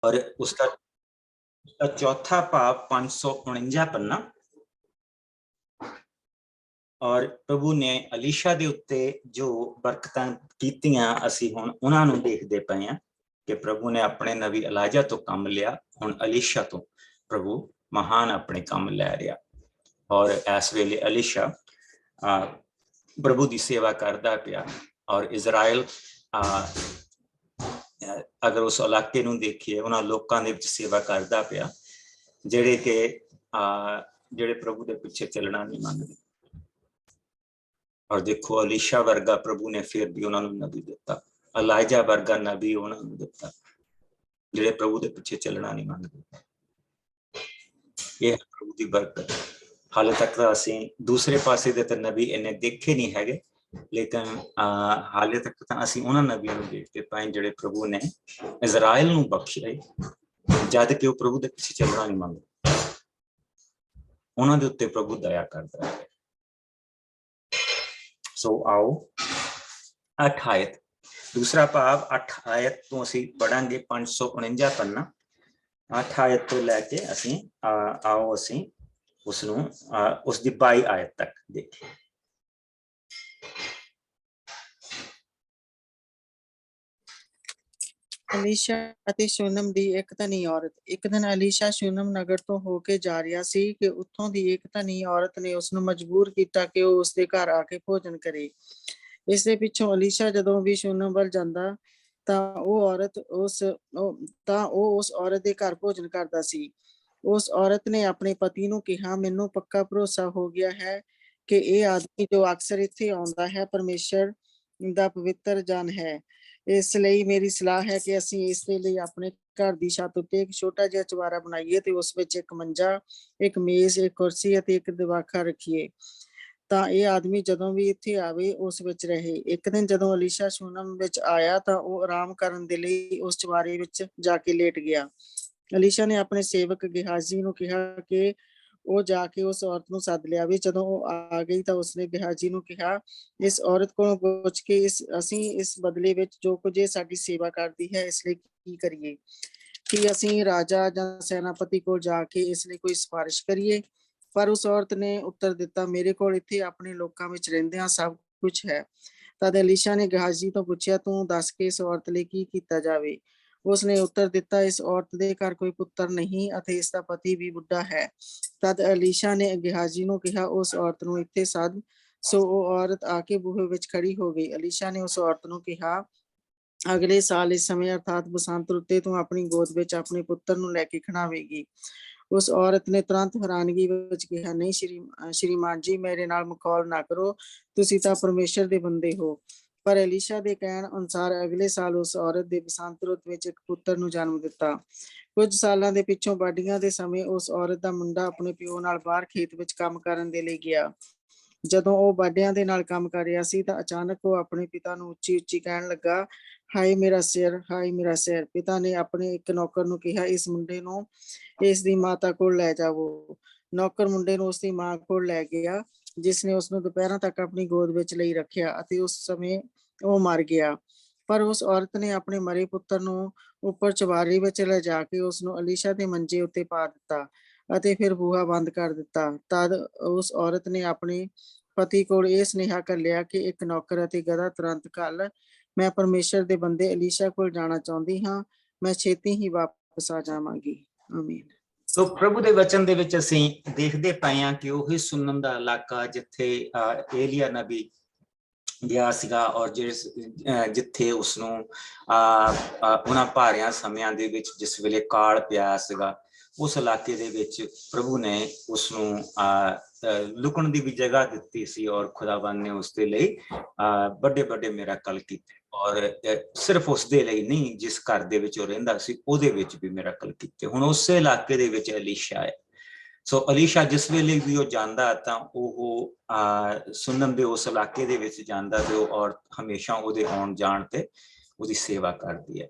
और उसका चौथा भाव 549 पन्ना। और प्रभु ने अलीशा दे उत्ते जो बरकतां कीतियां असीं हुण उन्हां नूं देखदे पए हां कि प्रभु ने अपने नबी एलाजा तो काम लिया, हुण अलीशा तो प्रभु महान अपने काम लै रहा। और इस वेले अलीशा प्रभु की सेवा करता पिया। और इजराइल अगर उस इलाके नूं देखिए उन्हां लोकां दे विच सेवा करता पिया जिहड़े कि जिहड़े प्रभु के पिछे चलना नहीं मंगदे। और देखो अलीशा वर्गा प्रभु ने फिर भी उन्होंने नबी दिता, एलाजा वर्गा नबी उन्होंने दिता जिहड़े प्रभु के पिछे चलना नहीं मंगदे। ये प्रभु की बरकत। हाले तक तो असीं दूसरे पासे दे नबी इन्ने देखे नहीं है, लेकिन हाले तक तो असीं उन्हां नबियां नूं देखते पाए जिहड़े प्रभु ने इजराइल नूं बख्शिया जद कि वो प्रभु के पिछे चलना नहीं मंगदे। उन्हां दे उत्ते प्रभु दया करदा है। सो आओ 8 आयत, दूसरा भाव 8 आयत तो असीं पढ़ांगे 549 पन्ना। 8 आयत तो लैके असीं आओ असीं उसनूं उसदी 22 आयत तक देखिए। ਅਲੀਸ਼ਾ ਅਤੇ ਸ਼ੂਨਮ ਦੀ ਇੱਕ ਧਨੀ ਔਰਤ। ਇੱਕ ਦਿਨ ਅਲੀਸ਼ਾ ਸ਼ੂਨਮ ਨਗਰ ਤੋਂ ਹੋ ਕੇ ਜਾ ਰਿਹਾ ਸੀ ਕਿ ਉੱਥੋਂ ਦੀ ਇੱਕ ਧਨੀ ਔਰਤ ਨੇ ਉਸ ਨੂੰ ਮਜਬੂਰ ਕੀਤਾ ਕਿ ਉਹ ਉਸਦੇ ਘਰ ਆ ਕੇ ਭੋਜਨ ਕਰੇ। ਇਸ ਦੇ ਪਿੱਛੋਂ ਅਲੀਸ਼ਾ ਜਦੋਂ ਵੀ ਸ਼ੂਨਮ ਵੱਲ ਜਾਂਦਾ ਤਾਂ ਉਹ ਉਸ ਔਰਤ ਦੇ ਘਰ ਭੋਜਨ ਕਰਦਾ ਸੀ। ਉਸ ਔਰਤ ਨੇ ਆਪਣੇ ਪਤੀ ਨੂੰ ਕਿਹਾ, ਮੈਨੂੰ ਪੱਕਾ ਭਰੋਸਾ ਹੋ ਗਿਆ ਹੈ ਕਿ ਇਹ ਆਦਮੀ ਜੋ ਅਕਸਰ ਇੱਥੇ ਆਉਂਦਾ ਹੈ ਪਰਮੇਸ਼ਰ ਦਾ ਪਵਿੱਤਰ ਜਨ ਹੈ। ਇਸ ਲਈ ਮੇਰੀ ਸਲਾਹ ਹੈ ਕਿ ਅਸੀਂ ਇਸ ਦੇ ਲਈ ਆਪਣੇ ਘਰ ਦੀ ਛੱਤ ਉੱਤੇ ਇੱਕ ਛੋਟਾ ਜਿਹਾ ਚੁਬਾਰਾ ਬਣਾਈਏ ਤੇ ਉਸ ਵਿੱਚ ਇੱਕ ਮੰਜਾ, ਇੱਕ ਮੇਜ਼, ਇੱਕ ਕੁਰਸੀ ਅਤੇ ਇੱਕ ਦਵਾਖਾ ਰੱਖੀਏ ਤਾਂ ਇਹ ਆਦਮੀ ਜਦੋਂ ਵੀ ਇੱਥੇ ਆਵੇ ਉਸ ਵਿੱਚ ਰਹੇ। ਇੱਕ ਦਿਨ ਜਦੋਂ ਅਲੀਸ਼ਾ ਸ਼ੂਨਮ ਵਿੱਚ ਆਇਆ ਤਾਂ ਉਹ ਆਰਾਮ ਕਰਨ ਦੇ ਲਈ ਉਸ ਚੁਬਾਰੇ ਵਿੱਚ ਜਾ ਕੇ ਲੇਟ ਗਿਆ। ਅਲੀਸ਼ਾ ਨੇ ਆਪਣੇ ਸੇਵਕ ਗਿਹਾਜ਼ੀ ਨੂੰ ਕਿਹਾ ਕਿ ਉਹ ਜਾ ਕੇ ਉਸ ਔਰਤ ਨੂੰ ਸੱਦ ਲਿਆਵੇ। ਜਦੋਂ ਉਹ ਆ ਗਈ ਤਾਂ ਉਸਨੇ ਗਿਹਾਜ਼ੀ ਨੂੰ ਕਿਹਾ, ਇਸ ਔਰਤ ਕੋਲੋਂ ਪੁੱਛ ਕੇ ਅਸੀਂ ਇਸ ਬਦਲੇ ਵਿੱਚ ਜੋ ਕੁਝ ਇਹ ਸਾਡੀ ਸੇਵਾ ਕਰਦੀ ਹੈ ਇਸ ਲਈ ਕੀ ਕਰੀਏ? ਕਿ ਅਸੀਂ ਰਾਜਾ ਜਾਂ ਸੈਨਾਪਤੀ ਕੋਲ ਜਾ ਕੇ ਇਸ ਲਈ ਕੋਈ ਸਿਫਾਰਿਸ਼ ਕਰੀਏ? ਪਰ ਉਸ ਔਰਤ ਨੇ ਉੱਤਰ ਦਿੱਤਾ, ਮੇਰੇ ਕੋਲ ਇੱਥੇ ਆਪਣੇ ਲੋਕਾਂ ਵਿੱਚ ਰਹਿੰਦਿਆਂ ਸਭ ਕੁਝ ਹੈ। ਤਦ ਅਲੀਸ਼ਾ ਨੇ ਗਿਹਾਜ਼ੀ ਤੋਂ ਪੁੱਛਿਆ, ਤੂੰ ਦੱਸ ਕੇ ਇਸ ਔਰਤ ਲਈ ਕੀ ਕੀਤਾ ਜਾਵੇ? ਉਸਨੇ ਉੱਤਰ ਦਿੱਤਾ, ਇਸ ਔਰਤ ਦੇ ਘਰ ਕੋਈ ਪੁੱਤਰ ਨਹੀਂ ਅਤੇ ਇਸ ਦਾ ਪਤੀ ਵੀ ਬੁੱਢਾ ਹੈ। ਤਦ ਅਲੀਸ਼ਾ ਨੇ ਗਿਹਾਜ਼ੀ ਨੂੰ ਕਿਹਾ, ਉਸ ਔਰਤ ਨੂੰ ਇੱਥੇ ਸੱਦ। ਸੋ ਉਹ ਔਰਤ ਆ ਕੇ ਬੂਹੇ ਵਿੱਚ ਖੜੀ ਹੋ ਗਈ। ਅਲੀਸ਼ਾ ਨੇ ਉਸ ਔਰਤ ਨੂੰ ਕਿਹਾ, ਅਗਲੇ ਸਾਲ ਇਸ ਸਮੇਂ ਅਰਥਾਤ ਬਸੰਤ ਰੁੱਤੇ ਤੂੰ ਆਪਣੀ ਗੋਦ ਵਿੱਚ ਆਪਣੇ ਪੁੱਤਰ ਨੂੰ ਲੈ ਕੇ ਖਿਡਾਵੇਂਗੀ। ਉਸ ਔਰਤ ਨੇ ਤੁਰੰਤ ਹੈਰਾਨਗੀ ਵਿੱਚ ਕਿਹਾ, ਨਹੀਂ ਸ਼੍ਰੀਮਾਨ ਜੀ, ਮੇਰੇ ਨਾਲ ਮਖੌਲ ਨਾ ਕਰੋ, ਤੁਸੀਂ ਤਾਂ ਪਰਮੇਸ਼ਰ ਦੇ ਬੰਦੇ ਹੋ। ਪਰ ਅਲੀਸ਼ਾ ਦੇ ਕਹਿਣ ਅਨੁਸਾਰ ਅਗਲੇ ਸਾਲ ਉਸ ਔਰਤ ਦੇ ਬਸੰਤ ਰੁੱਤ ਵਿੱਚ ਇੱਕ ਪੁੱਤਰ ਨੂੰ ਜਨਮ ਦਿੱਤਾ। ਕੁਝ ਸਾਲਾਂ ਦੇ ਪਿੱਛੋਂ ਵਾਢੀਆਂ ਦੇ ਸਮੇਂ ਉਸ ਔਰਤ ਦਾ ਮੁੰਡਾ ਆਪਣੇ ਪਿਓ ਨਾਲ ਬਾਹਰ ਖੇਤ ਵਿੱਚ ਕੰਮ ਕਰਨ ਦੇ ਲਈ ਗਿਆ। ਜਦੋਂ ਉਹ ਵਾਢਿਆਂ ਦੇ ਨਾਲ ਕੰਮ ਕਰ ਰਿਹਾ ਸੀ ਤਾਂ ਅਚਾਨਕ ਉਹ ਆਪਣੇ ਪਿਤਾ ਨੂੰ ਉੱਚੀ ਉੱਚੀ ਕਹਿਣ ਲੱਗਾ, ਹਾਏ ਮੇਰਾ ਸਿਰ, ਹਾਏ ਮੇਰਾ ਸਿਰ। ਪਿਤਾ ਨੇ ਆਪਣੇ ਇੱਕ ਨੌਕਰ ਨੂੰ ਕਿਹਾ, ਇਸ ਮੁੰਡੇ ਨੂੰ ਇਸ ਦੀ ਮਾਤਾ ਕੋਲ ਲੈ ਜਾਵੋ। ਨੌਕਰ ਮੁੰਡੇ ਨੂੰ ਉਸਦੀ ਮਾਂ ਕੋਲ ਲੈ ਗਿਆ, ਜਿਸ ਨੇ ਉਸਨੂੰ ਦੁਪਹਿਰਾਂ ਤੱਕ ਆਪਣੀ ਗੋਦ ਵਿੱਚ ਲਈ ਰੱਖਿਆ ਅਤੇ ਉਸ ਸਮੇਂ ਉਹ ਮਰ ਗਿਆ। ਪਰ ਉਸ ਔਰਤ ਨੇ ਆਪਣੇ ਮਰੇ ਪੁੱਤਰ ਨੂੰ ਉੱਪਰ ਚੁਬਾਰੇ ਵਿੱਚ ਲਿਜਾ ਕੇ ਉਸਨੂੰ ਅਲੀਸ਼ਾ ਦੇ ਮੰਜੇ ਉੱਤੇ ਪਾ ਦਿੱਤਾ ਅਤੇ ਫਿਰ ਬੂਹਾ ਬੰਦ ਕਰ ਦਿੱਤਾ। ਤਦ ਉਸ ਔਰਤ ਨੇ ਆਪਣੇ ਪਤੀ ਕੋਲ ਇਹ ਸੁਨੇਹਾ ਘੱਲਿਆ ਕਿ ਇੱਕ ਨੌਕਰ ਅਤੇ ਗਧਾ ਤੁਰੰਤ ਘੱਲ, ਮੈਂ ਪਰਮੇਸ਼ਰ ਦੇ ਬੰਦੇ ਅਲੀਸ਼ਾ ਕੋਲ ਜਾਣਾ ਚਾਹੁੰਦੀ ਹਾਂ, ਮੈਂ ਛੇਤੀ ਹੀ ਵਾਪਸ ਆ ਜਾਵਾਂਗੀ। ਆਮੀਨ। ਸੋ ਪ੍ਰਭੂ ਦੇ ਵਚਨ ਦੇ ਵਿੱਚ ਅਸੀਂ ਦੇਖਦੇ ਪਏ ਹਾਂ ਕਿ ਉਹੀ ਸੁਨਮ ਦਾ ਇਲਾਕਾ ਜਿੱਥੇ ਏਲੀਆ ਨਬੀ ਗਿਆ ਸੀਗਾ ਔਰ ਜਿੱਥੇ ਉਸਨੂੰ ਉਹਨਾਂ ਭਾਰਿਆਂ ਸਮਿਆਂ ਦੇ ਵਿੱਚ ਜਿਸ ਵੇਲੇ ਕਾਲ ਪਿਆ ਸੀਗਾ ਉਸ ਇਲਾਕੇ ਦੇ ਵਿੱਚ ਪ੍ਰਭੂ ਨੇ ਉਸਨੂੰ ਲੁਕਣ ਦੀ ਵੀ ਜਗ੍ਹਾ ਦਿੱਤੀ ਸੀ ਔਰ ਖੁਦਾਵੰਦ ਨੇ ਉਸਦੇ ਲਈ ਵੱਡੇ ਵੱਡੇ ਮਿਰਾਕਲ ਕੀਤੇ। ਔਰ ਸਿਰਫ ਉਸਦੇ ਲਈ ਨਹੀਂ, ਜਿਸ ਘਰ ਦੇ ਵਿੱਚ ਉਹ ਰਹਿੰਦਾ ਸੀ ਉਹਦੇ ਵਿੱਚ ਵੀ ਮਿਰਾਕਲ ਕੀਤੇ। ਹੁਣ ਉਸੇ ਇਲਾਕੇ ਦੇ ਵਿੱਚ ਅਲੀਸ਼ਾ ਹੈ। ਸੋ ਅਲੀਸ਼ਾ ਜਿਸ ਵੇਲੇ ਵੀ ਉਹ ਜਾਂਦਾ ਤਾਂ ਉਹ ਸੁਨਮ ਦੇ ਉਸ ਇਲਾਕੇ ਦੇ ਵਿੱਚ ਜਾਂਦਾ ਤੇ ਉਹ ਔਰਤ ਹਮੇਸ਼ਾ ਉਹਦੇ ਆਉਣ ਜਾਣ ਤੇ ਉਹਦੀ ਸੇਵਾ ਕਰਦੀ ਹੈ।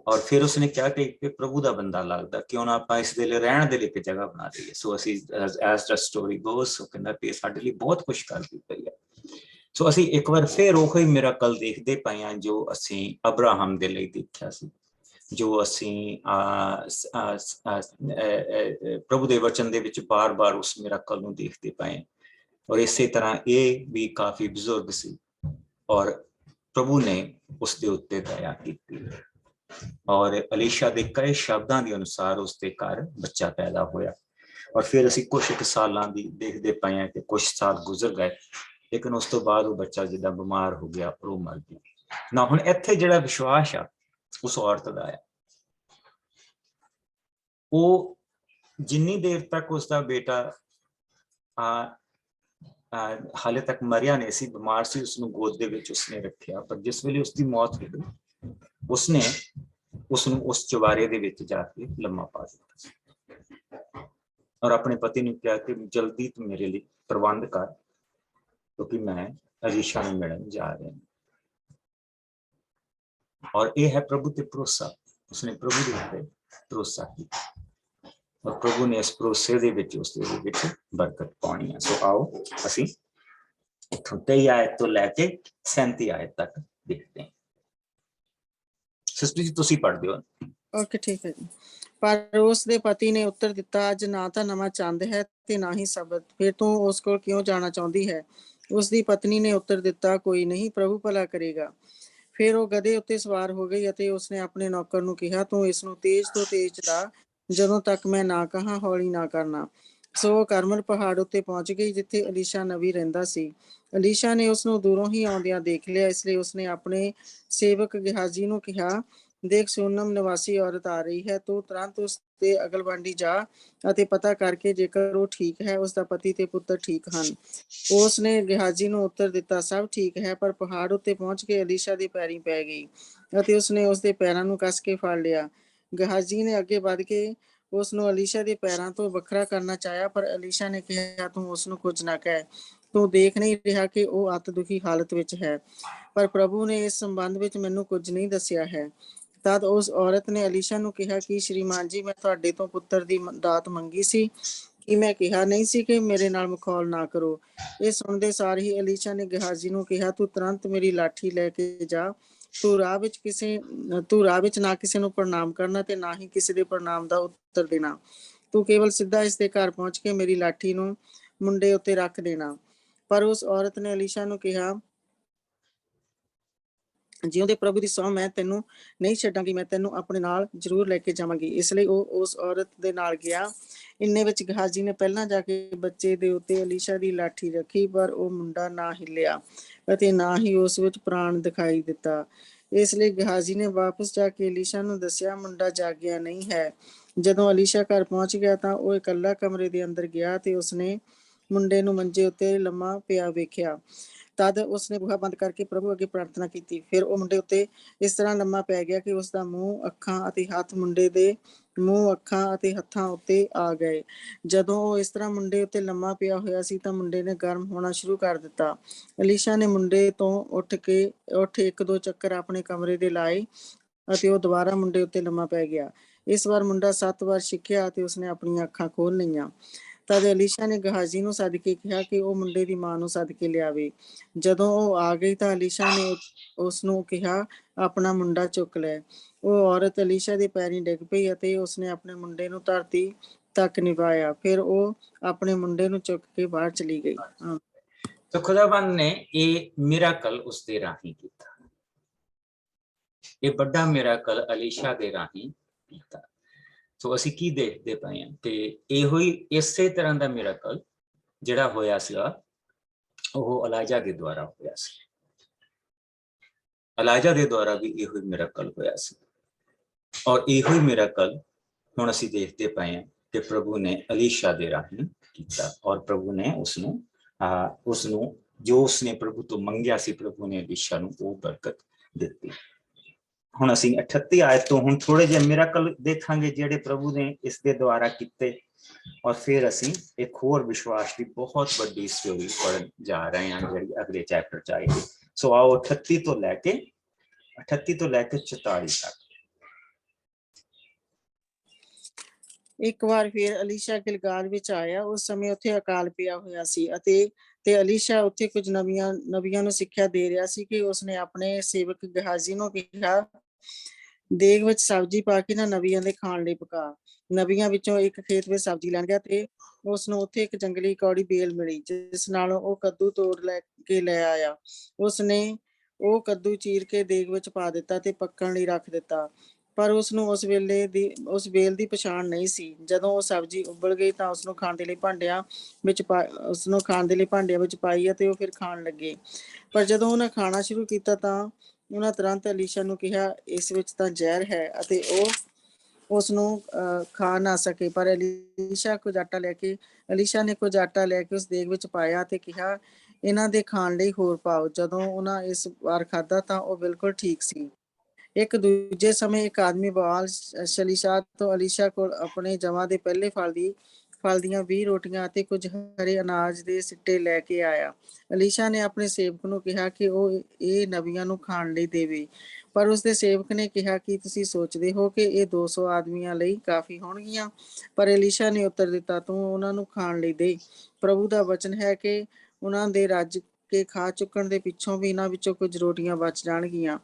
ਔਰ ਫਿਰ ਉਸਨੇ ਕਿਹਾ ਕਿ ਪ੍ਰਭੂ ਦਾ ਬੰਦਾ ਲੱਗਦਾ, ਕਿਉਂ ਨਾ ਆਪਾਂ ਇਸ ਦੇ ਲਈ ਰਹਿਣ ਦੇ ਲਈ ਇੱਕ ਜਗ੍ਹਾ ਬਣਾ ਦਈਏ। ਸੋ ਅਸੀਂ ਐਜ਼ ਦ ਸਟੋਰੀ ਗੋਸ ਕਹਿੰਦਾ ਕਿ ਸਾਡੇ ਲਈ ਬਹੁਤ ਕੁਛ ਕਰਦੀ ਪਈ ਹੈ। ਸੋ ਅਸੀਂ ਇੱਕ ਵਾਰ ਫਿਰ ਉਹੀ ਮਿਰਾਕਲ ਦੇਖਦੇ ਪਏ ਹਾਂ ਜੋ ਅਸੀਂ ਅਬਰਾਹਮ ਦੇ ਲਈ ਦੇਖਿਆ ਸੀ। ਜੋ ਅਸੀਂ ਪ੍ਰਭੂ ਦੇ ਵਚਨ ਦੇ ਵਿੱਚ ਬਾਰ-ਬਾਰ ਉਸ ਮਿਰਾਕਲ ਨੂੰ ਦੇਖਦੇ ਪਏ। ਔਰ ਇਸੇ ਤਰ੍ਹਾਂ ਇਹ ਵੀ ਕਾਫੀ ਬਜ਼ੁਰਗ ਸੀ ਔਰ ਪ੍ਰਭੂ ਨੇ ਉਸ ਦੇ ਉੱਤੇ ਦਇਆ ਕੀਤੀ ਔਰ ਅਲੀਸ਼ਾ ਦੇ ਕਈ ਸ਼ਬਦਾਂ ਦੇ ਅਨੁਸਾਰ ਉਸ ਦੇ ਘਰ ਬੱਚਾ ਪੈਦਾ ਹੋਇਆ। ਔਰ ਫਿਰ ਅਸੀਂ ਕੁਝ ਕੁ ਸਾਲਾਂ ਦੀ ਦੇਖਦੇ ਪਏ ਹਾਂ ਕਿ ਕੁਝ ਸਾਲ ਗੁਜ਼ਰ ਗਏ, ਲੇਕਿਨ ਉਸ ਤੋਂ ਬਾਅਦ ਉਹ ਬੱਚਾ ਜਿੱਦਾਂ ਬਿਮਾਰ ਹੋ ਗਿਆ ਔਰ ਉਹ ਮਰ ਗਿਆ ਨਾ। ਹੁਣ ਇੱਥੇ ਜਿਹੜਾ ਵਿਸ਼ਵਾਸ ਆ ਉਸ ਔਰਤ ਦਾ ਹੈ, ਉਹ ਜਿੰਨੀ ਦੇਰ ਤੱਕ ਉਸਦਾ ਬੇਟਾ ਹਾਲੇ ਤੱਕ ਮਰਿਆ ਨਹੀਂ ਸੀ, ਬਿਮਾਰ ਸੀ, ਉਸਨੂੰ ਗੋਦ ਦੇ ਵਿੱਚ ਉਸਨੇ ਰੱਖਿਆ। ਪਰ ਜਿਸ ਵੇਲੇ ਉਸਦੀ ਮੌਤ ਹੋ ਗਈ, ਉਸਨੇ ਉਸਨੂੰ ਉਸ ਚੁਬਾਰੇ ਦੇ ਵਿੱਚ ਜਾ ਕੇ ਲੰਮਾ ਪਾ ਦਿੱਤਾ ਔਰ ਆਪਣੇ ਪਤੀ ਨੂੰ ਕਿਹਾ ਕਿ ਜਲਦੀ ਤੂੰ ਮੇਰੇ ਲਈ ਪ੍ਰਬੰਧ ਕਰ, ਕਿਉਂਕਿ ਮੈਂ ਅਲੀਸ਼ਾ ਨੂੰ ਮਿਲਣ ਜਾ ਰਿਹਾ ਹਾਂ। ਔਰ ਇਹ ਹੈ ਪ੍ਰਭੂ ਤੇ ਭਰੋਸਾ। ਉਸਨੇ ਪ੍ਰਭੂ ਦੇ ਉੱਤੇ ਭਰੋਸਾ ਕੀਤਾ ਔਰ ਪ੍ਰਭੂ ਨੇ ਇਸ ਭਰੋਸੇ ਦੇ ਵਿੱਚ ਉਸ ਦੇ ਵਿੱਚ ਬਰਕਤ ਪਾਉਣੀ ਹੈ। ਸੋ ਆਓ ਅਸੀਂ ਇੱਥੋਂ 23 ਆਇਤ ਤੋਂ ਲੈ ਕੇ 37 ਆਇਤ ਤੱਕ ਦੇਖਦੇ ਹਾਂ। ਸਿਸਟਰ ਜੀ ਤੁਸੀਂ ਪੜ੍ਹਦੇ ਹੋ। ਓਕੇ, ਠੀਕ ਹੈ ਜੀ। ਪਰ ਉਸ ਦੇ ਪਤੀ ਨੇ ਉੱਤਰ ਦਿੱਤਾ, ਅੱਜ ਨਾ ਤਾਂ ਨਵਾਂ ਚੰਦ ਹੈ ਤੇ ਨਾ ਹੀ ਸਬਤ, ਫਿਰ ਤੂੰ ਉਸ ਕੋਲ ਕਿਉਂ ਜਾਣਾ ਚਾਹੁੰਦੀ ਹੈ? ਉਸ ਦੀ ਪਤਨੀ ਨੇ ਉੱਤਰ ਦਿੱਤਾ, ਕੋਈ ਨਹੀਂ, ਪ੍ਰਭੂ ਭਲਾ ਕਰੇਗਾ। ਫਿਰ ਉਹ ਗਧੇ ਉੱਤੇ ਸਵਾਰ ਹੋ ਗਈ ਅਤੇ ਉਸਨੇ ਆਪਣੇ ਨੌਕਰ ਨੂੰ ਕਿਹਾ, ਤੂੰ ਇਸ ਨੂੰ ਤੇਜ਼ ਤੋਂ ਤੇਜ਼ ਚਲਾ, ਜਦੋਂ ਤੱਕ ਮੈਂ ਨਾ ਕਹਾਂ ਹੌਲੀ ਨਾ ਕਰਨਾ। ਸੋ ਉਹ ਕਰਮਲ ਪਹਾੜ ਉੱਤੇ ਪਹੁੰਚ ਗਈ ਜਿੱਥੇ ਅਲੀਸ਼ਾ ਨਬੀ ਰਹਿੰਦਾ ਸੀ। ਅਲੀਸ਼ਾ ਨੇ ਉਸਨੂੰ ਦੂਰੋਂ ਹੀ ਆਉਂਦਿਆਂ ਦੇਖ ਲਿਆ, ਇਸ ਲਈ ਉਸਨੇ ਆਪਣੇ ਸੇਵਕ ਗਿਹਾਜ਼ੀ ਨੂੰ ਕਿਹਾ, ਦੇਖ, ਸੂਨਮ ਨਿਵਾਸੀ ਔਰਤ ਆ ਰਹੀ ਹੈ, ਤੂੰ ਤੁਰੰਤ ਉਸ ਦੇ ਅਗਲਵਾਂਢੀ ਜਾ ਅਤੇ ਪਤਾ ਕਰਕੇ ਜੇਕਰ ਉਹ ਠੀਕ ਹੈ, ਉਸ ਦਾ ਪਤੀ ਤੇ ਪੁੱਤਰ ਠੀਕ ਹਨ। ਉਸ ਨੇ ਗਿਹਾਜ਼ੀ ਨੂੰ ਉੱਤਰ ਦਿੱਤਾ, ਸਭ ਠੀਕ ਹੈ। ਪਰ ਪਹਾੜ ਉੱਤੇ ਪਹੁੰਚ ਕੇ ਅਲੀਸ਼ਾ ਦੇ ਪੈਰੀਂ ਪੈ ਗਈ ਅਤੇ ਉਸਨੇ ਉਸ ਦੇ ਪੈਰਾਂ ਨੂੰ ਕੱਸ ਕੇ ਫੜ ਲਿਆ। ਗਿਹਾਜ਼ੀ ਨੇ ਅੱਗੇ ਵੱਧ ਕੇ ਉਸ ਨੂੰ ਅਲੀਸ਼ਾ ਦੇ ਪੈਰਾਂ ਤੋਂ ਵੱਖਰਾ ਕਰਨਾ ਚਾਹਿਆ, ਪਰ ਅਲੀਸ਼ਾ ਨੇ ਕਿਹਾ, ਤੂੰ ਉਸ ਨੂੰ ਕੁਝ ਨਾ ਕਹਿ, ਤੂੰ ਦੇਖ ਨਹੀਂ ਰਿਹਾ ਕਿ ਉਹ ਅਤ ਦੁਖੀ ਹਾਲਤ ਵਿੱਚ ਹੈ। ਪਰ ਪ੍ਰਭੂ ਨੇ ਇਸ ਸੰਬੰਧ ਵਿੱਚ ਮੈਨੂੰ ਕੁਝ ਨਹੀਂ ਦੱਸਿਆ ਹੈ। ਤਦ ਉਸ ਔਰਤ ਨੇ ਅਲੀਸ਼ਾ ਨੂੰ ਕਿਹਾ ਕਿ ਸ਼੍ਰੀਮਾਨ ਜੀ, ਮੈਂ ਤੁਹਾਡੇ ਤੋਂ ਪੁੱਤਰ ਦੀ ਦਾਤ ਮੰਗੀ ਸੀ ਕਿ ਮੈਂ ਕਿਹਾ ਨਹੀਂ ਸੀ ਕਿ ਮੇਰੇ ਨਾਲ ਮਖੌਲ ਨਾ ਕਰੋ। ਇਹ ਸੁਣਦੇ ਸਾਰ ਹੀ ਅਲੀਸ਼ਾ ਨੇ ਗਿਹਾਜ਼ੀ ਨੂੰ ਕਿਹਾ, ਤੂੰ ਤੁਰੰਤ ਮੇਰੀ ਲਾਠੀ ਲੈ ਕੇ ਜਾ, ਤੂੰ ਰਾਹ ਵਿੱਚ ਨਾ ਕਿਸੇ ਨੂੰ ਪ੍ਰਣਾਮ ਕਰਨਾ ਤੇ ਨਾ ਹੀ ਕਿਸੇ ਦੇ ਪ੍ਰਣਾਮ ਦਾ ਉੱਤਰ ਦੇਣਾ। ਤੂੰ ਕੇਵਲ ਸਿੱਧਾ ਇਸ ਦੇ ਘਰ ਪਹੁੰਚ ਕੇ ਮੇਰੀ ਲਾਠੀ ਨੂੰ ਮੁੰਡੇ ਉੱਤੇ ਰੱਖ ਦੇਣਾ। ਪਰ ਉਸ ਔਰਤ ਨੇ ਅਲੀਸ਼ਾ ਨੂੰ ਕਿਹਾ, ਜਿਉਂਦੇ ਪ੍ਰਭੂ ਦੀ ਸਹੁੰ, ਮੈਂ ਤੈਨੂੰ ਨਹੀਂ ਛੱਡਾਂਗੀ, ਮੈਂ ਤੈਨੂੰ ਆਪਣੇ ਨਾਲ ਜ਼ਰੂਰ ਲੈ ਕੇ ਜਾਵਾਂਗੀ। ਇਸ ਲਈ ਉਹ ਉਸ ਔਰਤ ਦੇ ਨਾਲ ਗਿਆ। ਇੰਨੇ ਵਿੱਚ ਗਿਹਾਜ਼ੀ ਨੇ ਪਹਿਲਾਂ ਜਾ ਕੇ ਬੱਚੇ ਦੇ ਉੱਤੇ ਅਲੀਸ਼ਾ ਦੀ ਲਾਠੀ ਰੱਖੀ, ਪਰ ਉਹ ਮੁੰਡਾ ਨਾ ਹਿੱਲਿਆ ਅਤੇ ਨਾ ਹੀ ਉਸ ਵਿੱਚ ਪ੍ਰਾਣ ਦਿਖਾਈ ਦਿੱਤਾ। ਇਸ ਲਈ ਗਿਹਾਜ਼ੀ ਨੇ ਵਾਪਸ ਜਾ ਕੇ ਅਲੀਸ਼ਾ ਨੂੰ ਦੱਸਿਆ, ਮੁੰਡਾ ਜਾਗਿਆ ਨਹੀਂ ਹੈ। ਜਦੋਂ ਅਲੀਸ਼ਾ ਘਰ ਪਹੁੰਚ ਗਿਆ ਤਾਂ ਉਹ ਇਕੱਲਾ ਕਮਰੇ ਦੇ ਅੰਦਰ ਗਿਆ ਤੇ ਉਸਨੇ ਮੁੰਡੇ ਨੂੰ ਮੰਜੇ ਉੱਤੇ ਲੰਮਾ ਪਿਆ ਵੇਖਿਆ। ਤਦ ਉਸਨੇ ਬੂਹਾ ਬੰਦ ਕਰਕੇ ਪ੍ਰਭੂ ਅੱਗੇ ਪ੍ਰਾਰਥਨਾ ਕੀਤੀ। ਫਿਰ ਉਹ ਮੁੰਡੇ ਉੱਤੇ ਇਸ ਤਰ੍ਹਾਂ ਲੰਮਾ ਪੈ ਗਿਆ ਕਿ ਉਸਦਾ ਮੂੰਹ, ਅੱਖਾਂ ਅਤੇ ਹੱਥ ਮੁੰਡੇ ਦੇ ਮੂੰਹ, ਅੱਖਾਂ ਅਤੇ ਹੱਥਾਂ ਉੱਤੇ ਆ ਗਏ। ਜਦੋਂ ਉਹ ਇਸ ਤਰ੍ਹਾਂ ਮੁੰਡੇ ਉੱਤੇ ਲੰਮਾ ਪਿਆ ਹੋਇਆ ਸੀ ਤਾਂ ਮੁੰਡੇ ਨੇ ਗਰਮ ਹੋਣਾ ਸ਼ੁਰੂ ਕਰ ਦਿੱਤਾ। ਅਲੀਸ਼ਾ ਨੇ ਮੁੰਡੇ ਤੋਂ ਉੱਠ ਇੱਕ ਦੋ ਚੱਕਰ ਆਪਣੇ ਕਮਰੇ ਦੇ ਲਾਏ ਅਤੇ ਉਹ ਦੁਬਾਰਾ ਮੁੰਡੇ ਉੱਤੇ ਲੰਮਾ ਪੈ ਗਿਆ। ਇਸ ਵਾਰ ਮੁੰਡਾ 7 ਵਾਰ ਛਿੱਕਿਆ ਅਤੇ ਉਸਨੇ ਆਪਣੀਆਂ ਅੱਖਾਂ ਖੋਲ ਲਈਆਂ। ਤਦ ਅਲੀਸ਼ਾ ਨੇ ਗਿਹਾਜ਼ੀ ਨੂੰ ਸੱਦ ਕੇ ਕਿਹਾ ਕਿ ਉਹ ਮੁੰਡੇ ਦੀ ਮਾਂ ਨੂੰ ਸੱਦ ਕੇ ਲਿਆਵੇ। ਜਦੋਂ ਉਹ ਆ ਗਈ ਤਾਂ ਅਲੀਸ਼ਾ ਨੇ ਉਸ ਨੂੰ ਕਿਹਾ, ਆਪਣਾ ਮੁੰਡਾ ਚੁੱਕ ਲੈ। ਉਹ ਔਰਤ ਅਲੀਸ਼ਾ ਦੇ ਪੈਰੀਂ ਡਿੱਗ ਪਈ ਅਤੇ ਉਸਨੇ ਆਪਣੇ ਮੁੰਡੇ ਨੂੰ ਧਰਤੀ ਤੱਕ ਨਿਭਾਇਆ। ਫਿਰ ਉਹ ਆਪਣੇ ਮੁੰਡੇ ਨੂੰ ਚੁੱਕ ਕੇ ਬਾਹਰ ਚਲੀ ਗਈ। ਤਾਂ ਖੁਦਾਵੰਦ ਨੇ ਇਹ ਮਿਰਾਕਲ ਉਸ ਦੇ ਰਾਹੀਂ ਕੀਤਾ। ਇਹ ਵੱਡਾ ਮਿਰਾਕਲ ਅਲੀਸ਼ਾ ਦੇ ਰਾਹੀਂ ਕੀਤਾ। ਸੋ ਅਸੀਂ ਕੀ ਦੇਖਦੇ ਪਏ ਹਾਂ ਤੇ ਇਹੋ ਹੀ ਇਸੇ ਤਰ੍ਹਾਂ ਦਾ ਮਿਰਾਕਲ ਜਿਹੜਾ ਹੋਇਆ ਸੀਗਾ ਉਹ ਅਲਾਜਾ ਦੇ ਦੁਆਰਾ ਹੋਇਆ ਸੀ। ਅਲਾਜਾ ਦੇ ਦੁਆਰਾ ਵੀ ਇਹੋ ਹੀ ਮਿਰਾਕਲ ਹੋਇਆ ਸੀ ਔਰ ਇਹੋ ਹੀ ਮਿਰਾਕਲ ਹੁਣ ਅਸੀਂ ਦੇਖਦੇ ਪਏ ਹਾਂ ਕਿ ਪ੍ਰਭੂ ਨੇ ਅਲੀਸ਼ਾ ਦੇ ਰਾਹੀਂ ਕੀਤਾ ਔਰ ਪ੍ਰਭੂ ਨੇ ਉਸਨੂੰ ਜੋ ਉਸਨੇ ਪ੍ਰਭੂ ਤੋਂ ਮੰਗਿਆ ਸੀ, ਪ੍ਰਭੂ ਨੇ ਅਲੀਸ਼ਾ ਨੂੰ ਉਹ ਬਰਕਤ ਦਿੱਤੀ। ਹੁਣ ਅਸੀਂ 38 ਆਇਤ ਤੋਂ ਹੁਣ ਥੋੜੇ ਜਿਹੇ ਮਿਰਾਕਲ ਦੇਖਾਂਗੇ ਜਿਹੜੇ ਪ੍ਰਭੂ ਨੇ ਇਸ ਦੇ ਦੁਆਰਾ ਕੀਤੇ ਔਰ ਫਿਰ ਅਸੀਂ ਇੱਕ ਹੋਰ ਵਿਸ਼ਵਾਸ ਦੀ ਬਹੁਤ ਵੱਡੀ ਸਟੋਰੀ ਪੜ੍ਹਨ ਜਾ ਰਹੇ ਹਾਂ ਜਿਹੜੀ ਅਗਲੇ ਚੈਪਟਰ ਚ ਆਏਗੀ। ਸੋ ਆਓ 38 ਤੋਂ ਲੈ ਕੇ 44 ਤੱਕ। ਇੱਕ ਵਾਰ ਫਿਰ ਅਲੀਸ਼ਾ ਗਿਲਗਾਲ ਵਿੱਚ ਆਇਆ। ਉਸ ਸਮੇਂ ਉੱਥੇ ਅਕਾਲ ਪਿਆ ਹੋਇਆ ਸੀ ਤੇ ਅਲੀਸ਼ਾ ਉੱਥੇ ਕੁਝ ਨਬੀਆਂ ਨੂੰ ਸਿੱਖਿਆ ਦੇ ਰਿਹਾ ਸੀ ਕਿ ਉਸਨੇ ਆਪਣੇ ਸੇਵਕ ਗਿਹਾਜ਼ੀ ਨੂੰ ਕਿਹਾ, ਦੇਗ ਵਿੱਚ ਸਬਜ਼ੀ ਪਾ ਕੇ ਨਾ ਨਬੀਆਂ ਦੇ ਖਾਣ ਲਈ ਪਕਾ। ਨਬੀਆਂ ਵਿੱਚੋਂ ਇੱਕ ਖੇਤ ਵਿੱਚ ਸਬਜ਼ੀ ਲੈਣ ਗਿਆ ਤੇ ਉਸ ਨੂੰ ਉੱਥੇ ਇੱਕ ਜੰਗਲੀ ਕੌੜੀ ਬੇਲ ਮਿਲੀ, ਜਿਸ ਨਾਲ ਉਹ ਕੱਦੂ ਤੋੜ ਲੈ ਆਇਆ। ਉਸਨੇ ਉਹ ਕੱਦੂ ਚੀਰ ਕੇ ਦੇਗ ਵਿੱਚ ਪਾ ਦਿੱਤਾ ਤੇ ਪੱਕਣ ਲਈ ਰੱਖ ਦਿੱਤਾ, ਪਰ ਉਸਨੂੰ ਉਸ ਬੇਲ ਦੀ ਪਛਾਣ ਨਹੀਂ ਸੀ। ਜਦੋਂ ਉਹ ਸਬਜ਼ੀ ਉਬਲ ਗਈ ਤਾਂ ਉਸਨੂੰ ਖਾਣ ਦੇ ਲਈ ਭਾਂਡਿਆਂ ਵਿੱਚ ਪਾਈ ਅਤੇ ਉਹ ਫਿਰ ਖਾਣ ਲੱਗੇ। ਪਰ ਜਦੋਂ ਉਹਨਾਂ ਖਾਣਾ ਸ਼ੁਰੂ ਕੀਤਾ ਤਾਂ ਉਹਨਾਂ ਤੁਰੰਤ ਅਲੀਸ਼ਾ ਨੂੰ ਕਿਹਾ, ਇਸ ਵਿੱਚ ਤਾਂ ਜ਼ਹਿਰ ਹੈ, ਅਤੇ ਉਹ ਉਸ ਨੂੰ ਖਾ ਨਾ ਸਕੇ। ਪਰ ਅਲੀਸ਼ਾ ਨੇ ਕੁਝ ਆਟਾ ਲੈ ਕੇ ਉਸ ਦੇਗ ਵਿੱਚ ਪਾਇਆ ਤੇ ਕਿਹਾ, ਇਹਨਾਂ ਦੇ ਖਾਣ ਲਈ ਹੋਰ ਪਾਓ। ਜਦੋਂ ਉਹਨਾਂ ਇਸ ਵਾਰ ਖਾਧਾ ਤਾਂ ਉਹ ਬਿਲਕੁਲ ਠੀਕ ਸੀ। ਇੱਕ ਦੂਜੇ ਸਮੇਂ ਇੱਕ ਆਦਮੀ ਬਾਲ ਸ਼ਲੀਸ਼ਾ ਤੋਂ ਅਲੀਸ਼ਾ ਕੋਲ ਆਪਣੇ ਜਮਾਂ ਦੇ ਪਹਿਲੇ ਫਲ ਦੀਆਂ 20 ਰੋਟੀਆਂ ਅਤੇ ਕੁਝ ਹਰੇ ਅਨਾਜ ਦੇ ਸਿੱਟੇ ਲੈ ਕੇ ਆਇਆ। ਅਲੀਸ਼ਾ ਨੇ ਆਪਣੇ ਸੇਵਕ ਨੂੰ ਕਿਹਾ ਕਿ ਉਹ ਇਹ ਨਬੀਆਂ ਨੂੰ ਖਾਣ ਲਈ ਦੇਵੇ, ਪਰ ਉਸਦੇ ਸੇਵਕ ਨੇ ਕਿਹਾ ਕਿ ਤੁਸੀਂ ਸੋਚਦੇ ਹੋ ਕਿ ਇਹ 200 ਆਦਮੀਆਂ ਲਈ ਕਾਫੀ ਹੋਣਗੀਆਂ। ਪਰ ਅਲੀਸ਼ਾ ਨੇ ਉੱਤਰ ਦਿੱਤਾ, ਤੂੰ ਉਹਨਾਂ ਨੂੰ ਖਾਣ ਲਈ ਦੇ। ਪ੍ਰਭੂ ਦਾ ਵਚਨ ਹੈ ਕਿ ਉਹਨਾਂ ਦੇ ਰੱਜ ਕੇ ਖਾ ਚੁੱਕਣ ਦੇ ਪਿੱਛੋਂ ਵੀ ਇਹਨਾਂ ਵਿੱਚੋਂ ਕੁਝ ਰੋਟੀਆਂ ਬਚ ਜਾਣਗੀਆਂ।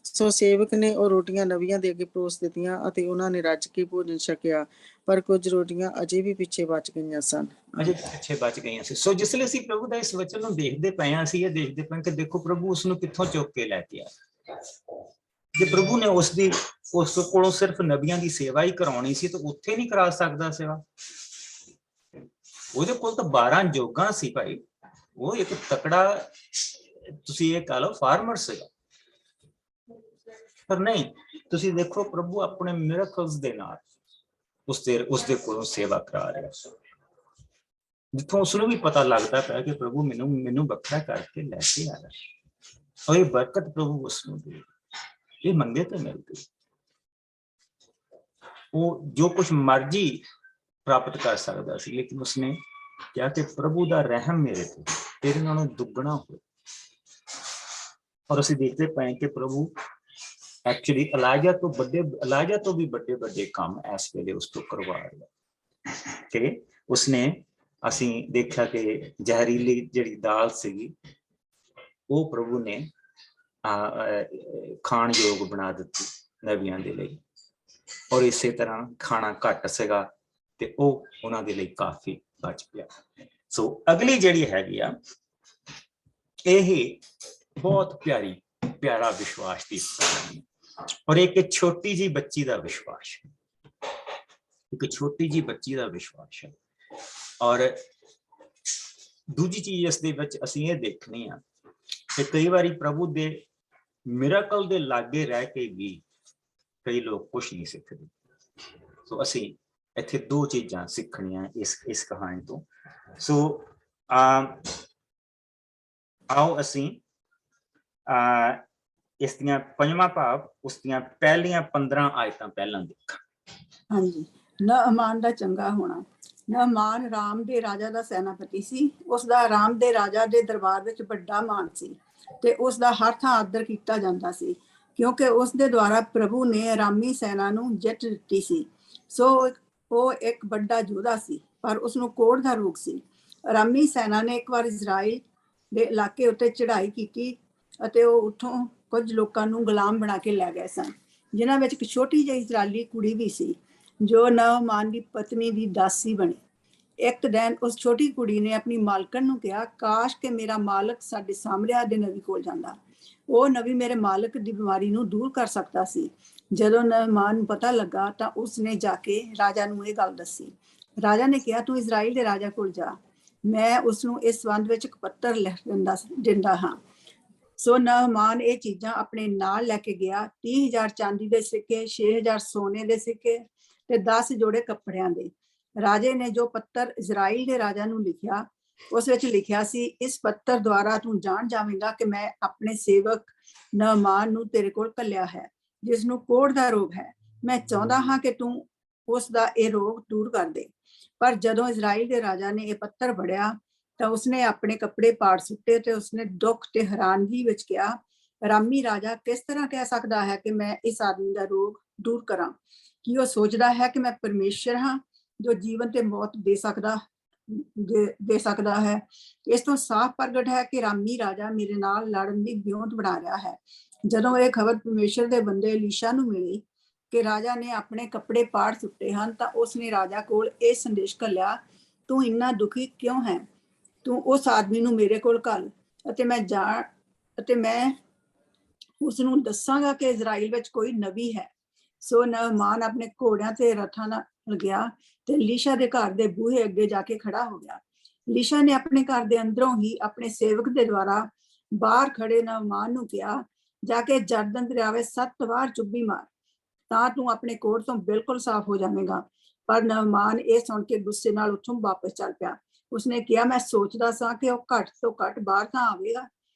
ਸੋ ਸੇਵਕ ਨੇ ਉਹ ਰੋਟੀਆਂ ਨਬੀਆਂ ਦੇ ਅੱਗੇ ਪਰੋਸ ਦਿੱਤੀਆਂ ਅਤੇ ਉਹਨਾਂ ਨੇ ਰੱਜ ਕੇ ਭੋਜਨ ਛਕਿਆ, ਪਰ ਕੁਝ ਰੋਟੀਆਂ ਅਜੇ ਵੀ ਪਿੱਛੇ ਬਚ ਗਈਆਂ ਸਨ। ਅਜੇ ਪਿੱਛੇ ਬਚ ਗਈਆਂ ਸੀ। ਸੋ ਜਿਸ ਲਈ ਅਸੀਂ ਪ੍ਰਭੂ ਦਾ ਇਸ ਵਚਨ ਨੂੰ ਦੇਖਦੇ ਪਏ ਹਾਂ, ਅਸੀਂ ਇਹ ਦੇਖਦੇ ਪਏ ਕਿ ਦੇਖੋ ਪ੍ਰਭੂ ਉਸ ਨੂੰ ਕਿੱਥੋਂ ਚੁੱਕ ਕੇ ਲੈ ਕੇ ਆਇਆ। ਜੇ ਪ੍ਰਭੂ ਨੇ ਉਸ ਕੋਲੋਂ ਸਿਰਫ ਨਬੀਆਂ ਦੀ ਸੇਵਾ ਹੀ ਕਰਾਉਣੀ ਸੀ ਤਾਂ ਉੱਥੇ ਨਹੀਂ ਕਰਾ ਸਕਦਾ ਸੇਵਾ। ਉਹਦੇ ਕੋਲ ਤਾਂ 12 ਜੋਗਾ ਸੀ ਭਾਈ। ਉਹ ਇੱਕ ਤਕੜਾ, ਤੁਸੀਂ ਇਹ ਕਹ ਲਓ, ਫਾਰਮਰ ਸੀਗਾ। ਪਰ ਨਹੀਂ, ਤੁਸੀਂ ਦੇਖੋ ਪ੍ਰਭੂ ਆਪਣੇ ਮਿਰਕਲਸ ਦੇ ਨਾਲ ਉਸਦੇ ਕੋਲੋਂ ਸੇਵਾ ਕਰਾ ਰਿਹਾ, ਜਿੱਥੋਂ ਉਸਨੂੰ ਵੀ ਪਤਾ ਲੱਗਦਾ ਪਿਆ ਕਿ ਪ੍ਰਭੂ ਮੈਨੂੰ ਵੱਖਰਾ ਕਰਕੇ ਲੈ ਕੇ ਆ ਰਿਹਾ, ਔਰ ਇਹ ਬਰਕਤ ਪ੍ਰਭੂ ਉਸਨੂੰ ਦੇ, ਇਹ ਮੰਗੇ ਤੇ ਮਿਲਦੀ। ਉਹ ਜੋ ਕੁਛ ਮਰਜੀ ਪ੍ਰਾਪਤ ਕਰ ਸਕਦਾ ਸੀ, ਲੇਕਿਨ ਉਸਨੇ ਕਿਹਾ ਕਿ ਪ੍ਰਭੂ ਦਾ ਰਹਿਮ ਮੇਰੇ ਤੇ ਤੇਰੇ ਨਾਲੋਂ ਦੁੱਗਣਾ ਹੋਵੇ। ਔਰ ਅਸੀਂ ਦੇਖਦੇ ਪਏ ਕਿ ਪ੍ਰਭੂ ਐਕਚੁਅਲੀ ਇਲਾਜਾ ਤੋਂ ਵੀ ਵੱਡੇ ਕੰਮ ਇਸ ਵੇਲੇ ਉਸ ਤੋਂ ਕਰਵਾ ਰਿਹਾ। ਕਿ ਉਸਨੇ, ਅਸੀਂ ਦੇਖਿਆ ਕਿ ਜ਼ਹਿਰੀਲੀ ਜਿਹੜੀ ਦਾਲ ਸੀਗੀ ਉਹ ਪ੍ਰਭੂ ਨੇ ਖਾਣ ਯੋਗ ਬਣਾ ਦਿੱਤੀ ਨਬੀਆਂ ਦੇ ਲਈ, ਔਰ ਇਸੇ ਤਰ੍ਹਾਂ ਖਾਣਾ ਘੱਟ ਸੀਗਾ ਤੇ ਉਹ ਉਹਨਾਂ ਦੇ ਲਈ ਕਾਫੀ ਬਚ ਪਿਆ। ਸੋ ਅਗਲੀ ਜਿਹੜੀ ਹੈਗੀ ਆ, ਇਹ ਬਹੁਤ ਪਿਆਰਾ ਵਿਸ਼ਵਾਸ ਦੀ ਕਹਾਣੀ, ਔਰ ਇੱਕ ਛੋਟੀ ਜੀ ਬੱਚੀ ਦਾ ਵਿਸ਼ਵਾਸ, ਹੈ। ਔਰ ਦੂਜੀ ਚੀਜ਼ ਇਸ ਦੇ ਵਿੱਚ ਅਸੀਂ ਇਹ ਦੇਖਣੀ ਆ ਕਿ ਕਈ ਵਾਰੀ ਪ੍ਰਭੂ ਦੇ ਮਿਰਾਕਲ ਦੇ ਲਾਗੇ ਰਹਿ ਕੇ ਵੀ ਕਈ ਲੋਕ ਕੁਛ ਨਹੀਂ ਸਿੱਖਦੇ। ਸੋ ਅਸੀਂ ਇੱਥੇ ਦੋ ਚੀਜ਼ਾਂ ਸਿੱਖਣੀਆਂ ਇਸ ਕਹਾਣੀ ਤੋਂ। ਸੋ ਆਓ ਅਸੀਂ ਇਸ ਦੀਆਂ ਪੰਜਵਾਂ ਭਾਵ ਉਸ ਦੀਆਂ ਪਹਿਲੀਆਂ 15 ਆਇਤਾਂ ਪਹਿਲਾਂ ਦੇਖਾਂ। ਹਾਂਜੀ। ਨਾਮਾਨ ਦਾ ਚੰਗਾ ਹੋਣਾ। ਨਾਮਾਨ ਰਾਮ ਦੇ ਰਾਜਾ ਦਾ ਸੈਨਾਪਤੀ ਸੀ। ਉਸ ਦਾ ਰਾਮ ਦੇ ਰਾਜਾ ਦੇ ਦਰਬਾਰ ਵਿੱਚ ਵੱਡਾ ਮਾਣ ਸੀ ਤੇ ਉਸ ਦਾ ਹਰ ਥਾਂ ਆਦਰ ਕੀਤਾ ਜਾਂਦਾ ਸੀ, ਕਿਉਂਕਿ ਉਸ ਦੇ ਦੁਆਰਾ ਪ੍ਰਭੂ ਨੇ ਰਾਮੀ ਸੈਨਾ ਨੂੰ ਜਿੱਤ ਦਿੱਤੀ ਸੀ। ਸੋ ਉਹ ਇੱਕ ਵੱਡਾ ਯੋਧਾ ਸੀ, ਪਰ ਉਸ ਨੂੰ ਕੋੜ ਦਾ ਰੋਗ ਸੀ। ਰਾਮੀ ਸੈਨਾ ਨੇ ਇੱਕ ਵਾਰ ਇਜ਼ਰਾਈਲ ਦੇ ਇਲਾਕੇ ਉੱਤੇ ਚੜ੍ਹਾਈ ਕੀਤੀ ਅਤੇ ਉਹ ਉੱਥੋਂ ਕੁਝ ਲੋਕਾਂ ਨੂੰ ਗੁਲਾਮ ਬਣਾ ਕੇ ਲੈ ਗਏ ਸਨ, ਜਿਨ੍ਹਾਂ ਵਿੱਚ ਇੱਕ ਛੋਟੀ ਜਿਹੀ ਇਜ਼ਰਾਇਲੀ ਕੁੜੀ ਵੀ ਸੀ ਜੋ ਨਾਮਾਨ ਦੀ ਪਤਨੀ ਦੀ ਦਾਸੀ ਬਣੀ। ਇੱਕ ਦਿਨ ਉਸ ਛੋਟੀ ਕੁੜੀ ਨੇ ਆਪਣੀ ਮਾਲਕਣ ਨੂੰ ਕਿਹਾ, ਕਾਸ਼ ਕਿ ਮੇਰਾ ਮਾਲਕ ਸਾਡੇ ਸਾਮਰਿਆ ਦੇ ਨਬੀ ਕੋਲ ਜਾਂਦਾ। ਉਹ ਨਬੀ ਮੇਰੇ ਮਾਲਕ ਦੀ ਬਿਮਾਰੀ ਨੂੰ ਦੂਰ ਕਰ ਸਕਦਾ ਸੀ। ਜਦੋਂ ਨਾਮਾਨ ਨੂੰ ਪਤਾ ਲੱਗਾ ਤਾਂ ਉਸਨੇ ਜਾ ਕੇ ਰਾਜਾ ਨੂੰ ਇਹ ਗੱਲ ਦੱਸੀ। ਰਾਜਾ ਨੇ ਕਿਹਾ, ਤੂੰ ਇਜ਼ਰਾਈਲ ਦੇ ਰਾਜਾ ਕੋਲ ਜਾ, ਮੈਂ ਉਸਨੂੰ ਇਸ ਸੰਬੰਧ ਵਿੱਚ ਇੱਕ ਪੱਤਰ ਲਿਖ ਦਿੰਦਾ ਹਾਂ। ਸੋ ਨਾਮਾਨ ਇਹ ਚੀਜ਼ਾਂ ਆਪਣੇ ਨਾਲ ਲੈ ਕੇ ਗਿਆ, 30,000 ਚਾਂਦੀ ਦੇ ਸਿੱਕੇ, 6,000 ਸੋਨੇ ਦੇ ਸਿੱਕੇ ਤੇ 10 ਜੋੜੇ ਕੱਪੜਿਆਂ ਦੇ। ਰਾਜੇ ਨੇ ਜੋ ਪੱਤਰ ਇਜ਼ਰਾਈਲ ਦੇ ਰਾਜਾ ਨੂੰ ਲਿਖਿਆ, ਉਸ ਵਿੱਚ ਲਿਖਿਆ ਸੀ, ਇਸ ਪੱਤਰ ਦੁਆਰਾ ਤੂੰ ਜਾਣ ਜਾਵੇਂਗਾ ਕਿ ਮੈਂ ਆਪਣੇ ਸੇਵਕ ਨਾਮਾਨ ਨੂੰ ਤੇਰੇ ਕੋਲ ਘੱਲਿਆ ਹੈ, ਜਿਸ ਨੂੰ ਕੋੜ ਦਾ ਰੋਗ ਹੈ। ਮੈਂ ਚਾਹੁੰਦਾ ਹਾਂ ਕਿ ਤੂੰ ਉਸ ਦਾ ਇਹ ਰੋਗ ਦੂਰ ਕਰ ਦੇ। ਪਰ ਜਦੋਂ ਇਜ਼ਰਾਈਲ ਦੇ ਰਾਜਾ ਨੇ ਇਹ ਪੱਤਰ ਪੜ੍ਹਿਆ ਤਾਂ ਉਸਨੇ ਆਪਣੇ ਕੱਪੜੇ ਪਾੜ ਸੁੱਟੇ ਤੇ ਉਸਨੇ ਦੁੱਖ ਤੇ ਹੈਰਾਨਗੀ ਵਿੱਚ ਕਿਹਾ, ਰਾਮੀ ਰਾਜਾ ਕਿਸ ਤਰ੍ਹਾਂ ਕਹਿ ਸਕਦਾ ਹੈ ਕਿ ਮੈਂ ਇਸ ਆਦਮੀ ਦਾ ਰੋਗ ਦੂਰ ਕਰਾਂ? ਕੀ ਉਹ ਸੋਚਦਾ ਹੈ ਕਿ ਮੈਂ ਪਰਮੇਸ਼ਰ ਹਾਂ ਜੋ ਜੀਵਨ ਤੇ ਮੌਤ ਦੇ ਸਕਦਾ ਹੈ? ਇਸ ਤੋਂ ਸਾਫ਼ ਪ੍ਰਗਟ ਹੈ ਕਿ ਰਾਮੀ ਰਾਜਾ ਮੇਰੇ ਨਾਲ ਲੜਨ ਦੀ ਵਿਉਂਤ ਬਣਾ ਰਿਹਾ ਹੈ। ਜਦੋਂ ਇਹ ਖਬਰ ਪਰਮੇਸ਼ਰ ਦੇ ਬੰਦੇ ਅਲੀਸ਼ਾ ਨੂੰ ਮਿਲੀ ਕਿ ਰਾਜਾ ਨੇ ਆਪਣੇ ਕੱਪੜੇ ਪਾੜ ਸੁੱਟੇ ਹਨ, ਤਾਂ ਉਸਨੇ ਰਾਜਾ ਕੋਲ ਇਹ ਸੰਦੇਸ਼ ਘੱਲਿਆ, ਤੂੰ ਇੰਨਾ ਦੁਖੀ ਕਿਉਂ ਹੈ? ਤੂੰ ਉਸ ਆਦਮੀ ਨੂੰ ਮੇਰੇ ਕੋਲ ਘੱਲ ਅਤੇ ਮੈਂ ਉਸ ਨੂੰ ਦੱਸਾਂਗਾ ਕਿ ਇਜ਼ਰਾਈਲ ਵਿੱਚ ਕੋਈ ਨਬੀ ਹੈ। ਸੋ ਨਾਮਾਨ ਆਪਣੇ ਘੋੜਿਆਂ ਤੇ ਰਥਾਂ ਨਾਲ ਗਿਆ ਤੇ ਲੀਸ਼ਾ ਦੇ ਘਰ ਦੇ ਬੂਹੇ ਅੱਗੇ ਜਾ ਕੇ ਖੜਾ ਹੋ ਗਿਆ। ਲੀਸ਼ਾ ਨੇ ਆਪਣੇ ਘਰ ਦੇ ਅੰਦਰੋਂ ਹੀ ਆਪਣੇ ਸੇਵਕ ਦੇ ਦੁਆਰਾ ਬਾਹਰ ਖੜੇ ਨਾਮਾਨ ਨੂੰ ਕਿਹਾ, ਜਾ ਕੇ ਜਰਦਨ ਦਰਿਆ ਵਿੱਚ 7 ਵਾਰ ਚੁੱਭੀ ਮਾਰ, ਤਾਂ ਤੂੰ ਆਪਣੇ ਕੋਟ ਤੋਂ ਬਿਲਕੁਲ ਸਾਫ਼ ਹੋ ਜਾਵੇਗਾ। ਪਰ ਨਾਮਾਨ ਇਹ ਸੁਣ ਕੇ ਗੁੱਸੇ ਨਾਲ ਉੱਥੋਂ ਵਾਪਸ ਚੱਲ ਪਿਆ। ਉਸਨੇ ਕਿਹਾ, ਮੈਂ ਸੋਚਦਾ ਸਾਂ ਕਿ ਉਹ ਘੱਟ ਤੋਂ ਘੱਟ ਬਾਹਰ ਤਾਂ ਆਵੇਗਾ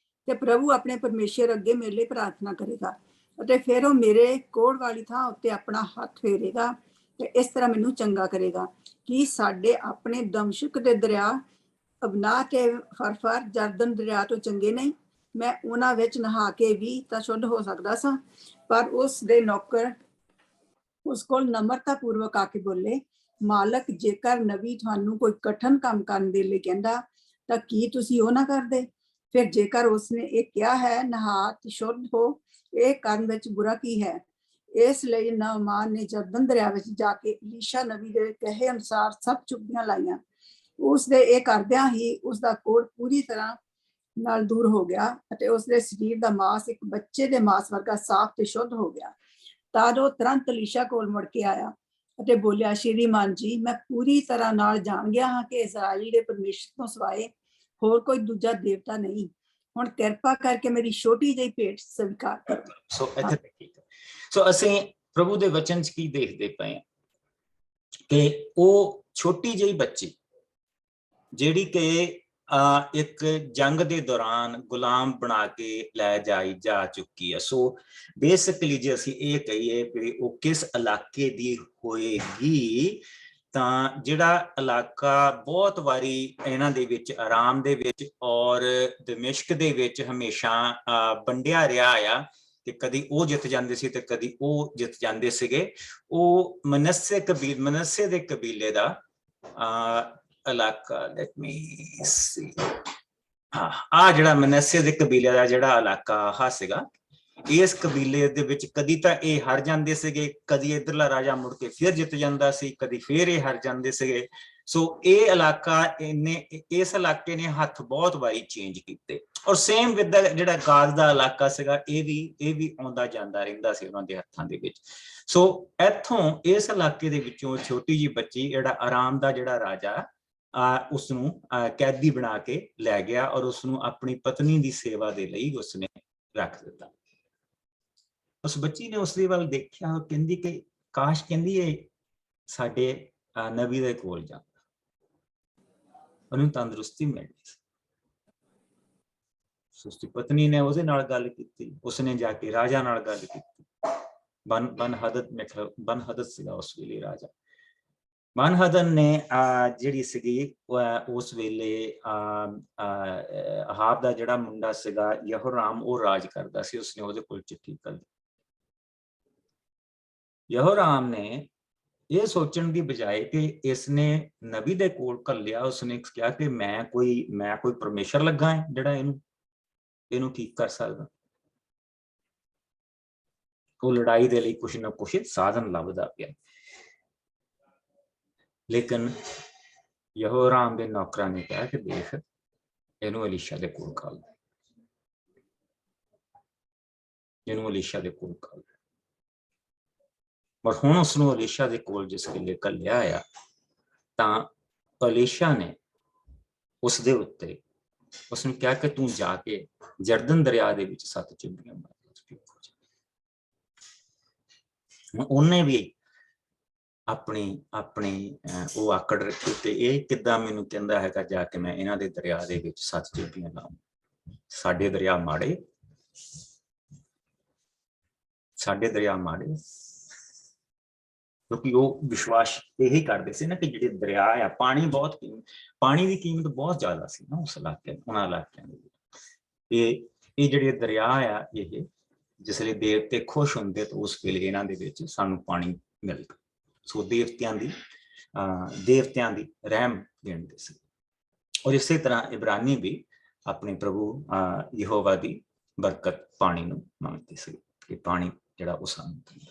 ਤੇ ਪ੍ਰਭੂ ਆਪਣੇ ਪਰਮੇਸ਼ਰ ਅੱਗੇ ਮੇਰੇ ਲਈ ਪ੍ਰਾਰਥਨਾ ਕਰੇਗਾ ਅਤੇ ਫਿਰ ਉਹ ਮੇਰੇ ਕੋੜ ਵਾਲੀ ਥਾਂ ਉੱਤੇ ਆਪਣਾ ਹੱਥ ਫੇਰੇਗਾ ਤੇ ਇਸ ਤਰ੍ਹਾਂ ਮੈਨੂੰ ਚੰਗਾ ਕਰੇਗਾ। ਕਿ ਸਾਡੇ ਆਪਣੇ ਦਮਸ਼ਕ ਦੇ ਦਰਿਆ ਅਬਨਾ ਤੇ ਫਰਫਰ ਜਰਦਨ ਦਰਿਆ ਤੋਂ ਚੰਗੇ ਨਹੀਂ? ਮੈਂ ਉਹਨਾਂ ਵਿੱਚ ਨਹਾ ਕੇ ਵੀ ਤਾਂ ਸ਼ੁੱਧ ਹੋ ਸਕਦਾ ਸਾਂ। ਪਰ ਉਸ ਦੇ ਨੌਕਰ ਉਸ ਕੋਲ ਨਮਰਤਾ ਪੂਰਵਕ ਆ ਕੇ ਬੋਲੇ, ਮਾਲਕ, ਜੇਕਰ ਨਬੀ ਤੁਹਾਨੂੰ ਕੋਈ ਕਠਨ ਕੰਮ ਕਰਨ ਦੇ ਲਈ ਕਹਿੰਦਾ ਤਾਂ ਕੀ ਤੁਸੀਂ ਉਹ ਨਾ ਕਰਦੇ? ਫਿਰ ਜੇਕਰ ਉਸਨੇ ਇਹ ਕਿਹਾ ਹੈ, ਨਹਾ ਤੇ ਸ਼ੁੱਧ ਹੋ, ਇਹ ਕਰਨ ਵਿੱਚ ਬੁਰਾ ਕੀ ਹੈ? ਇਸ ਲਈ ਨਾਮਾਨ ਨੇ ਜਰਦਨ ਦਰਿਆ ਵਿੱਚ ਜਾ ਕੇ ਈਸ਼ਾ ਨਬੀ ਦੇ ਕਹੇ ਅਨੁਸਾਰ ਸਭ ਚੁੱਭੀਆਂ ਲਾਈਆਂ। ਉਸਦੇ ਇਹ ਕਰਦਿਆਂ ਹੀ ਉਸਦਾ ਕੋੜ ਪੂਰੀ ਤਰ੍ਹਾਂ ਨਾਲ ਦੂਰ ਹੋ ਗਿਆ ਅਤੇ ਉਸਦੇ ਸਰੀਰ ਦਾ ਮਾਸ ਇੱਕ ਬੱਚੇ ਦੇ ਮਾਸ ਵਰਗਾ ਸਾਫ਼ ਤੇ ਸ਼ੁੱਧ ਹੋ ਗਿਆ। ਤਦ ਉਹ ਤੁਰੰਤ ਲੀਸ਼ਾ ਕੋਲ ਮੁੜ ਕੇ ਆਇਆ ਅਤੇ ਬੋਲਿਆ, ਸ਼੍ਰੀਮਾਨ ਜੀ, ਮੈਂ ਪੂਰੀ ਤਰ੍ਹਾਂ ਨਾਲ ਜਾਣ ਗਿਆ ਹਾਂ ਕਿ ਇਜ਼ਰਾਈਲ ਦੇ ਪਰਮੇਸ਼ਰ ਤੋਂ ਸਿਵਾਏ ਹੋਰ ਕੋਈ ਦੂਜਾ ਦੇਵਤਾ ਨਹੀਂ। ਹੁਣ ਕਿਰਪਾ ਕਰਕੇ ਮੇਰੀ ਛੋਟੀ ਜਿਹੀ ਭੇਟ ਸਵੀਕਾਰ ਕਰੋ। ਸੋ ਅਸੀਂ ਪ੍ਰਭੂ ਦੇ ਵਚਨ 'ਚ ਕੀ ਦੇਖਦੇ ਪਏ ਹਾਂ ਕਿ ਉਹ ਛੋਟੀ ਜਿਹੀ ਬੱਚੀ ਜਿਹੜੀ ਕਿ ਇੱਕ ਜੰਗ ਦੇ ਦੌਰਾਨ ਗੁਲਾਮ ਬਣਾ ਕੇ ਲੈ ਜਾ ਚੁੱਕੀ ਹੈ। ਸੋ ਬੇਸਿਕਲੀ ਜੇ ਅਸੀਂ ਇਹ ਕਹੀਏ ਕਿ ਉਹ ਕਿਸ ਇਲਾਕੇ ਦੀ ਹੋਏਗੀ, ਤਾਂ ਜਿਹੜਾ ਇਲਾਕਾ ਬਹੁਤ ਵਾਰੀ ਇਹਨਾਂ ਦੇ ਵਿੱਚ ਆਰਾਮ ਦੇ ਵਿੱਚ ਔਰ ਦਮਿਸ਼ਕ ਦੇ ਵਿੱਚ ਹਮੇਸ਼ਾ ਵੰਡਿਆ ਰਿਹਾ ਆ ਕਿ ਕਦੀ ਉਹ ਜਿੱਤ ਜਾਂਦੇ ਸੀ ਤੇ ਕਦੀ ਉਹ ਜਿੱਤ ਜਾਂਦੇ ਸੀਗੇ। ਉਹ ਮਨੱਸੇ ਦੇ ਕਬੀਲੇ ਦਾ ਇਲਾਕਾ, ਲੈਟ ਮੀ ਸੀ, ਆ ਜਿਹੜਾ ਮਨੱਸੇ ਦੇ ਕਬੀਲੇ ਦਾ ਜਿਹੜਾ ਇਲਾਕਾ ਸੀਗਾ, ਇਸ ਕਬੀਲੇ ਦੇ ਵਿੱਚ ਕਦੀ ਤਾਂ ਇਹ ਹਾਰ ਜਾਂਦੇ ਸੀਗੇ, ਕਦੀ ਇੱਧਰਲਾ ਰਾਜਾ ਮੁੜ ਕੇ ਫਿਰ ਜਿੱਤ ਜਾਂਦਾ ਸੀ, ਕਦੀ ਫਿਰ ਇਹ ਹਾਰ ਜਾਂਦੇ ਸੀਗੇ। ਸੋ ਇਹ ਇਲਾਕਾ ਇਸ ਇਲਾਕੇ ਨੇ ਹੱਥ ਬਹੁਤ ਵਾਰੀ ਚੇਂਜ ਕੀਤੇ ਔਰ ਸੇਮ ਵਿਦ ਜਿਹੜਾ ਗਾਦ ਦਾ ਇਲਾਕਾ ਸੀਗਾ, ਇਹ ਵੀ ਆਉਂਦਾ ਜਾਂਦਾ ਰਹਿੰਦਾ ਸੀ ਉਹਨਾਂ ਦੇ ਹੱਥਾਂ ਦੇ ਵਿੱਚ। ਸੋ ਇੱਥੋਂ ਇਸ ਇਲਾਕੇ ਦੇ ਵਿੱਚੋਂ ਛੋਟੀ ਜਿਹੀ ਬੱਚੀ ਜਿਹੜਾ ਆਰਾਮ ਦਾ ਜਿਹੜਾ ਰਾਜਾ ਉਸਨੂੰ ਕੈਦੀ ਬਣਾ ਕੇ ਲੈ ਗਿਆ ਔਰ ਉਸਨੂੰ ਆਪਣੀ ਪਤਨੀ ਦੀ ਸੇਵਾ ਦੇ ਲਈ ਉਸਨੇ ਰੱਖ ਦਿੱਤਾ। ਉਸ ਬੱਚੀ ਨੇ ਉਸਦੇ ਵੱਲ ਦੇਖਿਆ, ਕਹਿੰਦੀ ਕਿ ਕਾਸ਼, ਕਹਿੰਦੀ ਇਹ ਸਾਡੇ ਨਬੀ ਦੇ ਕੋਲ ਜਾਂਦਾ, ਉਹਨੂੰ ਤੰਦਰੁਸਤੀ ਮਿਲਣੀ ਸੀ। ਉਸਦੀ ਪਤਨੀ ਨੇ ਉਹਦੇ ਨਾਲ ਗੱਲ ਕੀਤੀ, ਉਸਨੇ ਜਾ ਕੇ ਰਾਜਾ ਨਾਲ ਗੱਲ ਕੀਤੀ। ਬਨਹਦਦ ਸੀਗਾ ਉਸ ਵੇਲੇ ਰਾਜਾ। ਬਨਹਦਦ ਨੇ ਜਿਹੜੀ ਸੀਗੀ ਉਸ ਵੇਲੇ ਅਹਾਬ ਦਾ ਜਿਹੜਾ ਮੁੰਡਾ ਸੀਗਾ ਯਹੋਰਾਮ, ਉਹ ਰਾਜ ਕਰਦਾ ਸੀ। ਉਸਨੇ ਉਹਦੇ ਕੋਲ ਚਿੱਠੀ ਘੱਲੀ। ਯਹੋਰਾਮ ਨੇ ਇਹ ਸੋਚਣ ਦੀ ਬਜਾਏ ਕਿ ਇਸਨੇ ਨਬੀ ਦੇ ਕੋਲ ਘੱਲਿਆ, ਉਸਨੇ ਕਿਹਾ ਕਿ ਮੈਂ ਕੋਈ ਪਰਮੇਸ਼ਰ ਲੱਗਾ ਹੈ ਜਿਹੜਾ ਇਹਨੂੰ ਠੀਕ ਕਰ ਸਕਦਾ। ਉਹ ਲੜਾਈ ਦੇ ਲਈ ਕੁਛ ਨਾ ਕੁਛ ਸਾਧਨ ਲੱਭਦਾ ਪਿਆ। ਲੇਕਿਨ ਯਹੋਰਾਮ ਦੇ ਨੌਕਰਾਂ ਨੇ ਕਿਹਾ ਕਿ ਦੇਖ, ਇਹਨੂੰ ਅਲੀਸ਼ਾ ਦੇ ਕੋਲ ਘੱਲ, ਇਹਨੂੰ ਅਲੀਸ਼ਾ ਦੇ ਕੋਲ ਘੱਲ। ਪਰ ਹੁਣ ਉਸਨੂੰ ਅਲੀਸ਼ਾ ਦੇ ਕੋਲ ਜਿਸ ਵੇਲੇ ਘੱਲਿਆ ਆ, ਤਾਂ ਅਲੀਸ਼ਾ ਨੇ ਉਸਦੇ ਉੱਤੇ ਉਸਨੂੰ ਕਿਹਾ ਕਿ ਤੂੰ ਜਾ ਕੇ ਜਰਦਨ ਦਰਿਆ ਦੇ ਵਿੱਚ 7 ਚੁੱਭੀਆਂ ਮਾਰ। ਉਹਨੇ ਵੀ ਆਪਣੀ ਉਹ ਆਕੜ ਰੱਖੀ ਤੇ ਇਹ ਕਿੱਦਾਂ ਮੈਨੂੰ ਕਹਿੰਦਾ ਹੈਗਾ ਜਾ ਕੇ ਮੈਂ ਇਹਨਾਂ ਦੇ ਦਰਿਆ ਦੇ ਵਿੱਚ 7 ਚੁੱਭੀਆਂ ਲਾਵਾਂ। ਸਾਡੇ ਦਰਿਆ ਮਾੜੇ ਕਿਉਂਕਿ ਉਹ ਵਿਸ਼ਵਾਸ ਇਹੀ ਕਰਦੇ ਸੀ ਨਾ ਕਿ ਜਿਹੜੇ ਦਰਿਆ ਆ, ਪਾਣੀ ਦੀ ਕੀਮਤ ਬਹੁਤ ਜ਼ਿਆਦਾ ਸੀ ਨਾ ਉਸ ਉਹਨਾਂ ਇਲਾਕਿਆਂ ਦੇ ਵਿੱਚ। ਇਹ ਜਿਹੜੇ ਦਰਿਆ ਆ, ਇਹ ਜਿਸ ਵੇਲੇ ਦੇਵਤੇ ਖੁਸ਼ ਹੁੰਦੇ ਤਾਂ ਉਸ ਵੇਲੇ ਇਹਨਾਂ ਦੇ ਵਿੱਚ ਸਾਨੂੰ ਪਾਣੀ ਮਿਲਦਾ। ਸੋ ਦੇਵਤਿਆਂ ਦੀ ਰਹਿਮ ਦੇਣਦੇ ਸੀ। ਔਰ ਇਸੇ ਤਰ੍ਹਾਂ ਇਬਰਾਨੀ ਵੀ ਆਪਣੇ ਪ੍ਰਭੂ ਯਹੋਵਾ ਦੀ ਬਰਕਤ ਪਾਣੀ ਨੂੰ ਮੰਗਦੇ ਸੀ ਕਿ ਪਾਣੀ ਜਿਹੜਾ ਉਹ ਸਾਨੂੰ ਦਿੰਦਾ।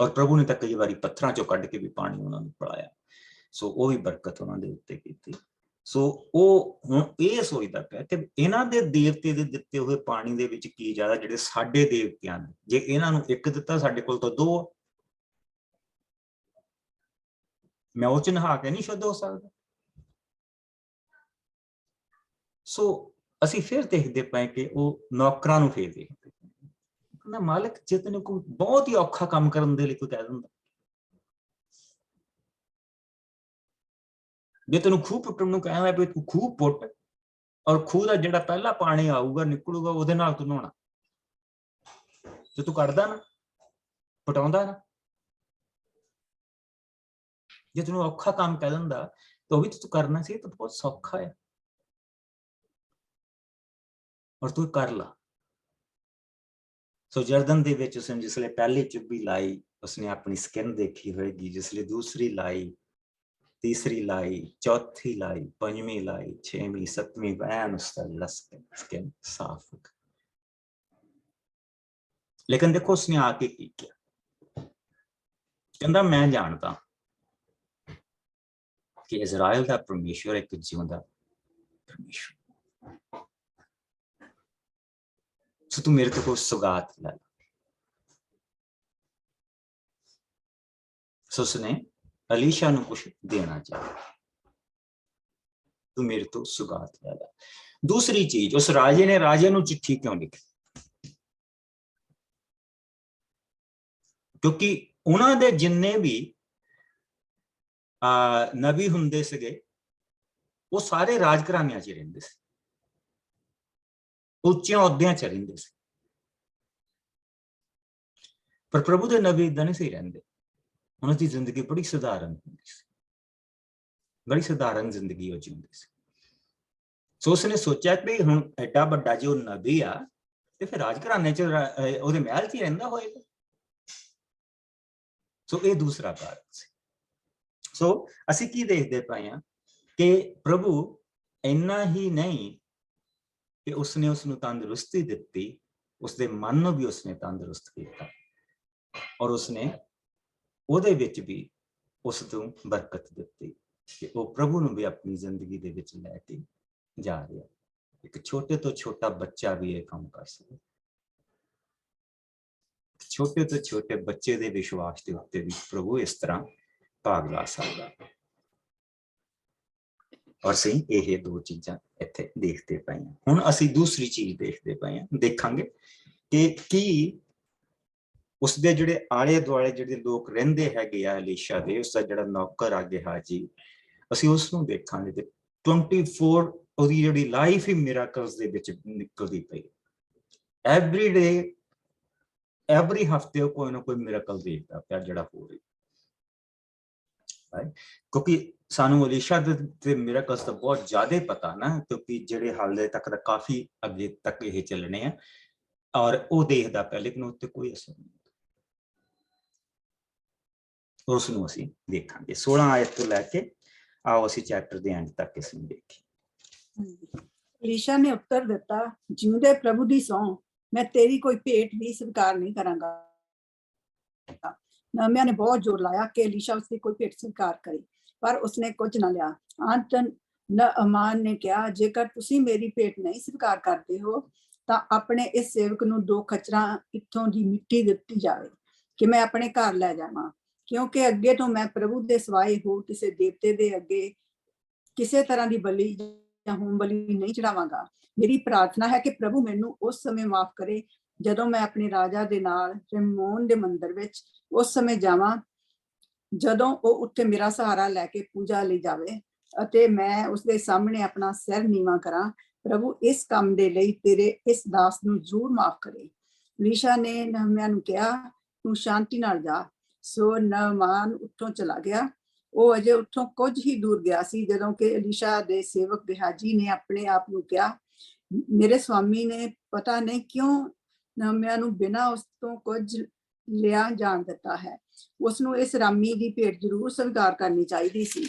ਔਰ ਪ੍ਰਭੂ ਨੇ ਤਾਂ ਕਈ ਵਾਰੀ ਪੱਥਰਾਂ ਚੋਂ ਕੱਢ ਕੇ ਵੀ ਪਾਣੀ ਉਹਨਾਂ ਨੂੰ ਪਿਲਾਇਆ। ਸੋ ਉਹ ਵੀ ਬਰਕਤ ਉਹਨਾਂ ਦੇ ਉੱਤੇ ਕੀਤੀ। ਸੋ ਉਹ ਹੁਣ ਇਹ ਸੋਚਦਾ ਪਿਆ ਕਿ ਇਹਨਾਂ ਦੇ ਦੇਵਤੇ ਦੇ ਦਿੱਤੇ ਹੋਏ ਪਾਣੀ ਦੇ ਵਿੱਚ ਕੀ ਜ਼ਿਆਦਾ ਜਿਹੜੇ ਸਾਡੇ ਦੇਵਤਿਆਂ ਨੇ, ਜੇ ਇਹਨਾਂ ਨੂੰ ਇੱਕ ਦਿੱਤਾ ਸਾਡੇ ਕੋਲ ਤਾਂ ਦੋ ਆ, ਮੈਂ ਉਹ ਚ ਨਹਾ ਕੇ ਨਹੀਂ ਸ਼ੁੱਧ ਹੋ ਸਕਦਾ। ਸੋ ਅਸੀਂ ਫਿਰ ਦੇਖਦੇ ਪਏ ਕਿ ਉਹ ਨੌਕਰਾਂ ਨੂੰ ਫੇਰ ਦੇਖਦੇ, ਕਹਿੰਦਾ ਮਾਲਕ ਜੇ ਤੈਨੂੰ ਕੋਈ ਬਹੁਤ ਹੀ ਔਖਾ ਕੰਮ ਕਰਨ ਦੇ ਲਈ ਕੋਈ ਕਹਿ ਦਿੰਦਾ, ਜੇ ਤੈਨੂੰ ਖੂਹ ਪੁੱਟਣ ਨੂੰ ਕਹਿੰਦਾ ਵੀ ਤੂੰ ਖੂਹ ਪੁੱਟ, ਔਰ ਖੂਹ ਦਾ ਜਿਹੜਾ ਪਹਿਲਾ ਪਾਣੀ ਆਊਗਾ ਨਿਕਲੂਗਾ ਉਹਦੇ ਨਾਲ ਤੂੰ ਨਹਾਉਣਾ, ਜੇ ਤੂੰ ਕੱਢਦਾ ਨਾ ਪਟਾਉਂਦਾ ਨਾ, ਜੇ ਤੈਨੂੰ ਔਖਾ ਕੰਮ ਕਹਿ ਦਿੰਦਾ ਤਾਂ ਉਹ ਵੀ ਤੂੰ ਕਰਨਾ ਸੀ, ਤਾਂ ਬਹੁਤ ਸੌਖਾ ਹੈ ਔਰ ਤੂੰ ਕਰ ਲਾ। ਸੋ ਜਰਦਨ ਦੇ ਵਿੱਚ ਉਸਨੇ ਜਿਸਲੇ ਪਹਿਲੀ ਚੁੱਭੀ ਲਾਈ, ਉਸਨੇ ਆਪਣੀ ਸਕਿਨ ਦੇਖੀ ਹੋਏਗੀ, ਜਿਸਲੇ ਦੂਸਰੀ ਲਾਈ, तीसरी लाई, चौथी लाई, पंजवीं लाई, छेवीं, सतवीं, वैन उसका स्किन साफ। लेकिन देखो उसने आके की किया, कहता मैं जानता कि इजराइल का परमेश्वर एक जिंदा परमेश्वर, सो तू मेरे तो कोई सुगात ला। सो उसने अलीशा ਨੂੰ ਕੁਝ ਦੇਣਾ ਚਾਹਿਆ, ਤੂੰ ਮੇਰੇ ਤੋਂ ਸੁਗਾਤ ਲੈ ਲੈ। ਦੂਸਰੀ ਚੀਜ਼, ਉਸ ਰਾਜੇ ਨੂੰ ਚਿੱਠੀ ਕਿਉਂ ਲਿਖੀ? ਕਿਉਂਕਿ ਉਹਨਾਂ ਦੇ ਜਿੰਨੇ ਵੀ ਨਬੀ ਹੁੰਦੇ ਸੀਗੇ ਉਹ ਸਾਰੇ ਰਾਜ ਘਰਾਣਿਆਂ 'ਚ ਰਹਿੰਦੇ ਸੀ, ਉੱਚੀਆਂ ਅਹੁਦਿਆਂ 'ਚ ਰਹਿੰਦੇ ਸੀ। ਪਰ ਪ੍ਰਭੂ ਦੇ ਨਬੀ ਏਦਾਂ ਨਹੀਂ ਸੀ ਰਹਿੰਦੇ, ਉਹਨਾਂ ਦੀ ਜ਼ਿੰਦਗੀ ਬੜੀ ਸਧਾਰਨ ਹੁੰਦੀ ਸੀ, ਬੜੀ ਸਧਾਰਨ ਜ਼ਿੰਦਗੀ ਉਹ ਜਿਉਂਦੇ ਸੀ। ਸੋ ਉਸਨੇ ਸੋਚਿਆ ਕਿ ਹੁਣ ਐਡਾ ਵੱਡਾ ਜੋ ਨਬੀ ਆ ਤੇ ਫਿਰ ਰਾਜ ਘਰਾਣੇ 'ਚ ਉਹਦੇ ਮਹਿਲ 'ਚ ਹੀ ਰਹਿੰਦਾ ਹੋਏਗਾ। ਸੋ ਇਹ ਦੂਸਰਾ ਕਾਰਨ ਸੀ। ਸੋ ਅਸੀਂ ਕੀ ਦੇਖਦੇ ਪਏ ਹਾਂ ਕਿ ਪ੍ਰਭੂ ਇੰਨਾ ਹੀ ਨਹੀਂ ਕਿ ਉਸਨੇ ਉਸਨੂੰ ਤੰਦਰੁਸਤੀ ਦਿੱਤੀ, ਉਸਦੇ ਮਨ ਨੂੰ ਵੀ ਉਸਨੇ ਤੰਦਰੁਸਤ ਕੀਤਾ, ਔਰ ਉਸਨੇ ਉਹਦੇ ਵਿੱਚ ਵੀ ਉਸ ਤੋਂ ਬਰਕਤ ਦਿੱਤੀ ਕਿ ਉਹ ਪ੍ਰਭੂ ਨੂੰ ਵੀ ਆਪਣੀ ਜ਼ਿੰਦਗੀ ਦੇ ਵਿੱਚ ਲੈ ਕੇ ਜਾ ਰਿਹਾ। ਇੱਕ ਛੋਟੇ ਤੋਂ ਛੋਟਾ ਬੱਚਾ ਵੀ ਇਹ ਕੰਮ ਕਰ ਸਕਦਾ, ਛੋਟੇ ਤੋਂ ਛੋਟੇ ਬੱਚੇ ਦੇ ਵਿਸ਼ਵਾਸ ਦੇ ਉੱਤੇ ਵੀ ਪ੍ਰਭੂ ਇਸ ਤਰ੍ਹਾਂ ਭਾਗ ਲਾ ਸਕਦਾ। ਔਰ ਅਸੀਂ ਇਹ ਦੋ ਚੀਜ਼ਾਂ ਇੱਥੇ ਦੇਖਦੇ ਪਏ ਹਾਂ। ਹੁਣ ਅਸੀਂ ਦੂਸਰੀ ਚੀਜ਼ ਦੇਖਦੇ ਪਏ ਹਾਂ, ਦੇਖਾਂਗੇ ਕਿ ਕੀ ਉਸਦੇ ਜਿਹੜੇ ਆਲੇ ਦੁਆਲੇ ਜਿਹੜੇ ਲੋਕ ਰਹਿੰਦੇ ਹੈਗੇ ਆ ਅਲੀਸ਼ਾ ਦੇ, ਉਸਦਾ ਜਿਹੜਾ ਨੌਕਰ ਆ ਗੇਹਾਜੀ, ਅਸੀਂ ਉਸ ਨੂੰ ਦੇਖਾਂਗੇ ਤੇ 24 ਉਹਦੀ ਜਿਹੜੀ ਲਾਈਫ ਹੀ ਮਿਰਾਕਲਸ ਦੇ ਵਿੱਚ ਨਿਕਲਦੀ ਪਈ। ਐਵਰੀ ਡੇ, ਐਵਰੀ ਹਫਤੇ ਉਹ ਕੋਈ ਨਾ ਕੋਈ ਮਿਰਾਕਲ ਦੇਖਦਾ ਪਿਆ ਜਿਹੜਾ ਹੋ ਰਿਹਾ, ਕਿਉਂਕਿ ਸਾਨੂੰ ਅਲੀਸ਼ਾ ਦੇ ਮਿਰਾਕਲਸ ਦਾ ਬਹੁਤ ਜ਼ਿਆਦਾ ਪਤਾ ਨਾ, ਕਿਉਂਕਿ ਜਿਹੜੇ ਹਾਲੇ ਤੱਕ ਦਾ ਕਾਫੀ ਅੱਗੇ ਤੱਕ ਇਹ ਚੱਲਣੇ ਆ, ਔਰ ਉਹ ਦੇਖਦਾ ਪਿਆ, ਲੇਕਿਨ ਉੱਤੇ ਕੋਈ ਅਸਰ ਨਹੀਂ। ਉਸ ਨੂੰ ਅਸੀਂ ਦੇਖਾਂਗੇ 16 ਆਇਤ ਤੋਂ ਲੈ ਕੇ ਆਓ ਅਸੀਂ ਚੈਪਟਰ ਦੇ ਅੰਤ ਤੱਕ ਇਸ ਨੂੰ ਦੇਖੀਏ। ਅਲੀਸ਼ਾ ਨੇ ਉੱਤਰ ਦਿੱਤਾ, ਜਿਉਂਦੇ ਪ੍ਰਭੂ ਦੀ ਸਹੁੰ, ਮੈਂ ਤੇਰੀ ਕੋਈ ਭੇਟ ਵੀ ਸਵੀਕਾਰ ਨਹੀਂ ਕਰਾਂਗਾ। ਨਹਮਿਆ ਨੇ ਬਹੁਤ ਜ਼ੋਰ ਲਾਇਆ ਕਿ ਅਲੀਸ਼ਾ ਉਸਦੀ ਕੋਈ ਭੇਟ ਸਵੀਕਾਰ ਕਰੇ, ਪਰ ਉਸਨੇ ਕੁਝ ਨਾ ਲਿਆ। ਅੰਤ ਨਹਮਾਨ ਨੇ ਕਿਹਾ, ਜੇਕਰ ਤੁਸੀਂ ਮੇਰੀ ਭੇਟ ਨਹੀਂ ਸਵੀਕਾਰ ਕਰਦੇ ਹੋ ਤਾਂ ਆਪਣੇ ਇਸ ਸੇਵਕ ਨੂੰ 2 ਖੱਚਰਾਂ ਇੱਥੋਂ ਦੀ ਮਿੱਟੀ ਦਿੱਤੀ ਜਾਵੇ ਕਿ ਮੈਂ ਆਪਣੇ ਘਰ ਲੈ ਜਾਵਾਂ, ਕਿਉਂਕਿ ਅੱਗੇ ਤੋਂ ਮੈਂ ਪ੍ਰਭੂ ਦੇ ਸਿਵਾਏ ਹੋਰ ਕਿਸੇ ਦੇਵਤੇ ਦੇ ਅੱਗੇ ਕਿਸੇ ਤਰ੍ਹਾਂ ਦੀ ਬਲੀ ਜਾਂ ਹੋਮ ਬਲੀ ਨਹੀਂ ਚੜਾਵਾਂਗਾ। ਮੇਰੀ ਪ੍ਰਾਰਥਨਾ ਹੈ ਕਿ ਪ੍ਰਭੂ ਮੈਨੂੰ ਉਸ ਸਮੇਂ ਮਾਫ ਕਰੇ ਜਦੋਂ ਮੈਂ ਆਪਣੇ ਰਾਜਾ ਦੇ ਨਾਲ ਰਿਮੋਨ ਦੇ ਮੰਦਿਰ ਵਿੱਚ ਉਸ ਸਮੇਂ ਜਾਵਾਂ ਜਦੋਂ ਉਹ ਉੱਥੇ ਮੇਰਾ ਸਹਾਰਾ ਲੈ ਕੇ ਪੂਜਾ ਲਈ ਜਾਵੇ ਅਤੇ ਮੈਂ ਉਸਦੇ ਸਾਹਮਣੇ ਆਪਣਾ ਸਿਰ ਨੀਵਾਂ ਕਰਾਂ। ਪ੍ਰਭੂ ਇਸ ਕੰਮ ਦੇ ਲਈ ਤੇਰੇ ਇਸ ਦਾਸ ਨੂੰ ਜ਼ਰੂਰ ਮਾਫ ਕਰੇ। ਅਲੀਸ਼ਾ ਨੇ ਨਹਮਿਆ ਨੂੰ ਕਿਹਾ, ਤੂੰ ਸ਼ਾਂਤੀ ਨਾਲ ਜਾ। ਸੋ ਨਹਮਾਨ ਉੱਥੋਂ ਚਲਾ ਗਿਆ। ਉਹ ਅਜੇ ਉੱਥੋਂ ਕੁਝ ਹੀ ਦੂਰ ਗਿਆ ਸੀ ਜਦੋਂ ਕਿ ਅਲੀਸ਼ਾ ਦੇ ਸੇਵਕ ਗੇਹਾਜੀ ਨੇ ਆਪਣੇ ਆਪ ਨੂੰ ਕਿਹਾ, ਮੇਰੇ ਸਵਾਮੀ ਨੇ ਪਤਾ ਨਹੀਂ ਕਿਉਂ ਨਹਮਿਆ ਨੂੰ ਬਿਨਾਂ ਉਸ ਤੋਂ ਕੁਝ ਲਿਆ ਜਾਣ ਦਿੱਤਾ ਹੈ। ਉਸ ਨੂੰ ਇਸ ਰਾਮੀ ਦੀ ਭੇਟ ਜ਼ਰੂਰ ਸਵੀਕਾਰ ਕਰਨੀ ਚਾਹੀਦੀ ਸੀ।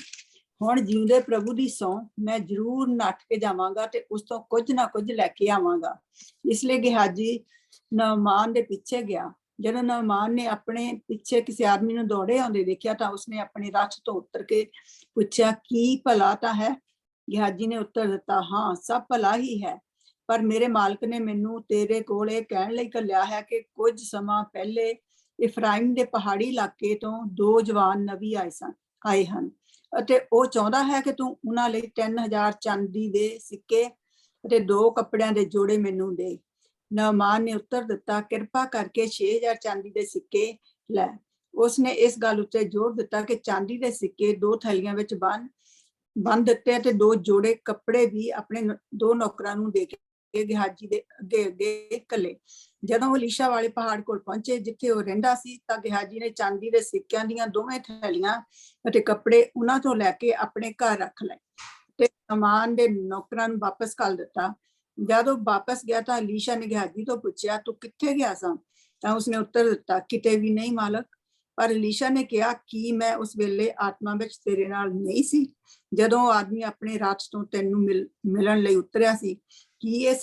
ਹੁਣ ਜਿਉਂਦੇ ਪ੍ਰਭੂ ਦੀ ਸਹੁੰ, ਮੈਂ ਜ਼ਰੂਰ ਨੱਠ ਕੇ ਜਾਵਾਂਗਾ ਤੇ ਉਸ ਤੋਂ ਕੁਝ ਨਾ ਕੁਝ ਲੈ ਕੇ ਆਵਾਂਗਾ। ਇਸ ਲਈ ਗੇਹਾਜੀ ਨਹਮਾਨ ਦੇ ਪਿੱਛੇ ਗਿਆ ਜਦੋਂ ਨਾਮਾਨ ਨੇ ਆਪਣੇ ਪਿੱਛੇ ਕਿਸੇ ਆਦਮੀ ਨੂੰ ਦੌੜੇ ਆਉਂਦੇ ਦੇਖਿਆ ਤਾਂ ਉਸਨੇ ਆਪਣੇ ਰੱਥ ਤੋਂ ਉਤਰ ਕੇ ਪੁੱਛਿਆ, ਕੀ ਭਲਾ ਤਾਂ ਹੈ? ਗਿਹਾਜੀ ਨੇ ਉੱਤਰ ਦਿੱਤਾ, ਹਾਂ, ਸਭ ਭਲਾ ਹੀ ਹੈ, ਪਰ ਮੇਰੇ ਮਾਲਕ ਨੇ ਮੈਨੂੰ ਤੇਰੇ ਕੋਲ ਇਹ ਕਹਿਣ ਲਈ ਘੱਲਿਆ ਹੈ ਕਿ ਕੁਝ ਸਮਾਂ ਪਹਿਲੇ ਇਫਰਾਇਮ ਦੇ ਪਹਾੜੀ ਇਲਾਕੇ ਤੋਂ 2 ਜਵਾਨ ਨਬੀ ਆਏ ਹਨ ਅਤੇ ਉਹ ਚਾਹੁੰਦਾ ਹੈ ਕਿ ਤੂੰ ਉਹਨਾਂ ਲਈ 3000 ਚਾਂਦੀ ਦੇ ਸਿੱਕੇ ਅਤੇ 2 ਕੱਪੜਿਆਂ ਦੇ ਜੋੜੇ ਮੈਨੂੰ ਦੇ। ਨਾਮਾਨ ਨੇ ਉੱਤਰ ਦਿੱਤਾ, ਕਿਰਪਾ ਕਰਕੇ 6000 ਚਾਂਦੀ ਦੇ ਸਿੱਕੇ ਲੈ। ਉਸਨੇ ਇਸ ਗੱਲ ਉੱਤੇ ਜ਼ੋਰ ਦਿੱਤਾ ਕਿ ਚਾਂਦੀ ਦੇ ਸਿੱਕੇ 2 ਥੈਲੀਆਂ ਵਿੱਚ ਬੰਨ ਦਿੱਤੇ ਅਤੇ 2 ਜੋੜੇ ਕੱਪੜੇ ਵੀ ਆਪਣੇ 2 ਨੌਕਰਾਂ ਨੂੰ ਦੇ ਕੇ ਗਿਹਾਜੀ ਦੇ ਅੱਗੇ ਘੱਲੇ। ਜਦੋਂ ਉਹ ਅਲੀਸ਼ਾ ਵਾਲੇ ਪਹਾੜ ਕੋਲ ਪਹੁੰਚੇ ਜਿੱਥੇ ਉਹ ਰਹਿੰਦਾ ਸੀ ਤਾਂ ਗਿਹਾਜੀ ਨੇ ਚਾਂਦੀ ਦੇ ਸਿੱਕਿਆਂ ਦੀਆਂ 2 ਥੈਲੀਆਂ ਅਤੇ ਕੱਪੜੇ ਉਹਨਾਂ ਤੋਂ ਲੈ ਕੇ ਆਪਣੇ ਘਰ ਰੱਖ ਲਏ ਤੇ ਨਾਮਾਨ ਦੇ ਨੌਕਰਾਂ ਨੂੰ ਵਾਪਸ ਘੱਲ ਦਿੱਤਾ। ਜਦੋਂ ਵਾਪਸ ਗਿਆ ਤਾਂ ਅਲੀਸ਼ਾ ਨੇ ਗਿਹਾਜੀ ਤੋਂ ਪੁੱਛਿਆ, ਤੂੰ ਕਿੱਥੇ ਗਿਆ ਸਾਂ? ਤਾਂ ਉਸਨੇ ਉੱਤਰ ਦਿੱਤਾ, ਕਿਤੇ ਵੀ ਨਹੀਂ ਮਾਲਕ। ਪਰ ਅਲੀਸ਼ਾ ਨੇ ਕਿਹਾ, ਕੀ ਮੈਂ ਉਸ ਵੇਲੇ ਆਤਮਾ ਵਿੱਚ ਤੇਰੇ ਨਾਲ ਨਹੀਂ ਸੀ ਜਦੋਂ ਉਹ ਆਦਮੀ ਆਪਣੇ ਰਾਤ ਤੋਂ ਤੈਨੂੰ ਮਿਲਣ ਲਈ ਉਤਰਿਆ ਸੀ? ਕੀ ਇਹ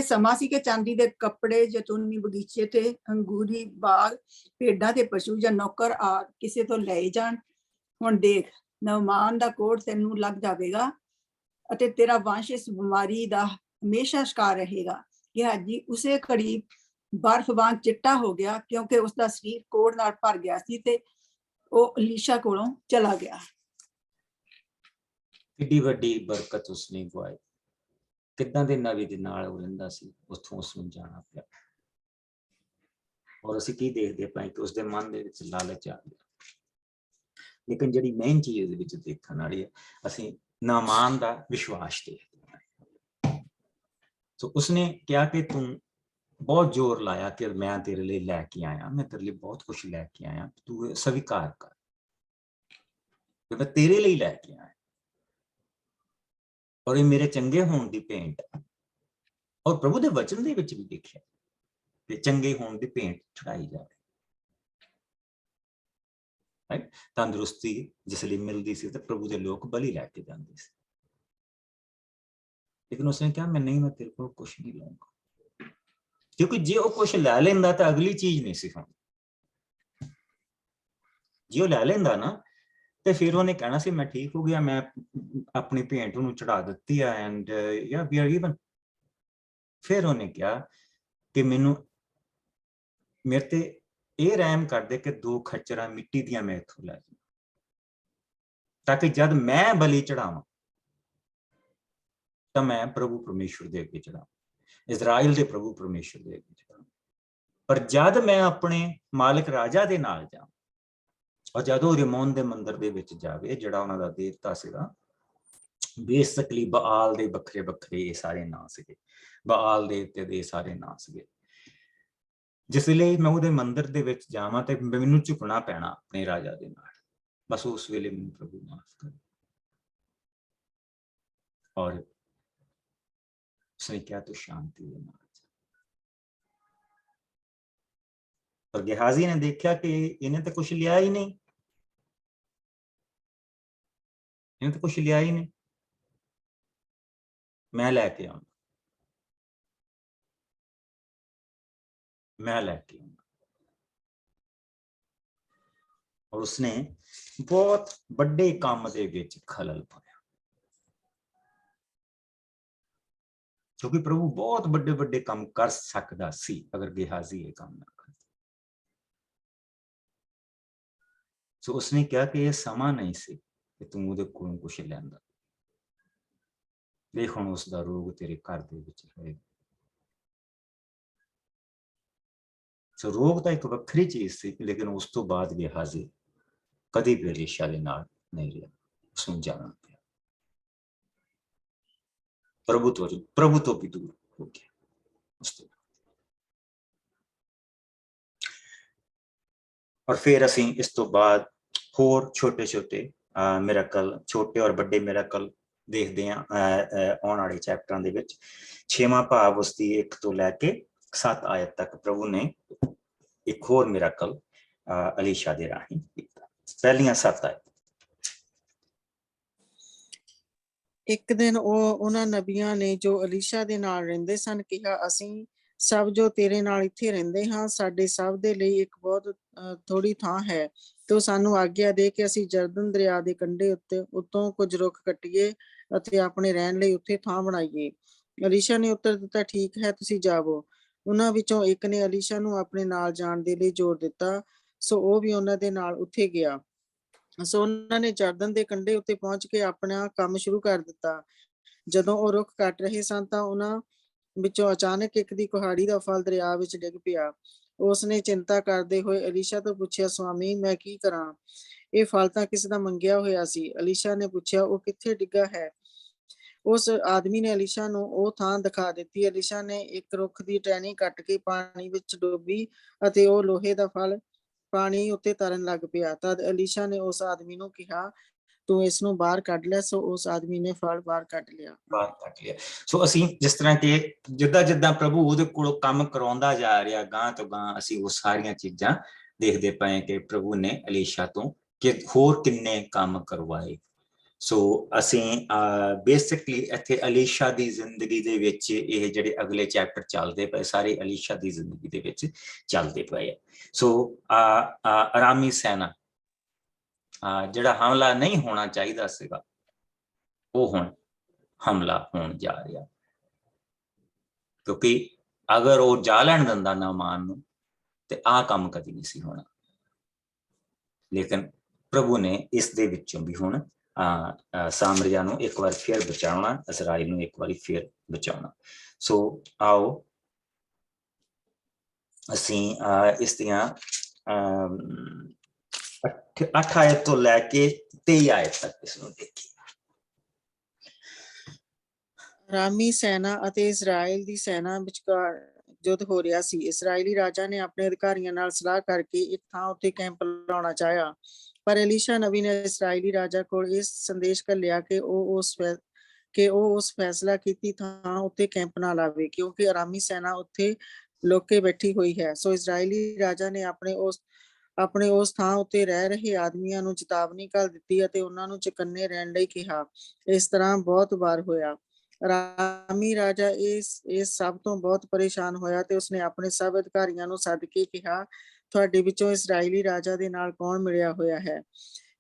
ਸਮਾਂ ਸੀ ਕਿ ਚਾਂਦੀ ਦੇ ਕੱਪੜੇ, ਜੈਤੂਨੀ ਬਗੀਚੇ ਤੇ ਅੰਗੂਰੀ ਬਾਗ, ਭੇਡਾਂ ਤੇ ਪਸ਼ੂ ਜਾਂ ਨੌਕਰ ਆ ਕਿਸੇ ਤੋਂ ਲਏ ਜਾਣ? ਹੁਣ ਦੇਖ, ਨਾਮਾਨ ਦਾ ਕੋੜ ਤੈਨੂੰ ਲੱਗ ਜਾਵੇਗਾ ਅਤੇ ਤੇਰਾ ਵੰਸ਼ ਇਸ ਬਿਮਾਰੀ ਦਾ ਹਮੇਸ਼ਾ ਸ਼ਿਕਾਰ ਰਹੇਗਾ। ਗਿਹਾਜੀ ਉਸੇ ਘੜੀ ਬਰਫ਼ ਵਾਂਗ ਚਿੱਟਾ ਹੋ ਗਿਆ ਕਿਉਂਕਿ ਉਸਦਾ ਸਰੀਰ ਕੋੜ ਨਾਲ ਭਰ ਗਿਆ ਸੀ ਤੇ ਉਹ ਅਲੀਸ਼ਾ ਕੋਲੋਂ ਚਲਾ ਗਿਆ। ਕਿੱਡੀ ਵੱਡੀ ਬਰਕਤ ਉਸਨੇ ਗਵਾਈ। ਕਿੱਦਾਂ ਦੇ ਨਬੀ ਦੇ ਨਾਲ ਉਹ ਰਹਿੰਦਾ ਸੀ, ਉੱਥੋਂ ਉਸਨੂੰ ਜਾਣਾ ਪਿਆ। ਔਰ ਅਸੀਂ ਕੀ ਦੇਖਦੇ ਪਏ ਕਿ ਉਸਦੇ ਮਨ ਦੇ ਵਿੱਚ ਲਾਲਚ ਆ ਗਿਆ। ਲੇਕਿਨ ਜਿਹੜੀ ਮੇਨ ਚੀਜ਼ ਦੇ ਵਿੱਚ ਦੇਖਣ ਵਾਲੀ ਹੈ, ਅਸੀਂ ਨਾਮਾਨ ਦਾ ਵਿਸ਼ਵਾਸ ਦੇਖਦੇ ਹਾਂ। ਸੋ ਉਸਨੇ ਕਿਹਾ ਕਿ ਤੂੰ ਬਹੁਤ ਜ਼ੋਰ ਲਾਇਆ ਕਿ ਮੈਂ ਤੇਰੇ ਲਈ ਲੈ ਕੇ ਆਇਆ, ਮੈਂ ਤੇਰੇ ਲਈ ਬਹੁਤ ਕੁਛ ਲੈ ਕੇ ਆਇਆ, ਤੂੰ ਸਵੀਕਾਰ ਕਰ ਕਿ ਮੈਂ ਤੇਰੇ ਲਈ ਲੈ ਕੇ ਆਇਆ ਔਰ ਇਹ ਮੇਰੇ ਚੰਗੇ ਹੋਣ ਦੀ ਭੇਂਟ। ਔਰ ਪ੍ਰਭੂ ਦੇ ਵਚਨ ਦੇ ਵਿੱਚ ਵੀ ਦੇਖਿਆ ਕਿ ਚੰਗੇ ਹੋਣ ਦੀ ਭੇਂਟ ਚੜਾਈ ਜਾਵੇ। ਤੰਦਰੁਸਤੀ ਜਿਸ ਲਈ ਮਿਲਦੀ ਸੀ ਤਾਂ ਪ੍ਰਭੂ ਦੇ ਲੋਕ ਬਲੀ ਲੈ ਕੇ ਜਾਂਦੇ ਸੀ। ਲੇਕਿਨ ਉਸਨੇ ਕਿਹਾ, ਮੈਂ ਤੇਰੇ ਕੋਲ ਕੁਛ ਨਹੀਂ ਲਊਂਗਾ, ਕਿਉਂਕਿ ਜੇ ਉਹ ਕੁਛ ਲੈ ਲੈਂਦਾ ਤਾਂ ਅਗਲੀ ਚੀਜ਼ ਨਹੀਂ ਸੀ ਹੋਣੀ। ਜੇ ਉਹ ਲੈ ਲੈਂਦਾ ਨਾ ਤੇ ਫਿਰ ਉਹਨੇ ਕਹਿਣਾ ਸੀ, ਮੈਂ ਠੀਕ ਹੋ ਗਿਆ, ਮੈਂ ਆਪਣੀ ਭੇਂਟ ਉਹਨੂੰ ਚੜਾ ਦਿੱਤੀ ਆ ਐਂਡ ਯਾ ਵੀ ਆਰ ਈਵਨ। ਫਿਰ ਉਹਨੇ ਕਿਹਾ ਕਿ ਮੇਰੇ ਤੇ ਇਹ ਰਹਿਮ ਕਰਦੇ ਕਿ 2 ਖੱਚਰਾਂ ਮਿੱਟੀ ਦੀਆਂ ਮੈਂ ਇੱਥੋਂ ਲੈ ਜਾਵਾਂ, ਤਾਂ ਕਿ ਜਦ ਮੈਂ ਬਲੀ ਚੜਾਵਾਂ ਤਾਂ ਮੈਂ ਪ੍ਰਭੂ ਪਰਮੇਸ਼ਵਰ ਦੇ ਅੱਗੇ ਚੜਾਵਾਂ, ਇਜ਼ਰਾਈਲ ਦੇ ਪ੍ਰਭੂ ਪਰਮੇਸ਼ਵਰ ਦੇ ਅੱਗੇ ਚੜਾਵਾਂ। ਪਰ ਜਦ ਮੈਂ ਆਪਣੇ ਮਾਲਕ ਰਾਜਾ ਦੇ ਨਾਲ ਜਾਵਾਂ, ਔਰ ਜਦੋਂ ਰਿਮੋਨ ਦੇ ਮੰਦਿਰ ਦੇ ਵਿੱਚ ਜਾਵੇ, ਜਿਹੜਾ ਉਹਨਾਂ ਦਾ ਦੇਵਤਾ ਸੀਗਾ, ਬੇਸਿਕਲੀ ਬਾਲ ਦੇ ਵੱਖਰੇ ਵੱਖਰੇ ਇਹ ਸਾਰੇ ਨਾਂ ਸੀਗੇ, ਬਾਲ ਦੇਵਤੇ ਦੇ ਸਾਰੇ ਨਾਂ ਸੀਗੇ। ਜਿਸ ਲਈ ਮੈਂ ਉਹਦੇ ਮੰਦਿਰ ਦੇ ਵਿੱਚ ਜਾਵਾਂ ਤੇ ਮੈਨੂੰ ਝੁਕਣਾ ਪੈਣਾ ਆਪਣੇ ਰਾਜਾ ਦੇ ਨਾਲ, ਬਸ ਉਸ ਵੇਲੇ ਮੈਨੂੰ ਪ੍ਰਭੂ ਮਾਫ ਕਰੇ। ਔਰ ਉਸਨੇ ਕਿਹਾ, ਤੂੰ ਸ਼ਾਂਤੀ ਦੇ ਨਾਲ। ਪਰ ਗਿਹਾਜ਼ੀ ਨੇ ਦੇਖਿਆ ਕਿ ਇਹਨੇ ਤਾਂ ਕੁਛ ਲਿਆ ਹੀ ਨਹੀਂ, ਇਹਨੇ ਤਾਂ ਕੁਛ ਲਿਆ ਹੀ ਨਹੀਂ, ਮੈਂ ਲੈ ਕੇ ਆਉਂਦਾ, ਮੈਂ ਲੈ ਕੇ ਆਉਂਦਾ। ਔਰ ਉਸਨੇ ਬਹੁਤ ਵੱਡੇ ਕੰਮ ਦੇ ਵਿੱਚ ਖਲਲ ਪਾਇਆ, ਕਿਉਂਕਿ ਪ੍ਰਭੂ ਬਹੁਤ ਵੱਡੇ ਵੱਡੇ ਕੰਮ ਕਰ ਸਕਦਾ ਸੀ ਅਗਰ ਗਿਹਾਜ਼ੀ ਇਹ ਕੰਮ ਨਾ ਕਰਦਾ। ਸੋ ਉਸਨੇ ਕਿਹਾ ਕਿ ਇਹ ਸਮਾਂ ਨਹੀਂ ਸੀ ਕਿ ਤੂੰ ਉਹਦੇ ਕੋਲੋਂ ਕੁਛ ਲੈਂਦਾ। ਦੇਖ ਹੁਣ ਉਸਦਾ ਰੋਗ ਤੇਰੇ ਘਰ ਦੇ ਵਿੱਚ ਹੋਏਗਾ। ਸੋ ਰੋਗ ਤਾਂ ਇੱਕ ਵੱਖਰੀ ਚੀਜ਼ ਸੀ, ਲੇਕਿਨ ਉਸ ਤੋਂ ਬਾਅਦ ਗਿਹਾਜ਼ੀ ਕਦੀ ਵੀ ਅਲੀਸ਼ਾ ਦੇ ਨਾਲ ਨਹੀਂ ਰਿਹਾ, ਉਸਨੂੰ ਜਾਣਾ ਪਿਆ, ਪ੍ਰਭੂ ਤੋਂ ਵੀ ਦੂਰ ਹੋ ਗਿਆ ਉਸ ਤੋਂ। ਔਰ ਫਿਰ ਅਸੀਂ ਇਸ ਤੋਂ ਬਾਅਦ ਹੋਰ ਛੋਟੇ ਛੋਟੇ ਮਿਰਾਕਲ, ਛੋਟੇ ਔਰ ਵੱਡੇ ਮਿਰਾਕਲ ਦੇਖਦੇ ਹਾਂ ਆਉਣ ਵਾਲੇ ਚੈਪਟਰਾਂ ਦੇ ਵਿੱਚ। 6ਵਾਂ ਭਾਵ ਉਸਦੀ 1 ਤੋਂ ਲੈ ਕੇ 7 ਆਇਤ ਤੱਕ ਪ੍ਰਭੂ ਨੇ ਇੱਕ ਹੋਰ ਮਿਰਾਕਲ ਅਲੀਸ਼ਾ ਦੇ ਰਾਹੀਂ ਕੀਤਾ। ਪਹਿਲੀਆਂ 7 ਆਇਤ। ਇੱਕ ਦਿਨ ਉਹਨਾਂ ਨਬੀਆਂ ਨੇ ਜੋ ਅਲੀਸ਼ਾ ਦੇ ਨਾਲ ਰਹਿੰਦੇ ਸਨ ਕਿਹਾ, ਅਸੀਂ ਸਭ ਜੋ ਤੇਰੇ ਨਾਲ ਇੱਥੇ ਰਹਿੰਦੇ ਹਾਂ, ਸਾਡੇ ਸਭ ਦੇ ਲਈ ਇੱਕ ਬਹੁਤ ਥੋੜੀ ਥਾਂ ਹੈ। ਤੂੰ ਸਾਨੂੰ ਆਗਿਆ ਦੇ ਕਿ ਅਸੀਂ ਜਰਦਨ ਦਰਿਆ ਦੇ ਕੰਢੇ ਉੱਤੋਂ ਕੁਝ ਰੁੱਖ ਕੱਟੀਏ ਅਤੇ ਆਪਣੇ ਰਹਿਣ ਲਈ ਉੱਥੇ ਥਾਂ ਬਣਾਈਏ। ਅਲੀਸ਼ਾ ਨੇ ਉੱਤਰ ਦਿੱਤਾ, ਠੀਕ ਹੈ, ਤੁਸੀਂ ਜਾਵੋ। ਉਹਨਾਂ ਵਿੱਚੋਂ ਇੱਕ ਨੇ ਅਲੀਸ਼ਾ ਨੂੰ ਆਪਣੇ ਨਾਲ ਜਾਣ ਦੇ ਲਈ ਜ਼ੋਰ ਦਿੱਤਾ, ਸੋ ਉਹ ਵੀ ਉਹਨਾਂ ਦੇ ਨਾਲ ਉੱਥੇ ਗਿਆ। ਸੋ ਉਹਨਾਂ ਨੇ ਜਰਦਨ ਦੇ ਕੰਢੇ ਉੱਤੇ ਪਹੁੰਚ ਕੇ ਆਪਣਾ ਕੰਮ ਸ਼ੁਰੂ ਕਰ ਦਿੱਤਾ। ਜਦੋਂ ਉਹ ਰੁੱਖ ਕੱਟ ਰਹੇ ਸਨ ਤਾਂ ਉਹਨਾਂ ਵਿੱਚੋਂ ਅਚਾਨਕ ਇੱਕ ਦੀ ਕੁਹਾੜੀ ਦਾ ਫਲ ਦਰਿਆ ਵਿੱਚ ਡਿੱਗ ਪਿਆ। ਉਸਨੇ ਚਿੰਤਾ ਕਰਦੇ ਹੋਏ ਅਲੀਸ਼ਾ ਤੋਂ ਪੁੱਛਿਆ, ਸੁਆਮੀ, ਮੈਂ ਕੀ ਕਰਾਂ? ਇਹ ਫਲ ਤਾਂ ਕਿਸ ਦਾ ਮੰਗਿਆ ਹੋਇਆ ਸੀ। ਅਲੀਸ਼ਾ ਨੇ ਪੁੱਛਿਆ, ਉਹ ਕਿੱਥੇ ਡਿੱਗਾ ਹੈ? ਉਸ ਆਦਮੀ ਨੇ ਅਲੀਸ਼ਾ ਨੂੰ ਉਹ ਥਾਂ ਦਿਖਾ ਦਿੱਤੀ। ਅਲੀਸ਼ਾ ਨੇ ਇੱਕ ਰੁੱਖ ਦੀ ਟਹਿਣੀ ਕੱਟ ਕੇ ਪਾਣੀ ਵਿੱਚ ਡੋਬੀ ਅਤੇ ਉਹ ਲੋਹੇ ਦਾ ਫਲ ਪਾਣੀ ਉੱਤੇ ਤਰਨ ਲੱਗ ਪਿਆ। ਤਦ ਅਲੀਸ਼ਾ ਨੇ ਉਸ ਆਦਮੀ ਨੂੰ ਕਿਹਾ, ਤੂੰ ਇਸ ਨੂੰ ਬਾਹਰ ਕੱਢ ਲੈ। ਸੋ ਉਸ ਆਦਮੀ ਨੇ ਫਲ ਬਾਹਰ ਕੱਢ ਲਿਆ। ਬਾਹਰ ਕੱਢ ਲਿਆ। ਸੋ ਅਸੀਂ ਜਿਸ ਤਰ੍ਹਾਂ ਕਿ ਜਿੱਦਾਂ ਜਿੱਦਾਂ ਪ੍ਰਭੂ ਉਹਦੇ ਕੋਲੋਂ ਕੰਮ ਕਰਾਉਂਦਾ ਜਾ ਰਿਹਾ, ਗਾਂ ਤੋਂ ਗਾਂ ਅਸੀਂ ਉਹ ਸਾਰੀਆਂ ਚੀਜ਼ਾਂ ਦੇਖਦੇ ਪਏ ਕਿ ਪ੍ਰਭੂ ਨੇ ਅਲੀਸ਼ਾ ਤੋਂ ਕਿ ਹੋਰ ਕਿੰਨੇ ਕੰਮ ਕਰਵਾਏ। ਸੋ ਅਸੀਂ ਬੇਸਿਕਲੀ ਇੱਥੇ ਅਲੀਸ਼ਾ ਦੀ ਜ਼ਿੰਦਗੀ ਦੇ ਵਿੱਚ ਇਹ ਜਿਹੜੇ ਅਗਲੇ ਚੈਪਟਰ ਚੱਲਦੇ ਪਏ ਸਾਰੇ ਅਲੀਸ਼ਾ ਦੀ ਜ਼ਿੰਦਗੀ ਦੇ ਵਿੱਚ ਚੱਲਦੇ ਪਏ ਆ। ਸੋ ਅਰਾਮੀ ਸੈਨਾ ਜਿਹੜਾ ਹਮਲਾ ਨਹੀਂ ਹੋਣਾ ਚਾਹੀਦਾ ਸੀਗਾ, ਉਹ ਹੁਣ ਹਮਲਾ ਹੋਣ ਜਾ ਰਿਹਾ, ਕਿਉਂਕਿ ਅਗਰ ਉਹ ਜਾ ਲੈਣ ਦਿੰਦਾ ਨਾਮਾਨ ਨੂੰ ਤੇ ਆਹ ਕੰਮ ਕਦੀ ਨਹੀਂ ਸੀ ਹੋਣਾ। ਲੇਕਿਨ ਪ੍ਰਭੂ ਨੇ ਇਸ ਦੇ ਵਿੱਚੋਂ ਵੀ ਹੁਣ ਸਾਮਰੀਆ ਨੂੰ ਇੱਕ ਵਾਰ ਫਿਰ ਬਚਾਉਣਾ, ਇਸਰਾਇਲ ਨੂੰ ਇੱਕ ਵਾਰੀ ਫਿਰ ਬਚਾਉਣਾ। ਸੋ ਆਓ ਅਸੀਂ ਇਸ ਦੀਆਂ 8 ਆਇਤ ਤੋਂ ਲੈ ਕੇ 23 ਆਇਤ ਤੱਕ ਇਸ ਨੂੰ ਦੇਖੀਏ। ਅਰਾਮੀ ਸੈਨਾ ਅਤੇ ਇਸਰਾਇਲ ਦੀ ਸੈਨਾ ਵਿਚਕਾਰ ਯੁੱਧ ਹੋ ਰਿਹਾ ਸੀ। ਇਸਰਾਇਲੀ ਰਾਜਾ ਨੇ ਆਪਣੇ ਅਧਿਕਾਰੀਆਂ ਨਾਲ ਸਲਾਹ ਕਰਕੇ ਇੱਕ ਥਾਂ ਉੱਤੇ ਕੈਂਪ ਲਾਉਣਾ ਚਾਹਿਆ, ਪਰ ਅਲੀਸ਼ਾ ਨਬੀ ਨੇ ਇਸਰਾਇਲੀ ਰਾਜਾ ਕੋਲ ਇਹ ਸੰਦੇਸ਼ ਘੱਲਿਆ ਕਿ ਉਹ ਉਸ ਫੈਸਲਾ ਕੀਤੀ ਥਾਂ ਉੱਤੇ ਕੈਂਪ ਨਾ ਲਾਵੇ, ਕਿਉਂਕਿ ਅਰਾਮੀ ਸੈਨਾ ਉੱਥੇ ਲੋਕੇ ਬੈਠੀ ਹੋਈ ਹੈ। ਸੋ ਇਸਰਾਇਲੀ ਰਾਜਾ ਨੇ ਆਪਣੇ ਉਸ ਥਾਂ ਉੱਤੇ ਰਹਿ ਰਹੇ ਆਦਮੀਆਂ ਨੂੰ ਚੇਤਾਵਨੀ ਘੱਲ ਦਿੱਤੀ ਅਤੇ ਉਹਨਾਂ ਨੂੰ ਚੁਕੰਨੇ ਰਹਿਣ ਲਈ ਕਿਹਾ। ਇਸ ਤਰ੍ਹਾਂ ਬਹੁਤ ਵਾਰ ਹੋਇਆ। ਅਰਾਮੀ ਰਾਜਾ ਇਸ ਸਭ ਤੋਂ ਬਹੁਤ ਪਰੇਸ਼ਾਨ ਹੋਇਆ ਤੇ ਉਸਨੇ ਆਪਣੇ ਸਭ ਅਧਿਕਾਰੀਆਂ ਨੂੰ ਸੱਦ ਕੇ ਕਿਹਾ, ਤੁਹਾਡੇ ਵਿੱਚੋਂ ਇਸਰਾਇਲੀ ਰਾਜਾ ਦੇ ਨਾਲ ਕੌਣ ਮਿਲਿਆ ਹੋਇਆ ਹੈ?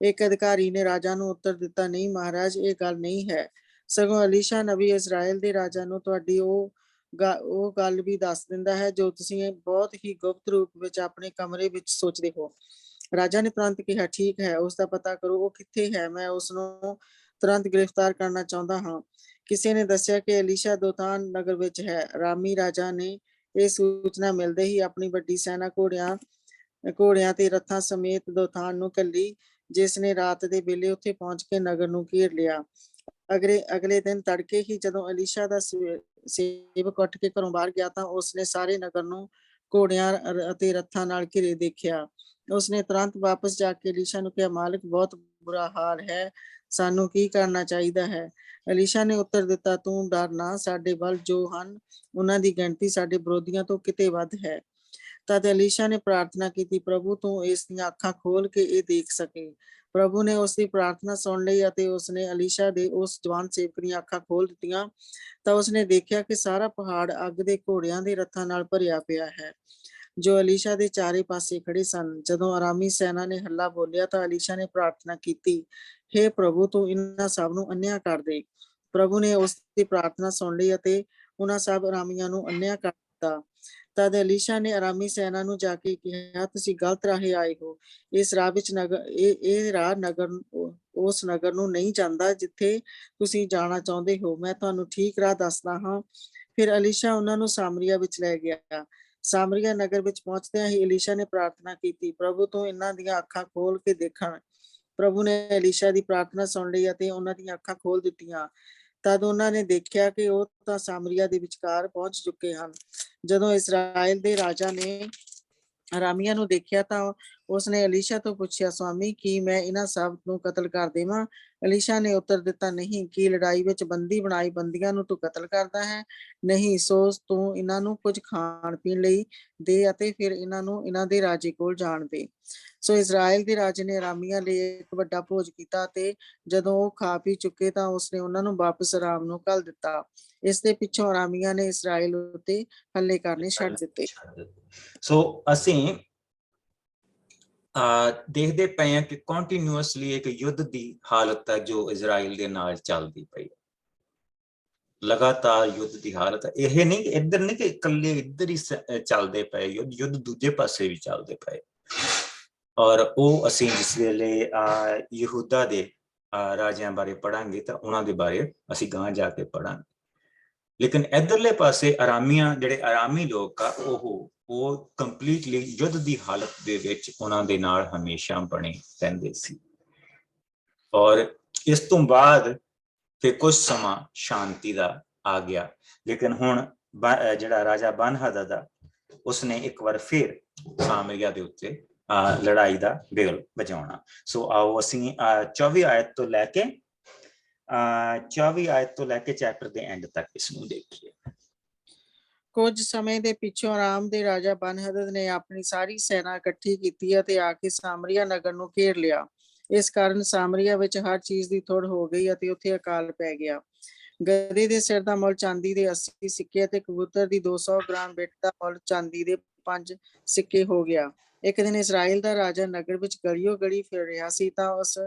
ਇੱਕ ਅਧਿਕਾਰੀ ਨੇ ਰਾਜਾ ਨੂੰ ਉੱਤਰ ਦਿੱਤਾ, ਨਹੀਂ ਮਹਾਰਾਜ, ਇਹ ਗੱਲ ਨਹੀਂ ਹੈ। ਸਗੋਂ ਅਲੀਸ਼ਾ ਨਬੀ ਇਸਰਾਇਲ ਦੇ ਰਾਜਾ ਨੂੰ ਤੁਹਾਡੀ ਉਹ ਗੱਲ ਵੀ ਦੱਸ ਦਿੰਦਾ ਹੈ ਜੋ ਤੁਸੀਂ ਬਹੁਤ ਹੀ ਗੁਪਤ ਰੂਪ ਵਿੱਚ ਆਪਣੇ ਕਮਰੇ ਵਿੱਚ ਸੋਚਦੇ ਹੋ। ਰਾਜਾ ਨੇ ਤੁਰੰਤ ਕਿਹਾ, ਠੀਕ ਹੈ, ਉਸ ਦਾ ਪਤਾ ਕਰੋ, ਉਹ ਕਿੱਥੇ ਹੈ? ਮੈਂ ਉਸ ਨੂੰ ਤੁਰੰਤ ਗ੍ਰਿਫਤਾਰ ਕਰਨਾ ਚਾਹੁੰਦਾ ਹਾਂ। ਕਿਸੇ ਨੇ ਦੱਸਿਆ ਕਿ ਅਲੀਸ਼ਾ ਦੋਥਾਨ ਨਗਰ ਵਿੱਚ ਹੈ। ਅਰਾਮੀ ਰਾਜਾ ਨੇ ਇਹ ਸੂਚਨਾ ਮਿਲਦੇ ਹੀ ਆਪਣੀ ਵੱਡੀ ਸੈਨਾ ਘੋੜਿਆਂ ਤੇ ਰੱਥਾਂ ਸਮੇਤ ਦੋਥਾਨ ਨੂੰ ਘੱਲੀ, ਜਿਸ ਨੇ ਰਾਤ ਦੇ ਵੇਲੇ ਉੱਥੇ ਪਹੁੰਚ ਕੇ ਨਗਰ ਨੂੰ ਘੇਰ ਲਿਆ। ਅਗਲੇ ਦਿਨ ਤੜਕੇ ਹੀ ਜਦੋਂ ਅਲੀਸ਼ਾ ਦਾ ਸੇਵਕ ਉੱਠ ਕੇ ਘਰੋਂ ਬਾਹਰ ਗਿਆ ਤਾਂ ਉਸਨੇ ਸਾਰੇ ਨਗਰ ਨੂੰ ਘੋੜਿਆਂ ਅਤੇ ਰੱਥਾਂ ਨਾਲ ਘਿਰੇ ਦੇਖਿਆ। ਉਸਨੇ ਤੁਰੰਤ ਵਾਪਸ ਜਾ ਕੇ ਅਲੀਸ਼ਾ ਨੂੰ ਕਿਹਾ, ਮਾਲਕ, ਬਹੁਤ ਬੁਰਾ ਹਾਲ ਹੈ, ਸਾਨੂੰ ਕੀ ਕਰਨਾ ਚਾਹੀਦਾ ਹੈ? ਅਲੀਸ਼ਾ ਨੇ ਉੱਤਰ ਦਿੱਤਾ, ਤੂੰ ਡਰ ਨਾ, ਸਾਡੇ ਬਲ ਜੋ ਹਨ ਉਹਨਾਂ ਦੀ ਗਿਣਤੀ ਸਾਡੇ ਵਿਰੋਧੀਆਂ ਤੋਂ ਕਿਤੇ ਵੱਧ ਹੈ। ਤਦ ਅਲੀਸ਼ਾ ਨੇ ਪ੍ਰਾਰਥਨਾ ਕੀਤੀ, ਪ੍ਰਭੂ, ਤੂੰ ਇਸ ਦੀਆਂ ਅੱਖਾਂ ਖੋਲ ਕੇ ਇਹ ਦੇਖ ਸਕੇ। ਪ੍ਰਭੂ ਨੇ ਉਸ ਦੀ ਪ੍ਰਾਰਥਨਾ ਸੁਣ ਲਈ ਅਤੇ ਉਸਨੇ ਅਲੀਸ਼ਾ ਦੇ ਉਸ ਜਵਾਨ ਸੇਵਕ ਦੀਆਂ ਅੱਖਾਂ ਖੋਲ ਦਿੱਤੀਆਂ ਤਾਂ ਉਸਨੇ ਦੇਖਿਆ ਕਿ ਸਾਰਾ ਪਹਾੜ ਅੱਗ ਦੇ ਘੋੜਿਆਂ ਦੇ ਰੱਥਾਂ ਨਾਲ ਭਰਿਆ ਪਿਆ ਹੈ ਜੋ ਅਲੀਸ਼ਾ ਦੇ ਚਾਰੇ ਪਾਸੇ ਖੜੇ ਸਨ। ਜਦੋਂ ਅਰਾਮੀ ਸੈਨਾ ਨੇ ਹੱਲਾ ਬੋਲਿਆ ਤਾਂ ਅਲੀਸ਼ਾ ਨੇ ਪ੍ਰਾਰਥਨਾ ਕੀਤੀ, ਹੇ ਪ੍ਰਭੂ, ਤੂੰ ਇਹਨਾਂ ਸਭ ਨੂੰ ਅੰਨ੍ਹਿਆ ਕਰ ਦੇ। ਪ੍ਰਭੂ ਨੇ ਉਸ ਦੀ ਪ੍ਰਾਰਥਨਾ ਸੁਣ ਲਈ ਅਤੇ ਉਹਨਾਂ ਸਭ ਅਰਾਮੀਆਂ ਨੂੰ ਅੰਨ੍ਹਿਆ ਕਰ ਦਿੱਤਾ। ਤਦ ਅਲੀਸ਼ਾ ਨੇ ਅਰਾਮੀ ਸੈਨਾ ਨੂੰ ਜਾ ਕੇ ਕਿਹਾ, ਤੁਸੀਂ ਗਲਤ ਰਾਹੇ ਆਏ ਹੋ। ਇਸ ਰਾਹ ਵਿੱਚ ਇਹ ਰਾਹ ਉਸ ਨਗਰ ਨੂੰ ਨਹੀਂ ਜਾਂਦਾ ਜਿੱਥੇ ਤੁਸੀਂ ਜਾਣਾ ਚਾਹੁੰਦੇ ਹੋ। ਮੈਂ ਤੁਹਾਨੂੰ ਠੀਕ ਰਾਹ ਦੱਸਦਾ ਹਾਂ। ਫਿਰ ਅਲੀਸ਼ਾ ਉਹਨਾਂ ਨੂੰ ਸਾਮਰੀਆ ਵਿੱਚ ਲੈ ਗਿਆ। ਸਾਮਰੀਆ ਨਗਰ ਵਿੱਚ ਪਹੁੰਚਦਿਆਂ ਹੀ ਅਲੀਸ਼ਾ ਨੇ ਪ੍ਰਾਰਥਨਾ ਕੀਤੀ, ਪ੍ਰਭੂ, ਤੂੰ ਇਹਨਾਂ ਦੀਆਂ ਅੱਖਾਂ ਖੋਲ ਕੇ ਦੇਖਣ। ਪ੍ਰਭੂ ਨੇ ਅਲੀਸ਼ਾ ਦੀ ਪ੍ਰਾਰਥਨਾ ਸੁਣ ਲਈ ਅਤੇ ਉਹਨਾਂ ਦੀਆਂ ਅੱਖਾਂ ਖੋਲ ਦਿੱਤੀਆਂ। ਤਦ ਉਹਨਾਂ ਨੇ ਦੇਖਿਆ ਕਿ ਉਹ ਤਾਂ ਸਾਮਰੀਆ ਦੇ ਵਿਚਕਾਰ ਪਹੁੰਚ ਚੁੱਕੇ ਹਨ। ਜਦੋਂ ਇਸਰਾਇਲ ਦੇ ਰਾਜਾ ਨੇ ਅਰਾਮੀਆਂ ਨੂੰ ਦੇਖਿਆ ਤਾਂ ਉਸਨੇ ਅਲੀਸ਼ਾ ਤੋਂ ਪੁੱਛਿਆ, ਸੁਆਮੀ, ਕੀ ਮੈਂ ਇਹਨਾਂ ਸਭ ਨੂੰ ਕਤਲ ਕਰ ਦੇਵਾਂ? ਅਲੀਸ਼ਾ ਨੇ ਉੱਤਰ ਦਿੱਤਾ, ਨਹੀਂ। ਕੀ ਲੜਾਈ ਵਿੱਚ ਬੰਦੀ ਬਣਾਈ ਬੰਦੀਆਂ ਨੂੰ ਤੂੰ ਕਤਲ ਕਰਦਾ ਹੈ? ਨਹੀਂ। ਸੋ ਤੂੰ ਇਹਨਾਂ ਨੂੰ ਕੁਝ ਖਾਣ ਪੀਣ ਲਈ ਦੇ ਅਤੇ ਫਿਰ ਇਹਨਾਂ ਨੂੰ ਇਹਨਾਂ ਦੇ ਰਾਜੇ ਕੋਲ ਜਾਣ ਦੇ। ਸੋ ਇਜ਼ਰਾਈਲ ਦੇ ਰਾਜੇ ਨੇ ਅਰਾਮੀਆਂ ਲਈ ਇੱਕ ਵੱਡਾ ਭੋਜ ਕੀਤਾ ਤੇ ਜਦੋਂ ਉਹ ਖਾ ਪੀ ਚੁੱਕੇ ਤਾਂ ਉਸਨੇ ਉਹਨਾਂ ਨੂੰ ਵਾਪਸ ਅਰਾਮ ਨੂੰ ਘੱਲ ਦਿੱਤਾ। ਇਸ ਦੇ ਪਿੱਛੋਂ ਅਰਾਮੀਆਂ ਨੇ ਇਜ਼ਰਾਈਲ ਉੱਤੇ ਹੱਲੇ ਕਰਨੇ ਛੱਡ ਦਿੱਤੇ। ਸੋ ਅਸੀਂ ਦੇਖਦੇ ਪਏ ਹਾਂ ਕਿ ਕੰਟੀਨਿਊਅਸਲੀ ਇੱਕ ਯੁੱਧ ਦੀ ਹਾਲਤ ਹੈ ਜੋ ਇਜ਼ਰਾਈਲ ਦੇ ਨਾਲ ਚੱਲਦੀ ਪਈ, ਲਗਾਤਾਰ ਯੁੱਧ ਦੀ ਹਾਲਤ ਹੈ। ਇਹ ਨਹੀਂ ਇੱਧਰ ਨਹੀਂ ਕਿ ਇਕੱਲੇ ਇੱਧਰ ਹੀ ਚੱਲਦੇ ਪਏ ਯੁੱਧ ਦੂਜੇ ਪਾਸੇ ਵੀ ਚੱਲਦੇ ਪਏ। ਔਰ ਉਹ ਅਸੀਂ ਜਿਸ ਵੇਲੇ ਯਹੂਦਾ ਦੇ ਰਾਜਿਆਂ ਬਾਰੇ ਪੜਾਂਗੇ ਤਾਂ ਉਹਨਾਂ ਦੇ ਬਾਰੇ ਅਸੀਂ ਗਾਂ ਜਾ ਕੇ ਪੜਾਂਗੇ। ਲੇਕਿਨ ਇੱਧਰਲੇ ਪਾਸੇ ਅਰਾਮੀਆਂ, ਜਿਹੜੇ ਅਰਾਮੀ ਲੋਕ ਆ, ਉਹ ਕੰਪਲੀਟਲੀ ਯੁੱਧ ਦੀ ਹਾਲਤ ਦੇ ਵਿੱਚ ਉਹਨਾਂ ਦੇ ਨਾਲ ਹਮੇਸ਼ਾ ਬਣੇ ਰਹਿੰਦੇ ਸੀ। ਔਰ ਇਸ ਤੋਂ ਬਾਅਦ ਫਿਰ ਕੁਝ ਸਮਾਂ ਸ਼ਾਂਤੀ ਦਾ ਆ ਗਿਆ। ਲੇਕਿਨ ਹੁਣ ਜਿਹੜਾ ਰਾਜਾ ਬਨ-ਹਦਦ ਆ, ਉਸਨੇ ਇੱਕ ਵਾਰ ਫਿਰ ਸਾਮਰੀਆ ਦੇ ਉੱਤੇ ਲੜਾਈ ਦਾ ਬਿਗਲ ਵਜਾਉਣਾ। ਸੋ ਆਓ ਅਸੀਂ 24 ਆਇਤ ਤੋਂ ਲੈ ਕੇ 24 ਆਇਤ ਤੋਂ ਲੈ ਕੇ ਚੈਪਟਰ ਦੇ ਐਂਡ ਤੱਕ ਇਸ ਨੂੰ ਦੇਖੀਏ। ਕੁਝ ਸਮੇਂ ਦੇ ਪਿੱਛੋਂ ਆਰਾਮ ਦੇ ਰਾਜਾ ਬਨ-ਹਦਦ ਨੇ ਆਪਣੀ ਸਾਰੀ ਸੈਨਾ ਇਕੱਠੀ ਕੀਤੀ ਅਤੇ ਆ ਕੇ ਸਾਮਰੀਆ ਨਗਰ ਨੂੰ ਘੇਰ ਲਿਆ। ਇਸ ਕਾਰਨ ਸਾਮਰੀਆ ਵਿੱਚ ਹਰ ਚੀਜ਼ ਦੀ ਥੋੜ ਹੋ ਗਈ ਅਤੇ ਉੱਥੇ ਅਕਾਲ ਪੈ ਗਿਆ। ਗਧੇ ਦੇ ਸਿਰ ਦਾ ਮੁੱਲ ਚਾਂਦੀ ਦੇ 80 ਸਿੱਕੇ ਅਤੇ ਕਬੂਤਰ ਦੀ 200 ਗ੍ਰਾਮ ਬਿੱਟ ਦਾ ਮੁੱਲ ਚਾਂਦੀ ਦੇ 5 ਸਿੱਕੇ ਹੋ ਗਿਆ। ਇੱਕ ਦਿਨ ਇਜ਼ਰਾਈਲ ਦਾ ਰਾਜਾ ਨਗਰ ਵਿੱਚ ਗਲੀਓ ਗਲੀ ਫਿਰ ਰਿਹਾ ਸੀ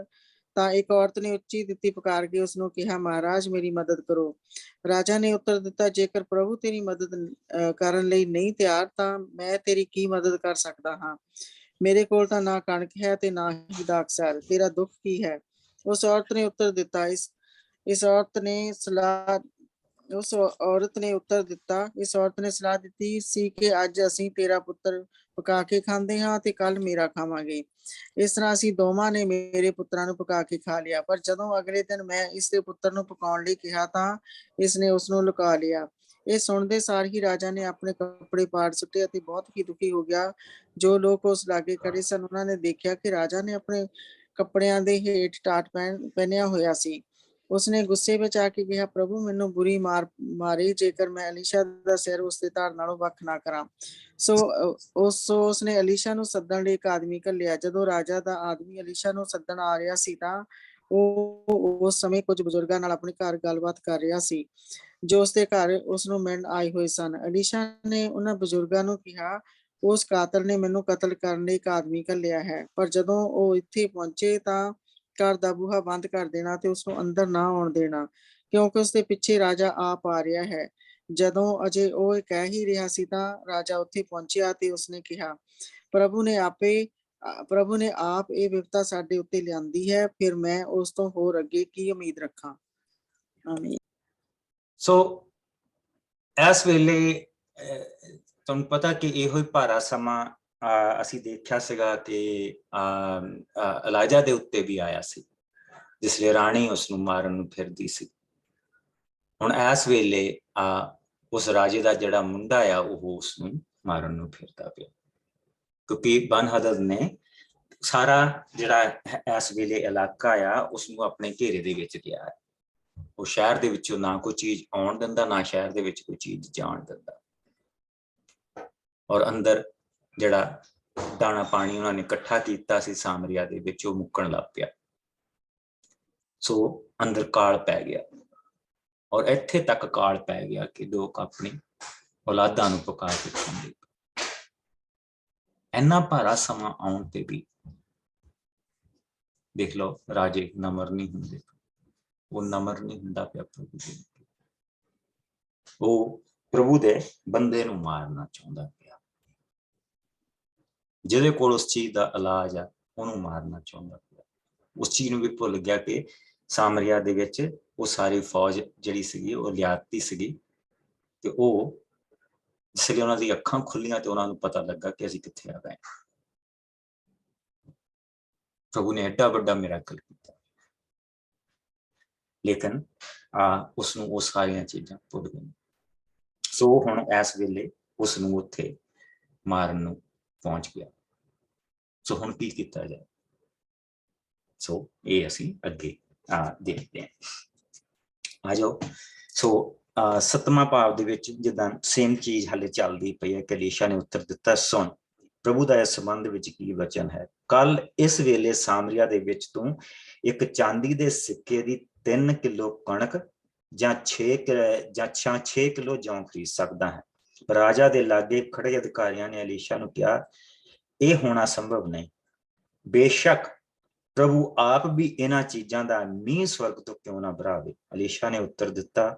ਤਾਂ ਇੱਕ ਔਰਤ ਨੇ ਉੱਚੀ ਦਿੱਤੀ ਪੁਕਾਰ ਕੇ ਉਸਨੂੰ ਕਿਹਾ, ਮਹਾਰਾਜ ਮੇਰੀ ਮਦਦ ਕਰੋ। ਰਾਜਾ ਨੇ ਉੱਤਰ ਦਿੱਤਾ, ਜੇਕਰ ਪ੍ਰਭੂ ਤੇਰੀ ਮਦਦ ਕਰਨ ਲਈ ਨਹੀਂ ਤਿਆਰ ਤਾਂ ਮੈਂ ਤੇਰੀ ਕੀ ਮਦਦ ਕਰ ਸਕਦਾ ਹਾਂ। ਮੇਰੇ ਕੋਲ ਤਾਂ ਨਾ ਕਣਕ ਹੈ ਤੇ ਨਾ ਹੀ ਦਾਖਸਰ, ਤੇਰਾ ਦੁੱਖ ਕੀ ਹੈ? ਉਸ ਔਰਤ ਨੇ ਉੱਤਰ ਦਿੱਤਾ, ਇਸ ਔਰਤ ਨੇ ਸਲਾਹ ਦਿੱਤੀ ਸੀ ਕਿ ਅੱਜ ਅਸੀਂ ਤੇਰਾ ਪੁੱਤਰ ਪਕਾ ਕੇ ਖਾਂਦੇ ਹਾਂ ਤੇ ਕੱਲ ਮੇਰਾ ਖਾਵਾਂਗੇ। ਇਸ ਤਰ੍ਹਾਂ ਅਸੀਂ ਦੋਵਾਂ ਨੇ ਮੇਰੇ ਪੁੱਤਰਾਂ ਨੂੰ ਪਕਾ ਕੇ ਖਾ ਲਿਆ। ਪਰ ਜਦੋਂ ਅਗਲੇ ਦਿਨ ਮੈਂ ਇਸ ਦੇ ਪੁੱਤਰ ਨੂੰ ਪਕਾਉਣ ਲਈ ਕਿਹਾ ਤਾਂ ਇਸਨੇ ਉਸਨੂੰ ਲੁਕਾ ਲਿਆ। ਇਹ ਸੁਣਦੇ ਸਾਰ ਹੀ ਰਾਜਾ ਨੇ ਆਪਣੇ ਕੱਪੜੇ ਪਾੜ ਸੁੱਟੇ ਅਤੇ ਬਹੁਤ ਹੀ ਦੁਖੀ ਹੋ ਗਿਆ। ਜੋ ਲੋਕ ਉਸ ਲਾਗੇ ਖੜੇ ਸਨ ਉਹਨਾਂ ਨੇ ਦੇਖਿਆ ਕਿ ਰਾਜਾ ਨੇ ਆਪਣੇ ਕੱਪੜਿਆਂ ਦੇ ਹੇਠ ਟਾਟ ਪਹਿਨਿਆ ਹੋਇਆ ਸੀ। ਉਸਨੇ ਗੁੱਸੇ ਵਿੱਚ ਆ ਕੇ ਕਿਹਾ, ਪ੍ਰਭੂ ਮੈਨੂੰ ਬੁਰੀ ਮਾਰੇ ਜੇਕਰ ਮੈਂ ਅਲੀਸ਼ਾ ਦਾ ਸਿਰ ਉਸਦੇ ਧੜ ਨਾਲੋਂ ਵੱਖ ਨਾ ਕਰਾਂ। ਉਸਨੇ ਅਲੀਸ਼ਾ ਨੂੰ ਸੱਦਣ ਲਈ ਇੱਕ ਆਦਮੀ ਘੱਲਿਆ। ਜਦੋਂ ਰਾਜਾ ਦਾ ਆਦਮੀ ਅਲੀਸ਼ਾ ਨੂੰ ਸੱਦਣ ਆ ਰਿਹਾ ਸੀ ਤਾਂ ਉਹ ਉਸ ਸਮੇਂ ਕੁਝ ਬਜ਼ੁਰਗਾਂ ਨਾਲ ਆਪਣੇ ਘਰ ਗੱਲਬਾਤ ਕਰ ਰਿਹਾ ਸੀ ਜੋ ਉਸਦੇ ਘਰ ਉਸਨੂੰ ਮਿਲਣ ਆਏ ਹੋਏ ਸਨ। ਅਲੀਸ਼ਾ ਨੇ ਉਹਨਾਂ ਬਜ਼ੁਰਗਾਂ ਨੂੰ ਕਿਹਾ, ਉਸ ਕਾਤਲ ਨੇ ਮੈਨੂੰ ਕਤਲ ਕਰਨ ਲਈ ਇੱਕ ਆਦਮੀ ਘੱਲਿਆ ਹੈ। ਪਰ ਜਦੋਂ ਉਹ ਇੱਥੇ ਪਹੁੰਚੇ ਤਾਂ ਘਰ ਦਾ ਬੂਹਾ ਬੰਦ ਕਰ ਦੇਣਾ ਤੇ ਉਸਨੂੰ ਅੰਦਰ ਨਾ ਆਉਣ ਦੇਣਾ, ਕਿਉਂਕਿ ਉਸਦੇ ਪਿੱਛੇ ਰਾਜਾ ਆਪ ਆ ਰਿਹਾ ਹੈ। ਜਦੋਂ ਅਜੇ ਉਹ ਕਹਿ ਹੀ ਰਿਹਾ ਸੀ ਤਾਂ ਰਾਜਾ ਉੱਥੇ ਪਹੁੰਚਿਆ ਤੇ ਉਸਨੇ ਕਿਹਾ, ਪ੍ਰਭੂ ਨੇ ਆਪ ਇਹ ਵਿਪਤਾ ਸਾਡੇ ਉੱਤੇ ਲਿਆਂਦੀ ਹੈ, ਫਿਰ ਮੈਂ ਉਸ ਤੋਂ ਹੋਰ ਅੱਗੇ ਕੀ ਉਮੀਦ ਰੱਖਾਂ। ਆਮੀਨ। ਸੋ ਇਸ ਵੇਲੇ ਤੁਹਾਨੂੰ ਪਤਾ ਕਿ ਇਹੋ ਹੀ ਭਾਰਾ ਸਮਾਂ ਅਸੀਂ ਦੇਖਿਆ ਸੀਗਾ ਕਿ ਇਲਾਜਾ ਦੇ ਉੱਤੇ ਵੀ ਆਇਆ ਸੀ, ਜਿਸ ਲਈ ਰਾਣੀ ਉਸਨੂੰ ਮਾਰਨ ਨੂੰ ਫਿਰਦੀ ਸੀ। ਹੁਣ ਇਸ ਵੇਲੇ ਉਸ ਰਾਜੇ ਦਾ ਜਿਹੜਾ ਮੁੰਡਾ ਆ ਉਹ ਉਸਨੂੰ ਮਾਰਨ ਨੂੰ ਫਿਰਦਾ ਪਿਆ, ਕਿਉਂਕਿ ਬਨ-ਹਦਦ ਨੇ ਸਾਰਾ ਜਿਹੜਾ ਇਸ ਵੇਲੇ ਇਲਾਕਾ ਆ ਉਸਨੂੰ ਆਪਣੇ ਘੇਰੇ ਦੇ ਵਿੱਚ ਲਿਆ ਹੈ। ਉਹ ਸ਼ਹਿਰ ਦੇ ਵਿੱਚੋਂ ਨਾ ਕੋਈ ਚੀਜ਼ ਆਉਣ ਦਿੰਦਾ, ਨਾ ਸ਼ਹਿਰ ਦੇ ਵਿੱਚ ਕੋਈ ਚੀਜ਼ ਜਾਣ ਦਿੰਦਾ। ਔਰ ਅੰਦਰ ਜਿਹੜਾ ਦਾਣਾ ਪਾਣੀ ਉਹਨਾਂ ਨੇ ਇਕੱਠਾ ਕੀਤਾ ਸੀ ਸਾਮਰੀਆ ਦੇ ਵਿੱਚ, ਉਹ ਮੁੱਕਣ ਲੱਗ ਪਿਆ। ਸੋ ਅੰਦਰ ਕਾਲ ਪੈ ਗਿਆ, ਔਰ ਇੱਥੇ ਤੱਕ ਕਾਲ ਪੈ ਗਿਆ ਕਿ ਲੋਕ ਆਪਣੀ ਔਲਾਦਾਂ ਨੂੰ ਪਕਾ ਕੇ ਖਾਂਦੇ। ਇੰਨਾ ਭਾਰਾ ਸਮਾਂ ਆਉਣ ਤੇ ਵੀ ਦੇਖ ਲਓ ਰਾਜੇ ਨਮਰ ਨਹੀਂ ਹੁੰਦੇ। ਉਹ ਨਮਰ ਨਹੀਂ ਹੁੰਦਾ ਪਿਆ ਪ੍ਰਭੂ ਦੇ, ਉਹ ਪ੍ਰਭੂ ਦੇ ਬੰਦੇ ਨੂੰ ਮਾਰਨਾ ਚਾਹੁੰਦਾ ਪਿਆ। ਜਿਹਦੇ ਕੋਲ ਉਸ ਚੀਜ਼ ਦਾ ਇਲਾਜ ਆ ਉਹਨੂੰ ਮਾਰਨਾ ਚਾਹੁੰਦਾ ਪਿਆ। ਉਸ ਚੀਜ਼ ਨੂੰ ਵੀ ਭੁੱਲ ਗਿਆ ਕਿ ਸਾਮਰੀਆ ਦੇ ਵਿੱਚ ਉਹ ਸਾਰੀ ਫੌਜ ਜਿਹੜੀ ਸੀਗੀ ਉਹ ਲਿਆਤੀ ਸੀਗੀ, ਤੇ ਉਹ ਜਿਸ ਲਈ ਉਹਨਾਂ ਦੀ ਅੱਖਾਂ ਖੁੱਲੀਆਂ ਤੇ ਉਹਨਾਂ ਨੂੰ ਪਤਾ ਲੱਗਾ ਕਿ ਅਸੀਂ ਕਿੱਥੇ ਆ ਗਏ। ਪ੍ਰਭੂ ਨੇ ਐਡਾ ਵੱਡਾ ਮਿਰਾਕਲ ਕੀਤਾ, ਲੇਕਿਨ ਉਸਨੂੰ ਉਹ ਸਾਰੀਆਂ ਚੀਜ਼ਾਂ ਭੁੱਲ ਗਈਆਂ। ਸੋ ਹੁਣ ਇਸ ਵੇਲੇ ਉਸਨੂੰ ਉੱਥੇ ਮਾਰਨ ਨੂੰ ਪਹੁੰਚ ਗਿਆ। ਸੋ ਹੁਣ ਕੀ ਕੀਤਾ ਜਾਏ? ਸੋ ਇਹ ਅਸੀਂ ਅੱਗੇ ਦੇਖਦੇ ਹਾਂ। ਆ ਜਾਓ। ਸੋ 7ਵਾਂ ਭਾਵ ਦੇ ਵਿੱਚ ਜਿੱਦਾਂ ਸੇਮ ਚੀਜ਼ ਹਾਲੇ ਚੱਲਦੀ ਪਈ ਹੈ ਕਿ ਅਲੀਸ਼ਾ ਨੇ ਉੱਤਰ ਦਿੱਤਾ, ਸੁਣ ਪ੍ਰਭੂ ਦਾ ਇਸ ਸੰਬੰਧ ਵਿੱਚ ਕੀ ਵਚਨ ਹੈ। ਕੱਲ ਇਸ ਵੇਲੇ ਸਾਮਰੀਆ ਦੇ ਵਿੱਚ ਤੂੰ ਇੱਕ ਚਾਂਦੀ ਦੇ ਸਿੱਕੇ ਦੀ 3 ਕਿਲੋ ਕਣਕ ਜਾਂ 6 ਕਿਲੋ ਜੌਂ ਖਰੀਦ ਸਕਦਾ ਹੈ। ਰਾਜਾ ਦੇ ਲਾਗੇ ਖੜੇ ਅਧਿਕਾਰੀਆਂ ਨੇ ਅਲੀਸ਼ਾ ਨੂੰ ਕਿਹਾ, ਇਹ ਹੋਣਾ ਸੰਭਵ ਨਹੀਂ। ਬੇਸ਼ੱਕ ਪ੍ਰਭੂ ਆਪ ਵੀ ਇਹਨਾਂ ਚੀਜ਼ਾਂ ਦਾ ਮੀਂਹ ਸਵਰਗ ਤੋਂ ਕਿਉਂ ਨਾ ਬਰਾਵੇ। ਅਲੀਸ਼ਾ ਨੇ ਉੱਤਰ ਦਿੱਤਾ,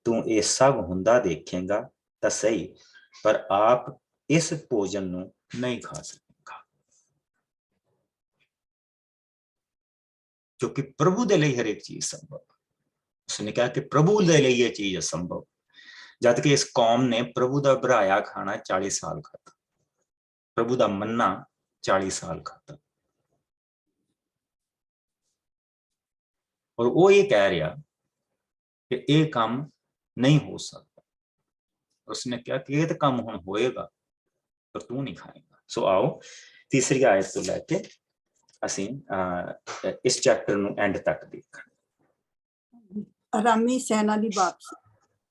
ਤੂੰ ਇਹ ਸਭ ਹੁੰਦਾ ਦੇਖੇਂਗਾ ਤਾਂ ਸਹੀ, ਪਰ ਆਪ ਇਸ ਭੋਜਨ ਨੂੰ ਨਹੀਂ ਖਾ ਸਕੇਗਾ, ਕਿਉਂਕਿ ਪ੍ਰਭੂ ਦੇ ਲਈ ਹਰੇਕ ਚੀਜ਼ ਸੰਭਵ। ਉਸਨੇ ਕਿਹਾ ਕਿ ਪ੍ਰਭੂ ਦੇ ਲਈ ਇਹ ਚੀਜ਼ ਅਸੰਭਵ, ਜਦ ਕਿ ਇਸ ਕੌਮ ਨੇ ਪ੍ਰਭੂ ਦਾ ਭਰਾਇਆ ਖਾਣਾ 40 ਸਾਲ ਖਾਧਾ, ਪ੍ਰਭੂ ਦਾ ਮੰਨਾ 40 ਸਾਲ ਖਾਧਾ, ਔਰ ਉਹ ਇਹ ਕਹਿ ਰਿਹਾ ਕਿ ਇਹ ਕੰਮ ਨਹੀਂ ਹੋ ਸਕਦਾ। ਉਸਨੇ ਕਿਹਾ ਕਿ ਇਹ ਤਾਂ ਕੰਮ ਹੁਣ ਹੋਏਗਾ, ਪਰ ਤੂੰ ਨਹੀਂ ਖਾਏਗਾ। ਸੋ ਆਓ ਤੀਸਰੀ ਆਇਤ ਤੋਂ ਲੈ ਕੇ ਅਸੀਂ ਇਸ ਚੈਪਟਰ ਨੂੰ ਐਂਡ ਤੱਕ ਦੇਖਾਂਗੇ। ਅਰਾਮੀ ਸੈਨਾ ਦੀ ਵਾਪਸੀ।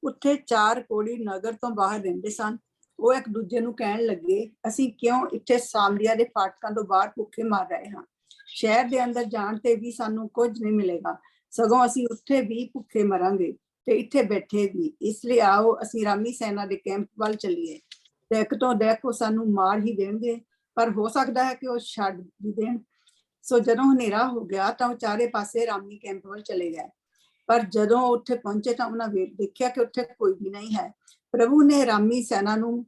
ਉੱਥੇ 4 ਕੋੜੀ ਨਗਰ ਤੋਂ ਬਾਹਰ ਰਹਿੰਦੇ ਸਨ। ਉਹ ਇੱਕ ਦੂਜੇ ਨੂੰ ਕਹਿਣ ਲੱਗੇ, ਅਸੀਂ ਕਿਉਂ ਇੱਥੇ ਸਾਮਰੀਆ ਦੇ ਫਾਟਕਾਂ ਤੋਂ ਬਾਹਰ ਭੁੱਖੇ ਮਰ ਰਹੇ ਹਾਂ। ਸ਼ਹਿਰ ਦੇ ਅੰਦਰ ਜਾਣ ਤੇ ਵੀ ਸਾਨੂੰ ਕੁਝ ਨਹੀਂ ਮਿਲੇਗਾ, ਸਗੋਂ ਅਸੀਂ ਉੱਥੇ ਵੀ ਭੁੱਖੇ ਮਰਾਂਗੇ ਤੇ ਇੱਥੇ ਬੈਠੇ ਵੀ। ਇਸ ਲਈ ਆਓ ਅਸੀਂ ਅਰਾਮੀ ਸੈਨਾ ਦੇ ਕੈਂਪ ਵੱਲ ਚੱਲੀਏ। ਦੇਖ ਤੋਂ ਦੇਖ ਉਹ ਸਾਨੂੰ ਮਾਰ ਹੀ ਦੇਣਗੇ, ਪਰ ਹੋ ਸਕਦਾ ਹੈ ਕਿ ਉਹ ਛੱਡ ਵੀ ਦੇਣ। ਸੋ ਜਦੋਂ ਹਨੇਰਾ ਹੋ ਗਿਆ ਤਾਂ ਉਹ ਚਾਰੇ ਪਾਸੇ ਅਰਾਮੀ ਕੈਂਪ ਵੱਲ ਚਲੇ ਗਏ। ਪਰ ਜਦੋਂ ਉੱਥੇ ਪਹੁੰਚੇ ਤਾਂ ਉਹਨਾਂ ਦੇਖਿਆ ਕਿ ਉੱਥੇ ਕੋਈ ਵੀ ਨਹੀਂ ਹੈ। ਪ੍ਰਭੂ ਨੇ ਅਰਾਮੀ ਸੈਨਾ ਨੂੰ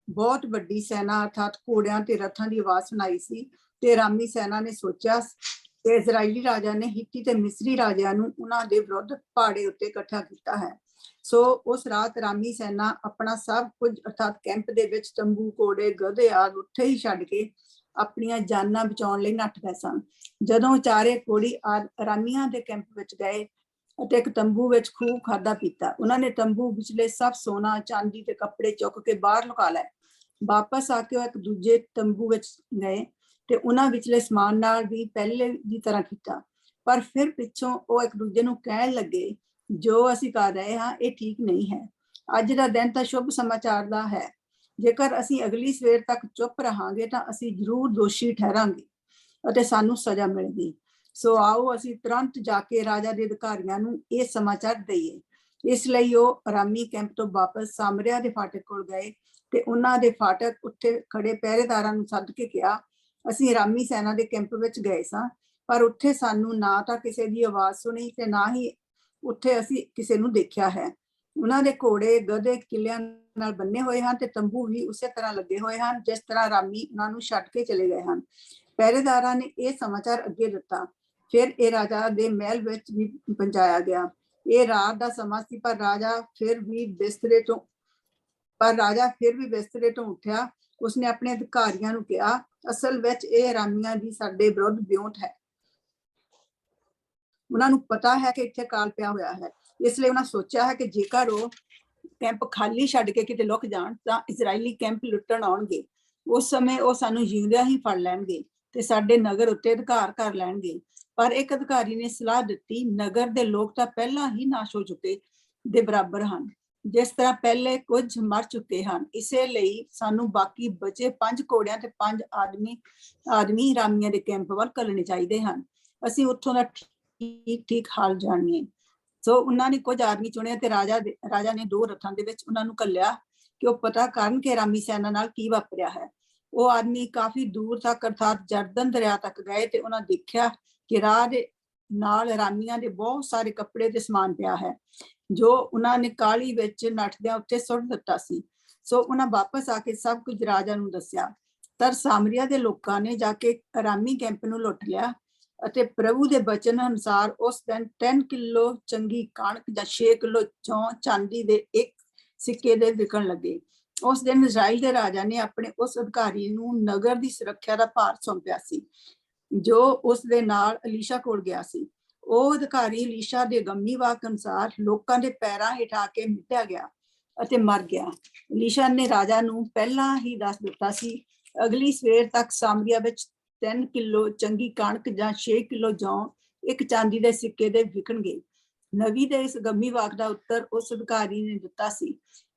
ਬਹੁਤ ਵੱਡੀ ਸੈਨਾ ਅਰਥਾਤ ਘੋੜਿਆਂ ਤੇ ਰੱਥਾਂ ਦੀ ਆਵਾਜ਼ ਸੁਣਾਈ ਸੀ, ਤੇ ਅਰਾਮੀ ਸੈਨਾ ਨੇ ਸੋਚਿਆ ਕਿ ਇਜ਼ਰਾਈਲੀ ਰਾਜਾ ਨੇ ਹਿੱਤੀ ਤੇ ਮਿਸਰੀ ਰਾਜਿਆਂ ਨੂੰ ਉਹਨਾਂ ਦੇ ਵਿਰੁੱਧ ਪਹਾੜੇ ਉੱਤੇ ਇਕੱਠਾ ਕੀਤਾ ਹੈ। ਸੋ ਉਸ ਰਾਤ ਅਰਾਮੀ ਸੈਨਾ ਆਪਣਾ ਸਭ ਕੁਝ ਅਰਥਾਤ ਕੈਂਪ ਦੇ ਵਿੱਚ ਤੰਬੂ, ਘੋੜੇ, ਗਧੇ ਆਦਿ ਉੱਥੇ ਹੀ ਛੱਡ ਕੇ ਆਪਣੀਆਂ ਜਾਨਾਂ ਬਚਾਉਣ ਲਈ ਨੱਠ ਗਏ ਸਨ। ਜਦੋਂ ਚਾਰੇ ਕੋੜੀ ਅਰਾਮੀਆਂ ਦੇ ਕੈਂਪ ਵਿੱਚ ਗਏ ਅਤੇ ਇੱਕ ਤੰਬੂ ਵਿੱਚ ਖੂਬ ਖਾਦਾ ਪੀਤਾ। ਉਹਨਾਂ ਨੇ ਤੰਬੂ ਵਿਚਲੇ ਸਭ ਸੋਨਾ, ਚਾਂਦੀ ਤੇ ਕੱਪੜੇ ਚੁੱਕ ਕੇ ਬਾਹਰ ਲੁਕਾ ਲਏ। ਵਾਪਸ ਆ ਕੇ ਉਹ ਇੱਕ ਦੂਜੇ ਤੰਬੂ ਵਿੱਚ ਗਏ ਤੇ ਉਹਨਾਂ ਵਿਚਲੇ ਸਮਾਨ ਨਾਲ ਵੀ ਪਹਿਲੇ ਦੀ ਤਰ੍ਹਾਂ ਕੀਤਾ। ਪਰ ਫਿਰ ਪਿੱਛੋਂ ਉਹ ਇੱਕ ਦੂਜੇ ਨੂੰ ਕਹਿਣ ਲੱਗੇ, ਜੋ ਅਸੀਂ ਕਰ ਰਹੇ ਹਾਂ ਇਹ ਠੀਕ ਨਹੀਂ ਹੈ। ਅੱਜ ਦਾ ਦਿਨ ਤਾਂ ਸ਼ੁਭ ਸਮਾਚਾਰ ਦਾ ਹੈ। ਜੇਕਰ ਅਸੀਂ ਅਗਲੀ ਸਵੇਰ ਤੱਕ ਚੁੱਪ ਰਹਾਂਗੇ ਤਾਂ ਅਸੀਂ ਜ਼ਰੂਰ ਦੋਸ਼ੀ ਠਹਿਰਾਂਗੇ ਅਤੇ ਸਾਨੂੰ ਸਜ਼ਾ ਮਿਲੇਗੀ। ਸੋ ਆਓ ਅਸੀਂ ਤੁਰੰਤ ਜਾ ਕੇ ਰਾਜਾ ਦੇ ਅਧਿਕਾਰੀਆਂ ਨੂੰ ਇਹ ਸਮਾਚਾਰ ਦਈਏ। ਇਸ ਲਈ ਉਹ ਅਰਾਮੀ ਕੈਂਪ ਤੋਂ ਵਾਪਸ ਸਾਮਰੀਆ ਦੇ ਫਾਟਕ ਕੋਲ ਗਏ ਤੇ ਉਹਨਾਂ ਦੇ ਫਾਟਕ ਉੱਤੇ ਖੜੇ ਪਹਿਰੇਦਾਰਾਂ ਨੂੰ ਸੱਦ ਕੇ ਕਿਹਾ, ਅਸੀਂ ਅਰਾਮੀ ਸੈਨਾ ਦੇ ਕੈਂਪ ਵਿੱਚ ਗਏ ਸਾਂ, ਪਰ ਉੱਥੇ ਸਾਨੂੰ ਨਾ ਤਾਂ ਕਿਸੇ ਦੀ ਆਵਾਜ਼ ਸੁਣੀ ਤੇ ਨਾ ਹੀ ਉੱਥੇ ਅਸੀਂ ਕਿਸੇ ਨੂੰ ਦੇਖਿਆ ਹੈ। ਉਹਨਾਂ ਦੇ ਘੋੜੇ, ਗਧੇ ਕਿੱਲਿਆਂ ਨਾਲ ਬੰਨੇ ਹੋਏ ਹਨ ਤੇ ਤੰਬੂ ਵੀ ਉਸੇ ਤਰ੍ਹਾਂ ਲੱਗੇ ਹੋਏ ਹਨ ਜਿਸ ਤਰ੍ਹਾਂ ਅਰਾਮੀ ਉਹਨਾਂ ਨੂੰ ਛੱਡ ਕੇ ਚਲੇ ਗਏ ਹਨ। ਪਹਿਰੇਦਾਰਾਂ ਨੇ ਇਹ ਸਮਾਚਾਰ ਅੱਗੇ ਦਿੱਤਾ। ਫਿਰ ਇਹ ਰਾਜਾ ਦੇ ਮਹਿਲ ਵਿੱਚ ਵੀ ਪਹੁੰਚਾਇਆ ਗਿਆ। ਇਹ ਰਾਤ ਦਾ ਸਮਾਂ ਸੀ, ਪਰ ਰਾਜਾ ਫਿਰ ਵੀ ਬਿਸਤਰੇ ਤੋਂ ਉੱਠਿਆ। ਉਸਨੇ ਆਪਣੇ ਅਧਿਕਾਰੀਆਂ ਨੂੰ ਕਿਹਾ, ਅਸਲ ਵਿੱਚ ਇਹ ਅਰਾਮੀਆਂ ਦੀ ਸਾਡੇ ਵਿਰੁੱਧ ਵਿਉਂਤ ਹੈ। ਉਹਨਾਂ ਨੂੰ ਪਤਾ ਹੈ ਕਿ ਇੱਥੇ ਕਾਲ ਪਿਆ ਹੋਇਆ ਹੈ। ਇਸ ਲਈ ਉਹਨਾਂ ਸੋਚਿਆ ਹੈ ਕਿ ਜੇਕਰ ਉਹ ਕੈਂਪ ਖਾਲੀ ਛੱਡ ਕੇ ਕਿਤੇ ਲੁਕ ਜਾਣ ਤਾਂ ਇਜ਼ਰਾਈਲੀ ਕੈਂਪ ਲੁੱਟਣ ਆਉਣਗੇ। ਉਸ ਸਮੇਂ ਉਹ ਸਾਨੂੰ ਜਿਉਂਦਿਆਂ ਹੀ ਫੜ ਲੈਣਗੇ ਤੇ ਸਾਡੇ ਨਗਰ ਉੱਤੇ ਅਧਿਕਾਰ ਕਰ ਲੈਣਗੇ। ਪਰ ਇੱਕ ਅਧਿਕਾਰੀ ਨੇ ਸਲਾਹ ਦਿੱਤੀ, ਨਗਰ ਦੇ ਲੋਕ ਤਾਂ ਪਹਿਲਾਂ ਹੀ ਨਾਸ਼ ਹੋ ਚੁੱਕੇ ਦੇ ਬਰਾਬਰ ਹਨ, ਜਿਸ ਤਰ੍ਹਾਂ ਪਹਿਲੇ ਕੁਝ ਮਰ ਚੁੱਕੇ ਹਨ। ਇਸੇ ਲਈ ਸਾਨੂੰ ਬਾਕੀ ਬਚੇ 5 ਘੋੜਿਆਂ ਤੇ 5 ਆਦਮੀ ਅਰਾਮੀਆਂ ਦੇ ਕੈਂਪ ਵੱਲ ਘੱਲਣੇ ਚਾਹੀਦੇ ਹਨ। ਅਸੀਂ ਉੱਥੋਂ ਦਾ ਠੀਕ ਹਾਲ ਜਾਣੀਏ। ਸੋ ਉਹਨਾਂ ਨੇ ਕੁਝ ਆਦਮੀ ਚੁਣੇ ਤੇ ਰਾਜਾ ਨੇ 2 ਰੱਥਾਂ ਦੇ ਵਿੱਚ ਉਹਨਾਂ ਨੂੰ ਘੱਲਿਆ ਕਿ ਉਹ ਪਤਾ ਕਰਨ ਕਿ ਅਰਾਮੀ ਸੈਨਾ ਨਾਲ ਕੀ ਵਾਪਰਿਆ ਹੈ। ਉਹ ਆਦਮੀ ਕਾਫੀ ਦੂਰ ਤੱਕ ਅਰਥਾਤ ਜਰਦਨ ਦਰਿਆ ਤੱਕ ਗਏ ਤੇ ਉਹਨਾਂ ਦੇਖਿਆ ਕਿ ਰਾਹ ਦੇ ਨਾਲ ਅਰਾਮੀਆਂ ਦੇ ਬਹੁਤ ਸਾਰੇ ਕੱਪੜੇ ਤੇ ਸਮਾਨ ਪਿਆ ਹੈ, ਜੋ ਉਹਨਾਂ ਨੇ ਕਾਹਲੀ ਵਿੱਚ ਨੱਠਦਿਆਂ ਉੱਤੇ ਸੁੱਟ ਦਿੱਤਾ ਸੀ। ਸੋ ਉਹਨਾਂ ਵਾਪਸ ਆ ਕੇ ਸਭ ਕੁਝ ਰਾਜਾ ਨੂੰ ਦੱਸਿਆ। ਤਰ ਸਾਮਰੀਆ ਦੇ ਲੋਕਾਂ ਨੇ ਜਾ ਕੇ ਅਰਾਮੀ ਕੈਂਪ ਨੂੰ ਲੁੱਟ ਲਿਆ ਅਤੇ ਪ੍ਰਭੂ ਦੇ ਬਚਨ ਅਨੁਸਾਰ ਉਸ ਦਿਨ 3 ਕਿਲੋ ਚੰਗੀ ਕਣਕ ਜਾਂ 6 ਕਿਲੋ ਜੌਂ ਚਾਂਦੀ ਦੇ ਇੱਕ ਸਿੱਕੇ ਦੇ ਵਿਕਣ ਲੱਗੇ। ਉਸ ਦਿਨ ਇਜ਼ਰਾਈਲ ਦੇ ਰਾਜਾ ਨੇ ਆਪਣੇ ਉਸ ਅਧਿਕਾਰੀ ਨੂੰ ਨਗਰ ਦੀ ਸੁਰੱਖਿਆ ਦਾ ਭਾਰ ਸੌਂਪਿਆ ਸੀ, ਜੋ ਉਸ ਦੇ ਨਾਲ ਅਲੀਸ਼ਾ ਕੋਲ ਗਿਆ ਸੀ। ਉਹ ਅਧਿਕਾਰੀ ਅਲੀਸ਼ਾ ਦੇ ਗੰਮੀ ਵਾਕ ਅਨੁਸਾਰ ਲੋਕਾਂ ਦੇ ਪੈਰਾਂ ਹੇਠਾਂ ਕੇ ਮਿੱਟਿਆ ਗਿਆ ਅਤੇ ਮਰ ਗਿਆ। ਅਲੀਸ਼ਾ ਨੇ ਰਾਜਾ ਨੂੰ ਪਹਿਲਾਂ ਹੀ ਦੱਸ ਦਿੱਤਾ ਸੀ, ਅਗਲੀ ਸਵੇਰ ਤੱਕ ਸਾਮਰੀਆ ਵਿੱਚ 3 ਕਿਲੋ ਚੰਗੀ ਕਣਕ ਜਾਂ 6 ਕਿਲੋ ਜੌਂ ਇੱਕ ਚਾਂਦੀ ਦੇ ਸਿੱਕੇ ਦੇ ਵਿਕਣਗੇ। ਨਵੀ ਦੇ ਇਸ ਗੰਮੀ ਵਾਕ ਦਾ ਉੱਤਰ ਉਸ ਅਧਿਕਾਰੀ ਨੇ ਦਿੱਤਾ ਸੀ,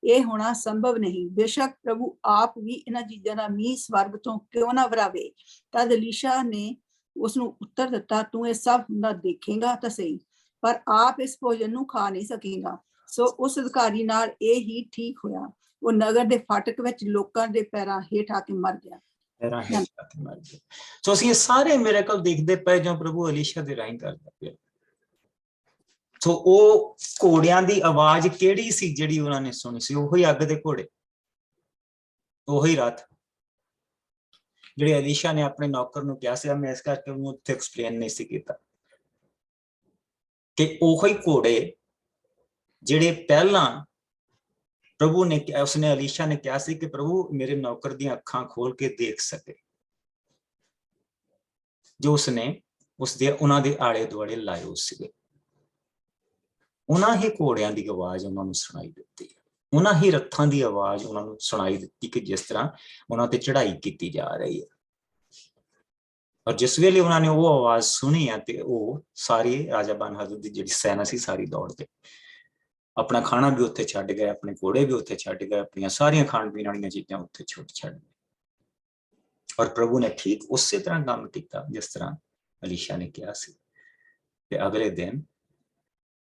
ਇਹ ਹੋਣਾ ਸੰਭਵ ਨਹੀਂ। ਬੇਸ਼ੱਕ ਪ੍ਰਭੂ ਆਪ ਵੀ ਇਹਨਾਂ ਚੀਜ਼ਾਂ ਦਾ ਮੀਂਹ ਸਵਰਗ ਤੋਂ ਕਿਉਂ ਨਾ ਵਰਾਵੇ। ਤਦ ਅਲੀਸ਼ਾ ਨੇ ਉਸ ਨੂੰ ਉੱਤਰ ਦਿੱਤਾ, ਤੂੰ ਇਹ ਸਭ ਹੁੰਦਾ ਦੇਖੇਗਾ ਤਾਂ ਸਹੀ, ਪਰ ਆਪ ਇਸ ਭੋਜਨ ਨੂੰ ਖਾ ਨਹੀਂ ਸਕੇਗਾ। ਸੋ ਉਸ ਅਧਿਕਾਰੀ ਨਾਲ ਇਹ ਹੀ ਠੀਕ ਹੋਇਆ। ਉਹ ਨਗਰ ਦੇ ਫਾਟਕ ਵਿੱਚ ਲੋਕਾਂ ਦੇ ਪੈਰਾਂ ਹੇਠ ਆ ਕੇ ਮਰ ਗਿਆ। ਸੋ ਅਸੀਂ ਇਹ ਸਾਰੇ ਮਿਰੇਕਲ ਦੇਖਦੇ ਪਏ ਜੋ ਪ੍ਰਭੂ ਅਲੀਸ਼ਾ ਦੇ ਰਾਹੀਂ ਕਰਦਾ ਪਿਆ। ਸੋ ਉਹ ਘੋੜਿਆਂ ਦੀ ਆਵਾਜ਼ ਕਿਹੜੀ ਸੀ ਜਿਹੜੀ ਉਹਨਾਂ ਨੇ ਸੁਣੀ ਸੀ? ਉਹੀ ਅੱਗ ਦੇ ਘੋੜੇ, ਉਹੀ ਰੱਥ ਜਿਹੜੇ ਅਲੀਸ਼ਾ ਨੇ ਆਪਣੇ ਨੌਕਰ ਨੂੰ ਕਿਹਾ ਸੀ। ਮੈਂ ਇਸ ਕਰਕੇ ਉਹਨੂੰ ਉੱਥੇ ਐਕਸਪਲੇਨ ਨਹੀਂ ਸੀ ਕੀਤਾ ਕਿ ਉਹੀ ਘੋੜੇ ਜਿਹੜੇ ਪਹਿਲਾਂ ਪ੍ਰਭੂ ਨੇ, ਉਸਨੇ ਅਲੀਸ਼ਾ ਨੇ ਕਿਹਾ ਸੀ ਕਿ ਪ੍ਰਭੂ ਮੇਰੇ ਨੌਕਰ ਦੀਆਂ ਅੱਖਾਂ ਖੋਲ ਕੇ ਦੇਖ ਸਕੇ, ਜੋ ਉਸਨੇ ਉਸਦੇ ਉਹਨਾਂ ਦੇ ਆਲੇ ਦੁਆਲੇ ਲਾਏ ਹੋ ਸੀਗੇ। ਉਹਨਾਂ ਹੀ ਘੋੜਿਆਂ ਦੀ ਆਵਾਜ਼ ਉਹਨਾਂ ਨੂੰ ਸੁਣਾਈ ਦਿੱਤੀ, ਉਹਨਾਂ ਹੀ ਰੱਥਾਂ ਦੀ ਆਵਾਜ਼ ਉਹਨਾਂ ਨੂੰ ਸੁਣਾਈ ਦਿੱਤੀ ਕਿ ਜਿਸ ਤਰ੍ਹਾਂ ਉਹਨਾਂ ਤੇ ਚੜ੍ਹਾਈ ਕੀਤੀ ਜਾ ਰਹੀ ਹੈ। ਔਰ ਜਿਸ ਵੇਲੇ ਉਹਨਾਂ ਨੇ ਉਹ ਆਵਾਜ਼ ਸੁਣੀ ਹੈ ਤੇ ਉਹ ਸਾਰੀ ਰਾਜਾ ਬਨ ਹਦਦ ਦੀ ਜਿਹੜੀ ਸੈਨਾ ਸੀ ਸਾਰੀ ਦੌੜ ਗਈ, ਆਪਣਾ ਖਾਣਾ ਵੀ ਉੱਥੇ ਛੱਡ ਗਏ, ਆਪਣੇ ਘੋੜੇ ਵੀ ਉੱਥੇ ਛੱਡ ਗਏ, ਆਪਣੀਆਂ ਸਾਰੀਆਂ ਖਾਣ ਪੀਣ ਵਾਲੀਆਂ ਚੀਜ਼ਾਂ ਉੱਥੇ ਛੱਡ ਗਏ। ਔਰ ਪ੍ਰਭੂ ਨੇ ਠੀਕ ਉਸੇ ਤਰ੍ਹਾਂ ਕੰਮ ਕੀਤਾ ਜਿਸ ਤਰ੍ਹਾਂ ਅਲੀਸ਼ਾ ਨੇ ਕਿਹਾ ਸੀ। ਤੇ ਅਗਲੇ ਦਿਨ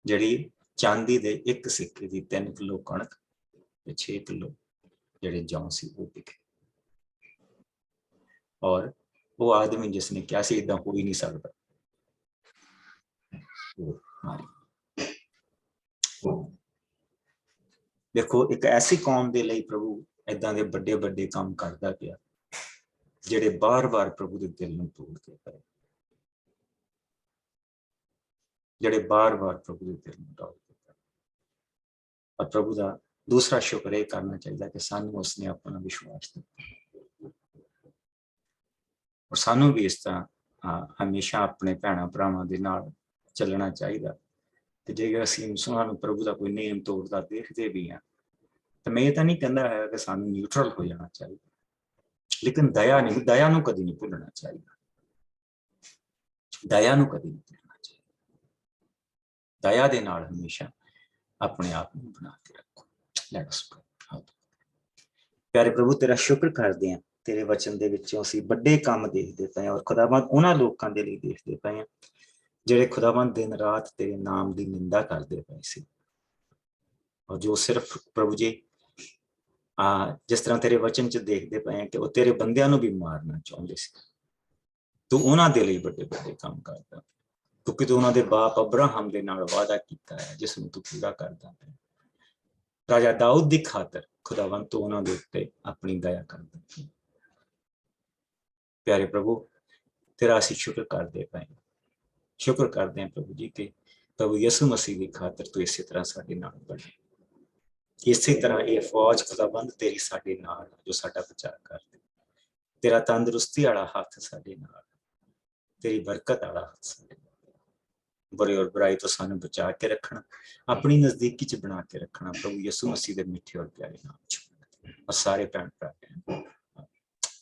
ਜਿਹੜੀ ਚਾਂਦੀ ਦੇ 1 ਸਿੱਕੇ ਦੀ 3 ਕਿਲੋ ਕਣਕ ਤੇ 6 ਕਿਲੋ ਜਿਹੜੇ ਜੌਂ ਸੀ ਉਹ ਵਿਕੇ। ਔਰ ਉਹ ਆਦਮੀ ਜਿਸਨੇ ਕਿਹਾ ਸੀ ਏਦਾਂ ਹੋ ਹੀ ਨਹੀਂ ਸਕਦਾ, ਦੇਖੋ ਇੱਕ ਐਸੀ ਕੌਮ ਦੇ ਲਈ ਪ੍ਰਭੂ ਏਦਾਂ ਦੇ ਵੱਡੇ ਵੱਡੇ ਕੰਮ ਕਰਦਾ ਪਿਆ ਜਿਹੜੇ ਬਾਰ-ਬਾਰ ਪ੍ਰਭੂ ਦੇ ਦਿਲ ਨੂੰ ਤੋੜਦੇ ਪਏ, ਜਿਹੜੇ ਬਾਰ-ਬਾਰ ਪ੍ਰਭੂ ਦੇ ਦਿਲ ਨੂੰ ਤੋੜਦੇ ਪਏ। ਔਰ ਪ੍ਰਭੂ ਦਾ ਦੂਸਰਾ ਸ਼ੁਕਰ ਇਹ ਕਰਨਾ ਚਾਹੀਦਾ ਕਿ ਸਾਨੂੰ ਉਸਨੇ ਆਪਣਾ ਵਿਸ਼ਵਾਸ ਦਿੱਤਾ। ਔਰ ਸਾਨੂੰ ਵੀ ਇਸ ਤਰ੍ਹਾਂ ਹਮੇਸ਼ਾ ਆਪਣੇ ਭੈਣਾਂ ਭਰਾਵਾਂ ਦੇ ਨਾਲ ਚੱਲਣਾ ਚਾਹੀਦਾ। ਤੇ ਜੇਕਰ ਅਸੀਂ ਉਹਨਾਂ ਨੂੰ ਪ੍ਰਭੂ ਦਾ ਕੋਈ ਨਿਯਮ ਤੋੜਦਾ ਦੇਖਦੇ ਵੀ ਹਾਂ ਤਾਂ ਮੈਂ ਇਹ ਤਾਂ ਨਹੀਂ ਕਹਿੰਦਾ ਹੈ ਕਿ ਸਾਨੂੰ ਨਿਊਟਰਲ ਹੋ ਜਾਣਾ ਚਾਹੀਦਾ, ਲੇਕਿਨ ਦਇਆ ਨੂੰ ਕਦੀ ਨਹੀਂ ਭੁੱਲਣਾ ਚਾਹੀਦਾ। ਦਇਆ ਨੂੰ ਕਦੀ ਨਹੀਂ ਭੁੱਲਣਾ ਚਾਹੀਦਾ। ਦਇਆ ਦੇ ਨਾਲ ਹਮੇਸ਼ਾ ਆਪਣੇ ਆਪ ਨੂੰ ਬਣਾ ਕੇ ਰੱਖੋ। Let us pray. ਪਿਆਰੇ ਪ੍ਰਭੂ ਤੇਰਾ ਸ਼ੁਕਰ ਕਰਦੇ ਹਾਂ, ਤੇਰੇ ਵਚਨ ਦੇ ਵਿੱਚੋਂ ਅਸੀਂ ਵੱਡੇ ਕੰਮ ਦੇਖਦੇ ਪਏ ਹਾਂ ਔਰ ਖੁਦਾਵੰਦ ਉਹਨਾਂ ਲੋਕਾਂ ਦੇ ਲਈ ਦੇਖਦੇ ਪਏ ਹਾਂ ਜਿਹੜੇ ਖੁਦਾਵੰਦ ਦਿਨ ਰਾਤ ਤੇਰੇ ਨਾਮ ਦੀ ਨਿੰਦਾ ਕਰਦੇ ਪਏ ਸੀ। ਔਰ ਜੋ ਸਿਰਫ ਪ੍ਰਭੂ ਜੀ ਜਿਸ ਤਰ੍ਹਾਂ ਤੇਰੇ ਵਚਨ ਚ ਦੇਖਦੇ ਪਏ ਹਾਂ ਕਿ ਉਹ ਤੇਰੇ ਬੰਦਿਆਂ ਨੂੰ ਵੀ ਮਾਰਨਾ ਚਾਹੁੰਦੇ ਸੀ, ਤੂੰ ਉਹਨਾਂ ਦੇ ਲਈ ਵੱਡੇ ਵੱਡੇ ਕੰਮ ਕਰਦਾ ਕਿਉਂਕਿ ਤੂੰ ਉਹਨਾਂ ਦੇ ਬਾਪ ਅਬਰਾਹਮ ਦੇ ਨਾਲ ਵਾਅਦਾ ਕੀਤਾ ਹੈ ਜਿਸ ਨੂੰ ਤੂੰ ਪੂਰਾ ਕਰਦਾ ਹੈ। ਰਾਜਾ ਦਾਊਦ ਦੀ ਖਾਤਰ ਖੁਦਾਵੰਦ ਤੂੰ ਉਹਨਾਂ ਦੇ ਉੱਤੇ ਆਪਣੀ ਦਇਆ ਕਰਦਾ। ਪਿਆਰੇ ਪ੍ਰਭੂ ਤੇਰਾ ਅਸੀਂ ਸ਼ੁਕਰ ਕਰਦੇ ਪਏ, ਸ਼ੁਕਰ ਕਰਦੇ ਹਾਂ ਪ੍ਰਭੂ ਜੀ ਕਿ ਪ੍ਰਭੂ ਯਿਸੂ ਮਸੀਹ ਦੀ ਖਾਤਰ ਤੂੰ ਇਸੇ ਤਰ੍ਹਾਂ ਸਾਡੇ ਨਾਲ ਬਣੇ, ਇਸੇ ਤਰ੍ਹਾਂ ਇਹ ਫੌਜ ਖੁਦਾਵੰਦ ਤੇਰੀ ਸਾਡੇ ਨਾਲ ਜੋ ਸਾਡਾ ਬਚਾਅ ਕਰਦੇ, ਤੇਰਾ ਤੰਦਰੁਸਤੀ ਵਾਲਾ ਹੱਥ ਸਾਡੇ ਨਾਲ, ਤੇਰੀ ਬਰਕਤ ਵਾਲਾ ਹੱਥ ਸਾਡੇ ਨਾਲ, ਬੁਰੇ ਔਰ ਬੁਰਾਈ ਤੋਂ ਸਾਨੂੰ ਬਚਾ ਕੇ ਰੱਖਣਾ, ਆਪਣੀ ਨਜ਼ਦੀਕੀ ਚ ਬਣਾ ਕੇ ਰੱਖਣਾ ਪ੍ਰਭੂ ਯਿਸੂ ਮਸੀਹ ਦੇ ਮਿੱਠੇ ਔਰ ਪਿਆਰੇ ਨਾਮ ਚ। ਔਰ ਸਾਰੇ ਭੈਣ ਭਰਾ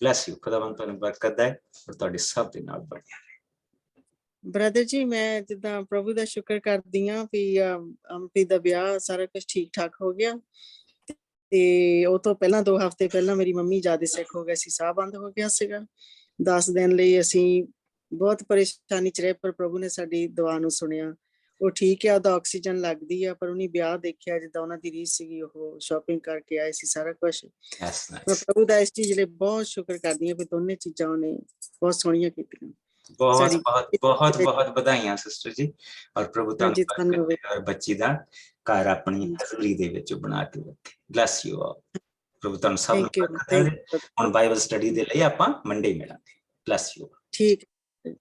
ਬਲੈਸ ਯੂ, ਖੁਦਾਵੰਦ ਤੁਹਾਨੂੰ ਬਰਕਤ ਦੇ ਔਰ ਤੁਹਾਡੇ ਸਭ ਦੇ ਨਾਲ ਬਣਿਆ ਰਹੇ। ਬ੍ਰਦਰ ਜੀ ਮੈਂ ਜਿੱਦਾਂ ਪ੍ਰਭੂ ਦਾ ਸ਼ੁਕਰ ਕਰਦੀ ਹਾਂ ਵੀ ਅੰਪੀ ਦਾ ਵਿਆਹ ਸਾਰਾ ਕੁਝ ਠੀਕ ਠਾਕ ਹੋ ਗਿਆ ਤੇ ਉਹ ਤੋਂ ਪਹਿਲਾਂ 2 ਹਫ਼ਤੇ ਪਹਿਲਾਂ ਮੇਰੀ ਮੰਮੀ ਜਿਆਦਾ ਸਿੱਕ ਹੋ ਗਈ ਸੀ, ਸਾਹ ਬੰਦ ਹੋ ਗਿਆ ਸੀਗਾ। 10 ਦਿਨ ਲਈ ਅਸੀਂ ਬਹੁਤ ਪਰੇਸ਼ਾਨੀ ਚ ਰਹੇ ਪਰ ਪ੍ਰਭੂ ਨੇ ਸਾਡੀ ਦੁਆ ਨੂੰ ਸੁਣਿਆ। ਉਹ ਠੀਕ ਹੈ, ਉਹਦਾ ਆਕਸੀਜਨ ਲੱਗਦੀ ਆ ਪਰ ਉਹਨੇ ਵਿਆਹ ਦੇਖਿਆ ਜਿੱਦਾਂ ਉਹਨਾਂ ਦੀ ਰੀਸ ਸੀਗੀ, ਉਹ ਸ਼ਾਪਿੰਗ ਕਰਕੇ ਆਏ ਸੀ ਸਾਰਾ ਕੁਛ। ਮੈਂ ਪ੍ਰਭੂ ਦਾ ਇਸ ਚੀਜ਼ ਲਈ ਬਹੁਤ ਸ਼ੁਕਰ ਕਰਦੀ ਹਾਂ ਵੀ ਦੋਨੇ ਚੀਜ਼ਾਂ ਉਹਨੇ ਬਹੁਤ ਸੋਹਣੀਆਂ ਕੀਤੀਆਂ। ਬਹੁਤ ਬਹੁਤ ਬਹੁਤ ਬਹੁਤ ਵਧਾਈਆਂ ਸਿਸਟਰ ਜੀ, ਔਰ ਪ੍ਰਭੂ ਤੁਹਾਨੂੰ ਔਰ ਬੱਚੀ ਦਾ ਘਰ ਆਪਣੀ ਹਜ਼ੂਰੀ ਦੇ ਵਿੱਚ ਬਣਾ ਕੇ ਰੱਖੇ। ਬਲੈਸ ਯੂ ਆਲ, ਪ੍ਰਭੂ ਤੁਹਾਨੂੰ ਸਭ ਨੂੰ ਬਰਕਤ ਦੇ। ਹੁਣ ਬਾਈਬਲ ਸਟੱਡੀ ਦੇ ਲਈ ਆਪਾਂ ਮੰਡੇ ਮਿਲਾਂਗੇ। Bless you. ਠੀਕ।